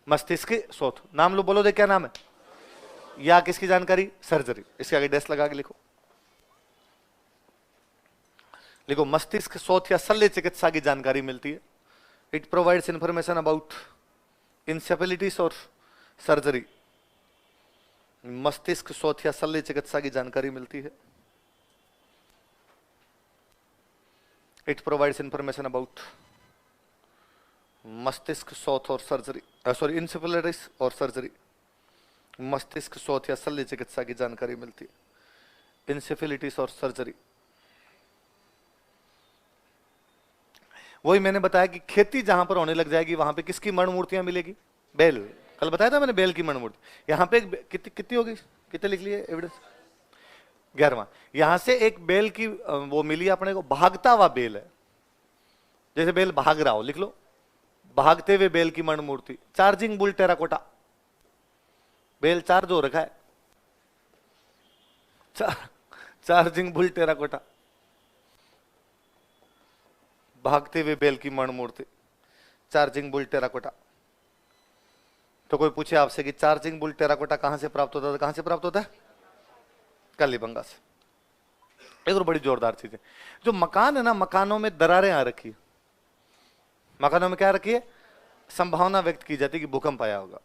मस्तिष्क की सोथ। नाम लो, बोलो दे क्या नाम है, या किसकी जानकारी, सर्जरी। इसके आगे डेस्क लगा के लिखो, लिखो मस्तिष्क शोथ या शल्य चिकित्सा की जानकारी मिलती है। इट प्रोवाइड्स इंफॉर्मेशन अबाउट इंसेफेलिटीज और सर्जरी। मस्तिष्क शोथ या शल्य चिकित्सा की जानकारी मिलती है। इट प्रोवाइड्स इंफॉर्मेशन अबाउट मस्तिष्क शोथ और सर्जरी, सॉरी इंसेफेलिटीज और सर्जरी। मस्तिष्क शोथ या शल्य चिकित्सा की जानकारी मिलती है, इंसेफेलिटीज और सर्जरी। वही मैंने बताया कि खेती जहां पर होने लग जाएगी वहां पे किसकी मण मूर्तियां मिलेगी, बैल। कल बताया था मैंने बैल की मण मूर्ति। यहां पे कितनी होगी, कितने लिख लिए एविडेंस, 11वां। यहां से एक बैल की वो मिली अपने को, भागता हुआ बैल है, जैसे बैल भाग रहा हो, लिख लो भागते हुए बैल की मण मूर्ति। चार्जिंग बुल टेराकोटा, बैल चार्ज हो रखा है, चार्जिंग बुल टेराकोटा, भागते हुए बैल की मण मूर्ति, चार्जिंग बुल टेराकोटा। तो कोई पूछे आपसे कि चार्जिंग बुल टेराकोटा कहां से प्राप्त होता है, कहां से प्राप्त होता है, कालीबंगा से। एक और बड़ी जोरदार चीज है, जो मकान है ना, मकानों में दरारें आ रखी है। मकानों में क्या रखी है, संभावना व्यक्त की जाती है कि भूकंप आया होगा।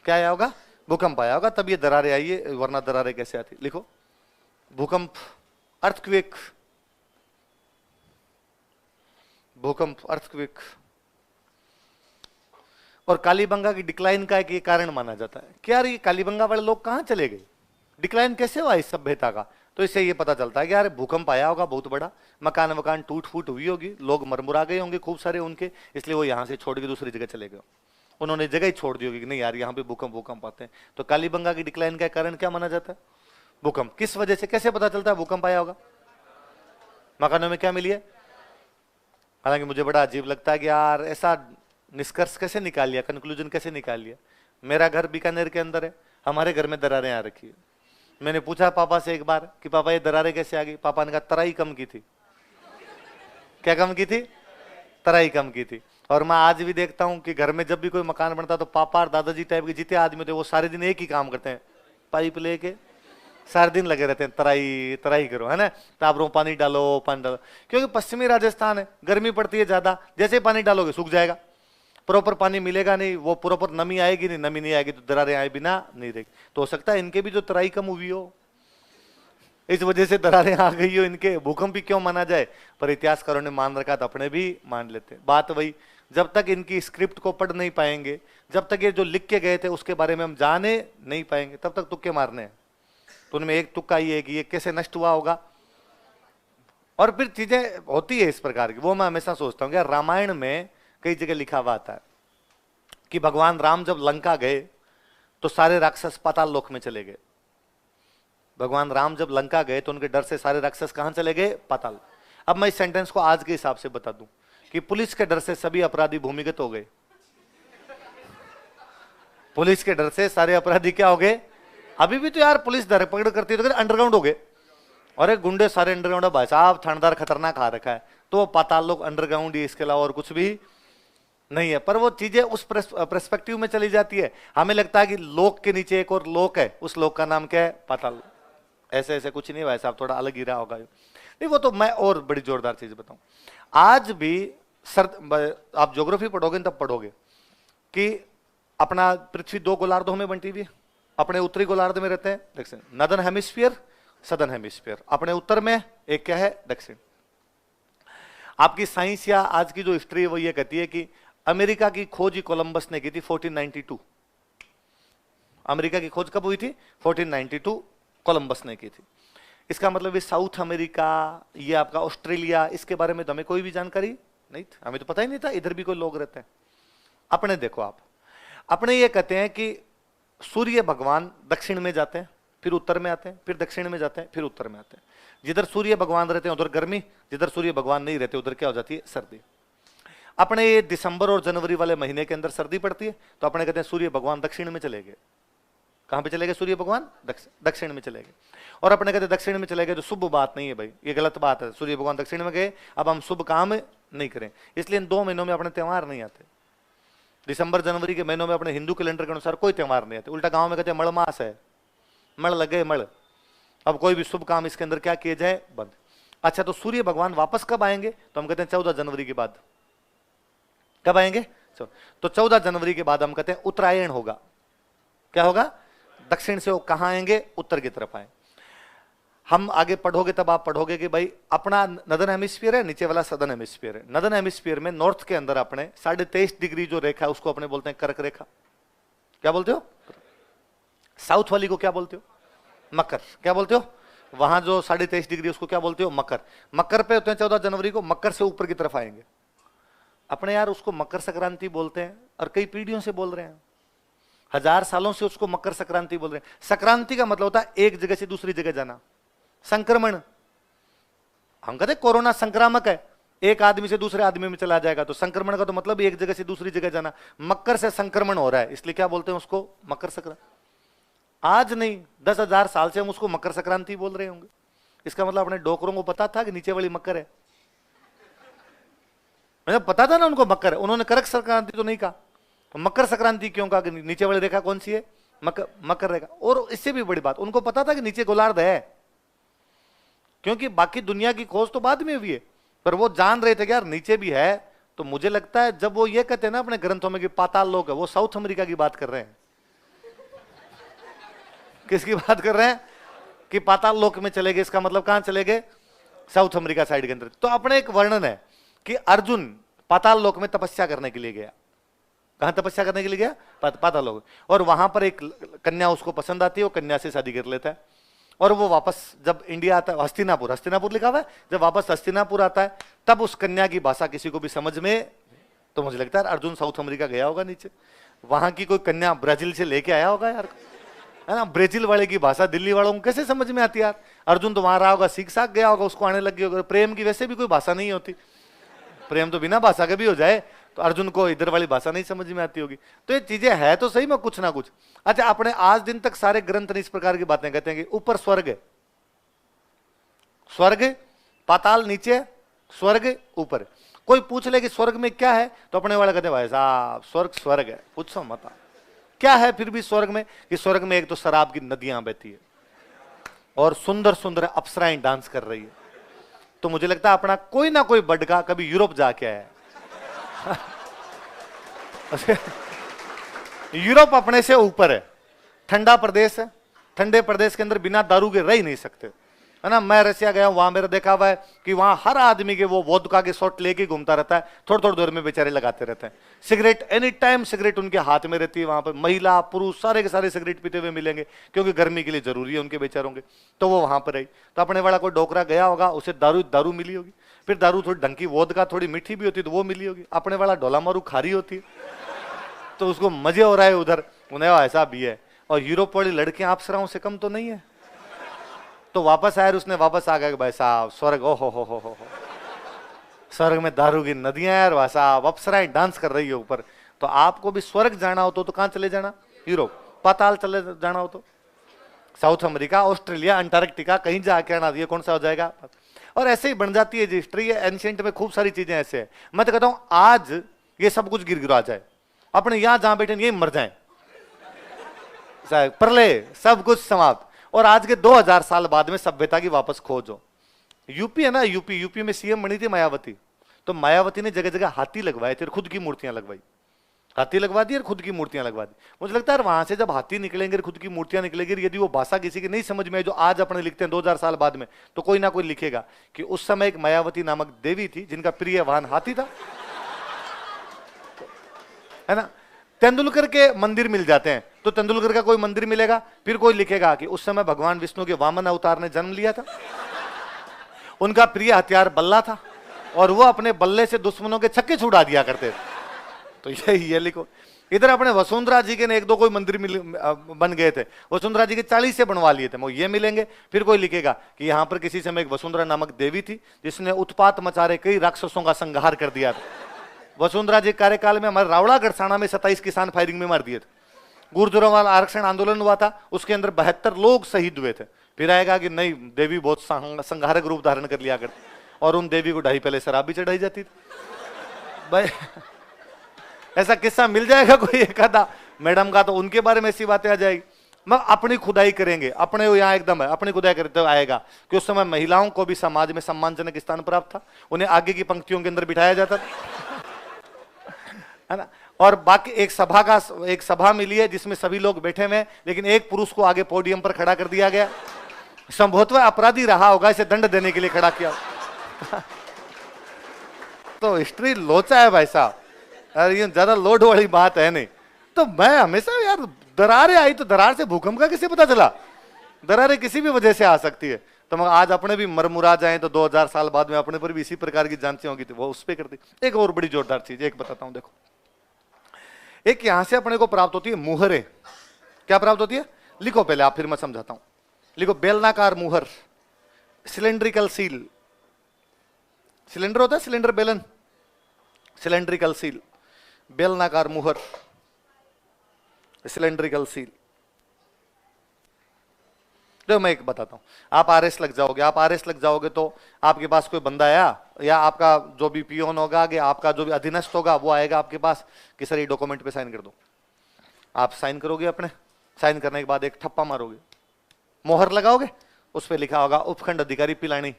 क्या आया होगा, भूकंप आया होगा, तब ये दरारें आई है, वरना दरारें कैसे आती। लिखो भूकंप, अर्थक्वेक, भूकंप, अर्थक्वेक। और कालीबंगा की डिक्लाइन का एक कारण माना जाता है कि यार ये कालीबंगा वाले लोग कहां चले गए, डिक्लाइन कैसे हुआ इस सभ्यता का। तो इससे ये पता चलता है कि यार भूकंप आया होगा बहुत बड़ा, मकान वकान टूट फूट हुई होगी, लोग मरमुरा गए होंगे खूब सारे उनके, इसलिए वो यहां से छोड़ के दूसरी जगह चले गए। उन्होंने जगह ही छोड़ दी होगी कि नहीं यार यहाँ पे भूकंप आते हैं। तो कालीबंगा की डिक्लाइन का कारण क्या माना जाता है, भूकंप। किस वजह से, कैसे पता चलता है भूकंप आया होगा, मकानों में क्या मिली है। हालांकि मुझे बड़ा अजीब लगता है कि यार ऐसा निष्कर्ष कैसे निकाल लिया, कंक्लूजन कैसे निकाल लिया। मेरा घर बीकानेर के अंदर है, हमारे घर में दरारें आ रखी है। मैंने पूछा पापा से एक बार कि पापा ये दरारें कैसे आ गई, पापा ने कहा तराई कम की थी। क्या कम की थी, तराई कम की थी। और मैं आज भी देखता हूं कि घर में जब भी कोई मकान बनता तो पापा और दादाजी टाइप के जितने आदमी थे वो सारे दिन एक ही काम करते हैं, पाइप लेके सारे दिन लगे रहते हैं, तराई तराई करो, है ना, टापरों पानी डालो पानी डालो। क्योंकि पश्चिमी राजस्थान है, गर्मी पड़ती है ज्यादा, जैसे पानी डालोगे सूख जाएगा, प्रॉपर पानी मिलेगा नहीं, वो प्रॉपर नमी आएगी नहीं, नमी नहीं आएगी तो दरारें आए बिना नहीं रहेगी। तो हो सकता है इनके भी जो तराई कम हुई हो, इस वजह से दरारें आ गई हो इनके, भूकंप भी क्यों माना जाए। पर इतिहासकारों ने मान रखा तो अपने भी मान लेते हैं। बात वही, जब तक इनकी स्क्रिप्ट को पढ़ नहीं पाएंगे, जब तक ये जो लिख के गए थे उसके बारे में हम जाने नहीं पाएंगे, तब तक तुक्के मारने हैं। तो उनमें एक तुक्का ये है कि ये कैसे नष्ट हुआ होगा। और फिर चीजें होती है इस प्रकार की, वो मैं हमेशा सोचता हूँ कि रामायण में कई जगह लिखा हुआ आता है कि भगवान राम जब लंका गए तो सारे राक्षस पाताल लोक में चले गए। भगवान राम जब लंका गए तो उनके डर से सारे राक्षस कहां चले गए, पाताल। अब मैं इस सेंटेंस को आज के हिसाब से बता दूं कि पुलिस के डर से सभी अपराधी भूमिगत हो गए। पुलिस के डर से सारे अपराधी क्या हो गए। अभी भी तो यार पुलिस धरपकड़ करती है तो अंडरग्राउंड हो गए, और एक गुंडे सारे अंडरग्राउंड है भाई साहब, थानेदार खतरनाक आ रखा है, तो पाताल लोग अंडरग्राउंड ही, इसके अलावा और कुछ भी नहीं है। पर वो चीजें उस पर्सपेक्टिव में चली जाती है, हमें लगता है कि लोक के नीचे एक और लोक है, उस लोक का नाम क्या है, पाताल। ऐसे ऐसे कुछ नहीं भाई साहब, थोड़ा अलग ही रहा होगा नहीं। वो तो मैं और बड़ी जोरदार चीज बताऊं, आज भी आप ज्योग्राफी पढ़ोगे तब पढ़ोगे कि अपना पृथ्वी 2 गोलार्धों में बंटी हुई है। अपने उत्तरी गोलार्ध में रहते हैं दक्षिण, नॉर्दर्न हेमिस्फीयर, सदर्न हेमिस्फीयर। अपने उत्तर में एक क्या है, दक्षिण। आपकी साइंस या आज की जो हिस्ट्री है वो ये कहती है कि अमेरिका की खोज कोलंबस ने की थी 1492। अमेरिका की खोज कब हुई थी, 1492 कोलंबस ने की थी। इसका मतलब ये साउथ अमेरिका, ये आपका ऑस्ट्रेलिया, इसके बारे में तो हमें कोई भी जानकारी नहीं थी, हमें तो पता ही नहीं था इधर भी कोई लोग रहते हैं। अपने देखो आप, अपने ये कहते हैं कि सूर्य भगवान दक्षिण में जाते हैं, फिर उत्तर में आते हैं, फिर दक्षिण में जाते हैं, फिर उत्तर में आते हैं। जिधर सूर्य भगवान रहते हैं उधर गर्मी, जिधर सूर्य भगवान नहीं रहते उधर क्या हो जाती है, सर्दी। अपने ये दिसंबर और जनवरी वाले महीने के अंदर सर्दी पड़ती है, तो अपने कहते हैं सूर्य भगवान दक्षिण में चले गए। कहां पे चले गए, सूर्य भगवान दक्षिण में चले गए। और अपने कहते दक्षिण में चले गए तो शुभ बात नहीं है भाई, ये गलत बात है। सूर्य भगवान दक्षिण में गए, अब हम शुभ काम नहीं करें, इसलिए इन 2 महीनों में अपने त्योहार नहीं आते। दिसंबर जनवरी के महीनों में अपने हिंदू कैलेंडर के अनुसार कोई त्योहार नहीं आते, उल्टा गांव में कहते हैं मड़ मास है, मड़ लगे मड़, अब कोई भी शुभ काम इसके अंदर क्या किए जाए बंद। अच्छा, तो सूर्य भगवान वापस कब आएंगे? तो हम कहते हैं 14 जनवरी के बाद। कब आएंगे? तो 14 जनवरी के बाद हम कहते हैं उत्तरायण होगा। क्या होगा? दक्षिण से वो कहां आएंगे? उत्तर की तरफ आए। हम आगे पढ़ोगे तब आप पढ़ोगे कि भाई अपना नदन हेमिस्फीयर है, नीचे वाला सदन हेमिस्फीयर है। नदन हेमिस्फीयर में नॉर्थ के अंदर अपने 23.5 डिग्री जो रेखा है उसको अपने बोलते हैं कर्क रेखा। क्या बोलते हो? साउथ वाली को क्या बोलते हो? मकर। क्या बोलते हो? वहां जो 23.5 डिग्री उसको क्या बोलते हो? मकर। मकर पे होते हैं 14 जनवरी को, मकर से ऊपर की तरफ आएंगे अपने। यार उसको मकर संक्रांति बोलते हैं और कई पीढ़ियों से बोल रहे हैं, 1000 सालों से उसको मकर संक्रांति बोल रहे हैं। संक्रांति का मतलब होता है एक जगह से दूसरी जगह जाना। संक्रमण, हम कहते कोरोना संक्रामक है, एक आदमी से दूसरे आदमी में चला जाएगा, तो संक्रमण का तो मतलब एक जगह से दूसरी जगह जाना। मकर से संक्रमण हो रहा है, इसलिए क्या बोलते हैं उसको? मकर संक्रांति। आज नहीं, 10,000 साल से हम उसको मकर संक्रांति बोल रहे होंगे। इसका मतलब अपने डोकरों को पता था कि नीचे वाली मकर है, मतलब पता था ना उनको मकर है, उन्होंने करक संक्रांति तो नहीं कहा। तो मकर संक्रांति क्यों कहा कि नीचे वाली रेखा कौन सी है? मकर रेखा। और इससे भी बड़ी बात, उनको पता था कि नीचे गोलार्ध है, क्योंकि बाकी दुनिया की खोज तो बाद में हुई है, पर वो जान रहे थे कि यार नीचे भी है। तो मुझे लगता है जब वो ये कहते हैं ना अपने ग्रंथों में कि पाताल लोक है, वो साउथ अमेरिका की बात कर रहे हैं। किसकी बात कर रहे हैं? कि पाताल लोक में चले गए, इसका मतलब कहां चले गए? साउथ अमेरिका साइड के अंदर। तो अपने एक वर्णन है कि अर्जुन पाताल लोक में तपस्या करने के लिए गया। कहां तपस्या करने के लिए गया? पाताल लोक। और वहां पर एक कन्या उसको पसंद आती है, वो कन्या से शादी कर लेता है। और वो वापस जब इंडिया आता है, हस्तिनापुर लिखा हुआ है, जब वापस हस्तिनापुर आता है तब उस कन्या की भाषा किसी को भी समझ में, तो मुझे लगता है अर्जुन साउथ अमेरिका गया होगा नीचे, वहां की कोई कन्या ब्राजील से लेके आया होगा यार, है ना। ब्राजील वाले की भाषा दिल्ली वालों को कैसे समझ में आती यार? अर्जुन तो वहां रहा होगा, सीख साख गया होगा, उसको आने लग गई होगा। प्रेम की वैसे भी कोई भाषा नहीं होती, प्रेम तो बिना भाषा के भी हो जाए, तो अर्जुन को इधर वाली भाषा नहीं समझ में आती होगी। तो ये चीजें है तो सही में कुछ ना कुछ। अच्छा, अपने आज दिन तक सारे ग्रंथ ने इस प्रकार की बातें कहते हैं कि ऊपर स्वर्ग है, स्वर्ग पाताल नीचे, स्वर्ग ऊपर। कोई पूछ ले कि स्वर्ग में क्या है, तो अपने वाले कहते हैं भाई साहब स्वर्ग है, पूछो मत क्या है फिर भी स्वर्ग में। कि स्वर्ग में एक तो शराब की नदियां बहती है और सुंदर सुंदर अप्सराएं डांस कर रही है। तो मुझे लगता है अपना कोई ना कोई बडका कभी यूरोप जाके आया है। यूरोप अपने से ऊपर है, ठंडा प्रदेश है, ठंडे प्रदेश के अंदर बिना दारू के रह ही नहीं सकते, है ना। मैं रशिया गया हूं, वहां मेरा देखा हुआ है कि वहां हर आदमी के वो वोदका के शॉट लेके घूमता रहता है, थोड़ी थोड़ी देर में बेचारे लगाते रहते हैं सिगरेट, एनी टाइम सिगरेट उनके हाथ में रहती है। वहां पर महिला पुरुष सारे के सारे सिगरेट पीते हुए मिलेंगे, क्योंकि गर्मी के लिए जरूरी है उनके बेचारों के। तो वो वहां पर रही, तो अपने वाला कोई डोकरा गया होगा, उसे दारू मिली होगी, फिर दारू थोड़ी ढंग की वोदका थोड़ी मीठी भी होती तो वो मिली होगी। अपने वाला ढोला मारू खारी होती है, तो उसको मजे हो रहा है उधर, उन्हें ऐसा भी है। और यूरोप वाली लड़कियां अप्सराओं से कम तो नहीं है। तो वापस आया, उसने वापस आ गया भाई साहब स्वर्ग, ओ हो स्वर्ग में दारू की नदियां यार, भाई साहब अप्सराएं डांस कर रही है ऊपर। तो आपको भी स्वर्ग जाना हो तो कहां चले जाना? यूरोप। पाताल चले जाना हो तो साउथ अमेरिका, ऑस्ट्रेलिया, अंटार्कटिका, कहीं जाके आना, ये कौन सा हो जाएगा? और ऐसे ही बन जाती है हिस्ट्री। एंशिएंट में खूब सारी चीजें ऐसे है। मैं तो कहता हूं आज ये सब कुछ गिरा जाए, अपने यहां जहां बैठे ये मर जाए, प्रलय सब कुछ समाप्त, और आज के 2000 साल बाद में सभ्यता की वापस खोज हो। यूपी है ना, यूपी में सीएम बनी थी मायावती, तो मायावती ने जगह जगह हाथी लगवाए थे और खुद की मूर्तियां लगवाई, हाथी लगवा दी और खुद की मूर्तियां लगवा दी। मुझे लगता है वहां से जब हाथी निकलेंगे, खुद की मूर्तियां निकलेंगी, यदि वो भाषा किसी की नहीं समझ में है जो आज अपने लिखते हैं 2000 साल बाद में, तो कोई ना कोई लिखेगा कि उस समय एक मायावती नामक देवी थी जिनका प्रिय वाहन हाथी था, है ना। तेंदुलकर के मंदिर मिल जाते हैं, तो तेंदुलकर का कोई मंदिर मिलेगा, फिर कोई लिखेगा कि उस समय भगवान विष्णु के वामन अवतार ने जन्म लिया था, उनका प्रिय हथियार बल्ला था और वो अपने बल्ले से दुश्मनों के छक्के छुड़ा दिया करते थे। तो ये लिखो। इधर अपने वसुंधरा जी के ने एक दो कोई मंदिर बन गए थे, वसुंधरा जी के 40 से बनवा लिए थे, वो ये मिलेंगे। फिर कोई लिखेगा कि यहाँ पर किसी समय एक वसुंधरा नामक देवी थी जिसने उत्पात मचा रहे कई राक्षसों का संहार कर दिया था। वसुंधरा जी कार्यकाल में हमारे रावड़ा गढ़साना में 27 किसान फायरिंग में मार दिए थे। गुर्जरों वाला आरक्षण आंदोलन हुआ था, उसके अंदर 72 लोग शहीद हुए थे। फिर आएगा कि नहीं देवी बहुत संहारक रूप धारण कर लिया करती, और उन देवी को ढाई पहले शराब भी चढ़ाई जाती थी भाई। ऐसा किस्सा मिल जाएगा कोई एक आधा मैडम का, तो उनके बारे में ऐसी बातें आ जाएगी। मैं अपनी खुदाई करेंगे, अपने यहाँ एकदम है, अपनी खुदाई करते हुए आएगा कि उस समय महिलाओं को भी समाज में सम्मानजनक स्थान प्राप्त था, उन्हें आगे की पंक्तियों के अंदर बिठाया जाता था, है ना। और बाकी एक सभा मिली है जिसमें सभी लोग बैठे हुए हैं, लेकिन एक पुरुष को आगे पोडियम पर खड़ा कर दिया गया। संभवतः अपराधी रहा होगा, इसे दंड देने के लिए खड़ा किया। तो हिस्ट्री लोचा है भाई साहब, ये ज्यादा लोड वाली बात है नहीं। तो मैं हमेशा यार, दरारें आई तो दरार से भूकंप का किसे पता चला? दरारें किसी भी वजह से आ सकती है। तो मगर आज अपने भी मरमुरा जाएं तो 2000 साल बाद में अपने पर भी इसी प्रकार की जांचें होगी, तो वो उस पर करती। एक और बड़ी जोरदार चीज एक बताता हूं, देखो। एक यहां से अपने को प्राप्त होती है मुहरें। क्या प्राप्त होती है? लिखो पहले आप, फिर मैं समझाता हूं। लिखो, बेलनाकार मुहर, सिलेंड्रिकल सील। सिलेंडर होता है, सिलेंडर बेलन, सिलेंड्रिकल सील, बेलनाकार मुहर, सिलेंड्रिकल सील। जो मैं एक बताता हूं, आप आरएस लग जाओगे, आप आरएस लग जाओगे तो आपके पास कोई बंदा आया, या आपका जो भी पियोन होगा आगे, आपका जो भी अधीनस्थ होगा वो आएगा आपके पास कि सर ये डॉक्यूमेंट पे साइन कर दो। आप साइन करोगे अपने, साइन करने के बाद एक ठप्पा मारोगे, मोहर लगाओगे, उस पर लिखा होगा उपखंड अधिकारी पिलानी,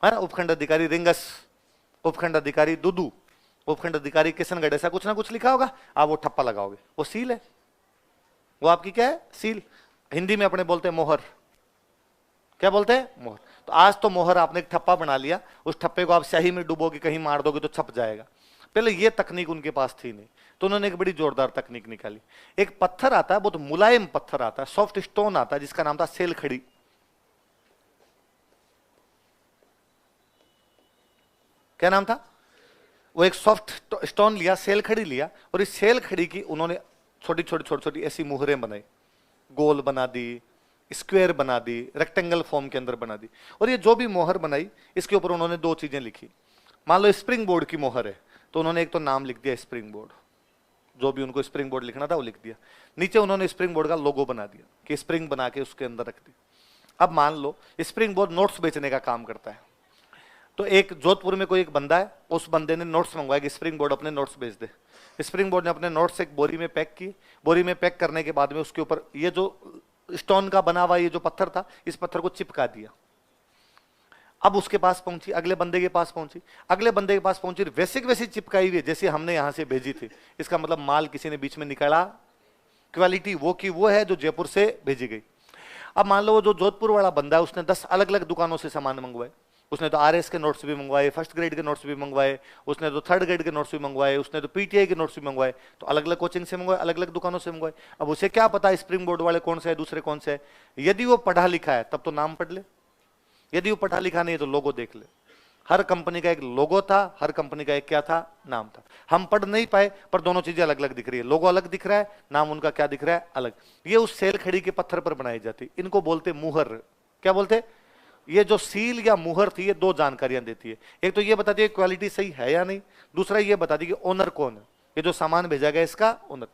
है ना, उपखंड अधिकारी रिंगस, उपखंड अधिकारी दुदू, उपखंड अधिकारी किशनगढ़, ऐसा कुछ ना कुछ लिखा होगा। आप वो ठप्पा लगाओगे, वो सील है, वो आपकी क्या है? सील। हिंदी में अपने बोलते हैं मोहर। क्या बोलते हैं? मोहर। तो आज तो मोहर आपने एक ठप्पा बना लिया, उस ठप्पे को आप स्याही में डुबोगे, कहीं मार दोगे तो छप जाएगा। पहले ये तकनीक उनके पास थी नहीं, तो उन्होंने एक बड़ी जोरदार तकनीक निकाली। एक पत्थर आता है, बहुत मुलायम पत्थर आता है, सॉफ्ट स्टोन आता है, जिसका नाम था सेल खड़ी। क्या नाम था? वो एक सॉफ्ट स्टोन लिया, सेल खड़ी लिया, और इस सेल खड़ी की उन्होंने छोटी छोटी ऐसी मुहरें बनाई, गोल बना दी, स्क्वायर बना दी, रेक्टेंगल फॉर्म के अंदर बना दी। और ये जो भी मोहर बनाई, इसके ऊपर उन्होंने दो चीजें लिखी। मान लो स्प्रिंग बोर्ड की मोहर है, तो उन्होंने एक तो नाम लिख दिया स्प्रिंग बोर्ड, जो भी उनको स्प्रिंग बोर्ड लिखना था वो लिख दिया। नीचे उन्होंने स्प्रिंग बोर्ड का लोगो बना दिया कि स्प्रिंग बना के उसके अंदर रख दी। अब मान लो स्प्रिंग बोर्ड नोट्स बेचने का काम करता है, तो एक जोधपुर में कोई एक बंदा है, उस बंदे ने नोट्स मंगवाया कि स्प्रिंग बोर्ड अपने नोट्स बेच दे। स्प्रिंग बोर्ड ने अपने नोट्स एक बोरी में पैक की, बोरी में पैक करने के बाद में उसके ऊपर ये जो स्टोन का बना हुआ ये जो पत्थर था, इस पत्थर को चिपका दिया। अब उसके पास पहुंची, अगले बंदे के पास पहुंची, अगले बंदे के पास पहुंची, वैसे की वैसी चिपकाई हुई है जैसे हमने यहां से भेजी थी। इसका मतलब माल किसी ने बीच में निकाला, क्वालिटी वो की वो है जो जयपुर से भेजी गई। अब मान लो वो जो जोधपुर वाला बंदा है, उसने 10 अलग अलग दुकानों से सामान मंगवाए। उसने तो आरएस के नोट्स भी मंगवाए, फर्स्ट ग्रेड के नोट्स भी मंगवाए, उसने तो थर्ड ग्रेड के नोट्स भी मंगवाए, उसने तो पीटीआई के नोट्स भी मंगवाए। तो अलग अलग कोचिंग से मंगवाए, अलग अलग दुकानों से मंगवाए। अब उसे क्या पता स्प्रिंग बोर्ड वाले कौन से है, दूसरे कौन से है? यदि वो पढ़ा लिखा है तब तो नाम पढ़ ले, यदि वो पढ़ा लिखा नहीं है तो लोगो देख ले। हर कंपनी का एक लोगो था, हर कंपनी का एक क्या था? नाम था। हम पढ़ नहीं पाए, पर दोनों चीजें अलग अलग दिख रही है, लोगो अलग दिख रहा है, नाम उनका क्या दिख रहा है? अलग। ये उस सेल खड़ी के पत्थर पर बनाई जाती, इनको बोलते मुहर। क्या बोलते? ये जो सील या मुहर थी, ये दो जानकारियां देती है। एक तो ये बताती है क्वालिटी सही है या नहीं, दूसरा ये बताती है कि ओनर कौन है, ये जो सामान भेजा गया इसका ओनर।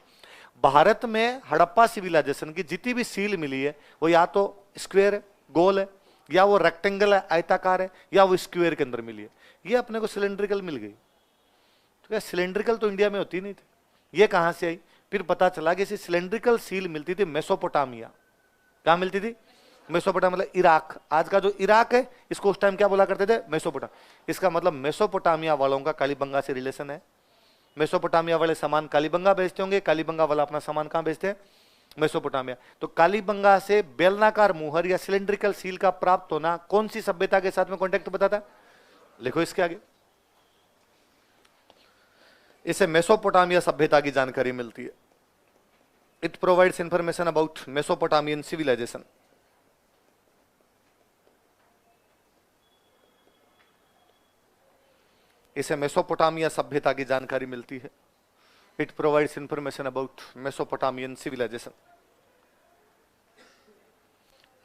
भारत में हड़प्पा सिविलाइजेशन की जितनी भी सील मिली है, वो या तो स्क्वायर है, गोल है, या वो रेक्टेंगल है, आयताकार है, या वो स्क्वायर के अंदर मिली है। ये अपने को सिलेंड्रिकल मिल गई। तो क्या सिलेंड्रिकल तो इंडिया में होती नहीं थी, ये कहां से आई? फिर पता चला कि इसे सिलेंड्रिकल सील मिलती थी मेसोपोटामिया। कहां मिलती थी? मेसोपोटामिया मतलब इराक। आज का जो इराक है, इसको उस टाइम क्या बोला करते थे? मेसोपोटामिया। इसका मतलब मेसोपोटामिया वालों का कालीबंगा से रिलेशन है। मेसोपोटामिया वाले सामान कालीबंगा बेचते होंगे, कालीबंगा वाला अपना सामान कहां बेचते हैं? मेसोपोटामिया। तो कालीबंगा से बेलनाकार मुहर या सिलेंड्रिकल सील का प्राप्त होना कौन सी सभ्यता के साथ में कॉन्टेक्ट बताता है? लिखो इसके आगे, इसे मेसोपोटामिया सभ्यता की जानकारी मिलती है। It provides information about Mesopotamian civilization. इसे मेसोपोटामिया सभ्यता की जानकारी मिलती है। It provides information about Mesopotamian civilization.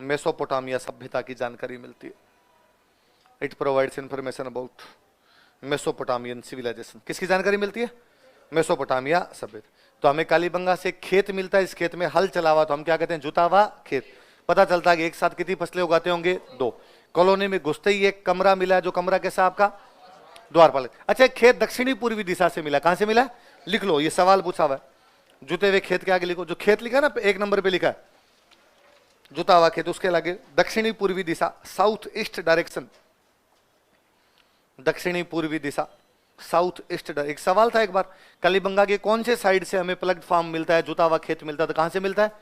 Mesopotamia सभ्यता की जानकारी मिलती है। It provides information about Mesopotamian civilization. किसकी जानकारी मिलती है? मेसोपोटामिया सभ्यता। तो हमें कालीबंगा से खेत मिलता है, इस खेत में हल चला हुआ, तो हम क्या कहते हैं? जुता हुआ खेत। पता चलता है कि एक साथ कितनी फसलें उगाते होंगे? 2। कॉलोनी में घुसते ही एक कमरा मिला, जो कमरा कैसा आपका? द्वारपाल। अच्छा, खेत दक्षिणी पूर्वी दिशा से मिला। कहां से मिला? लिख लो, ये सवाल पूछा हुआ है। जुते हुए खेत के आगे लिखो, जो खेत लिखा है ना 1 नंबर पे लिखा है जुता हुआ खेत, उसके आगे दक्षिणी पूर्वी दिशा, साउथ ईस्ट डायरेक्शन, दक्षिणी पूर्वी दिशा, साउथ ईस्ट। एक सवाल था एक बार, कलीबंगा के कौन से साइड से हमें प्लग्ड फार्म मिलता है, जुता हुआ खेत मिलता है, तो कहां से मिलता है?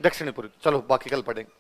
दक्षिणी पूर्वी। चलो बाकी कल पढ़ेंगे।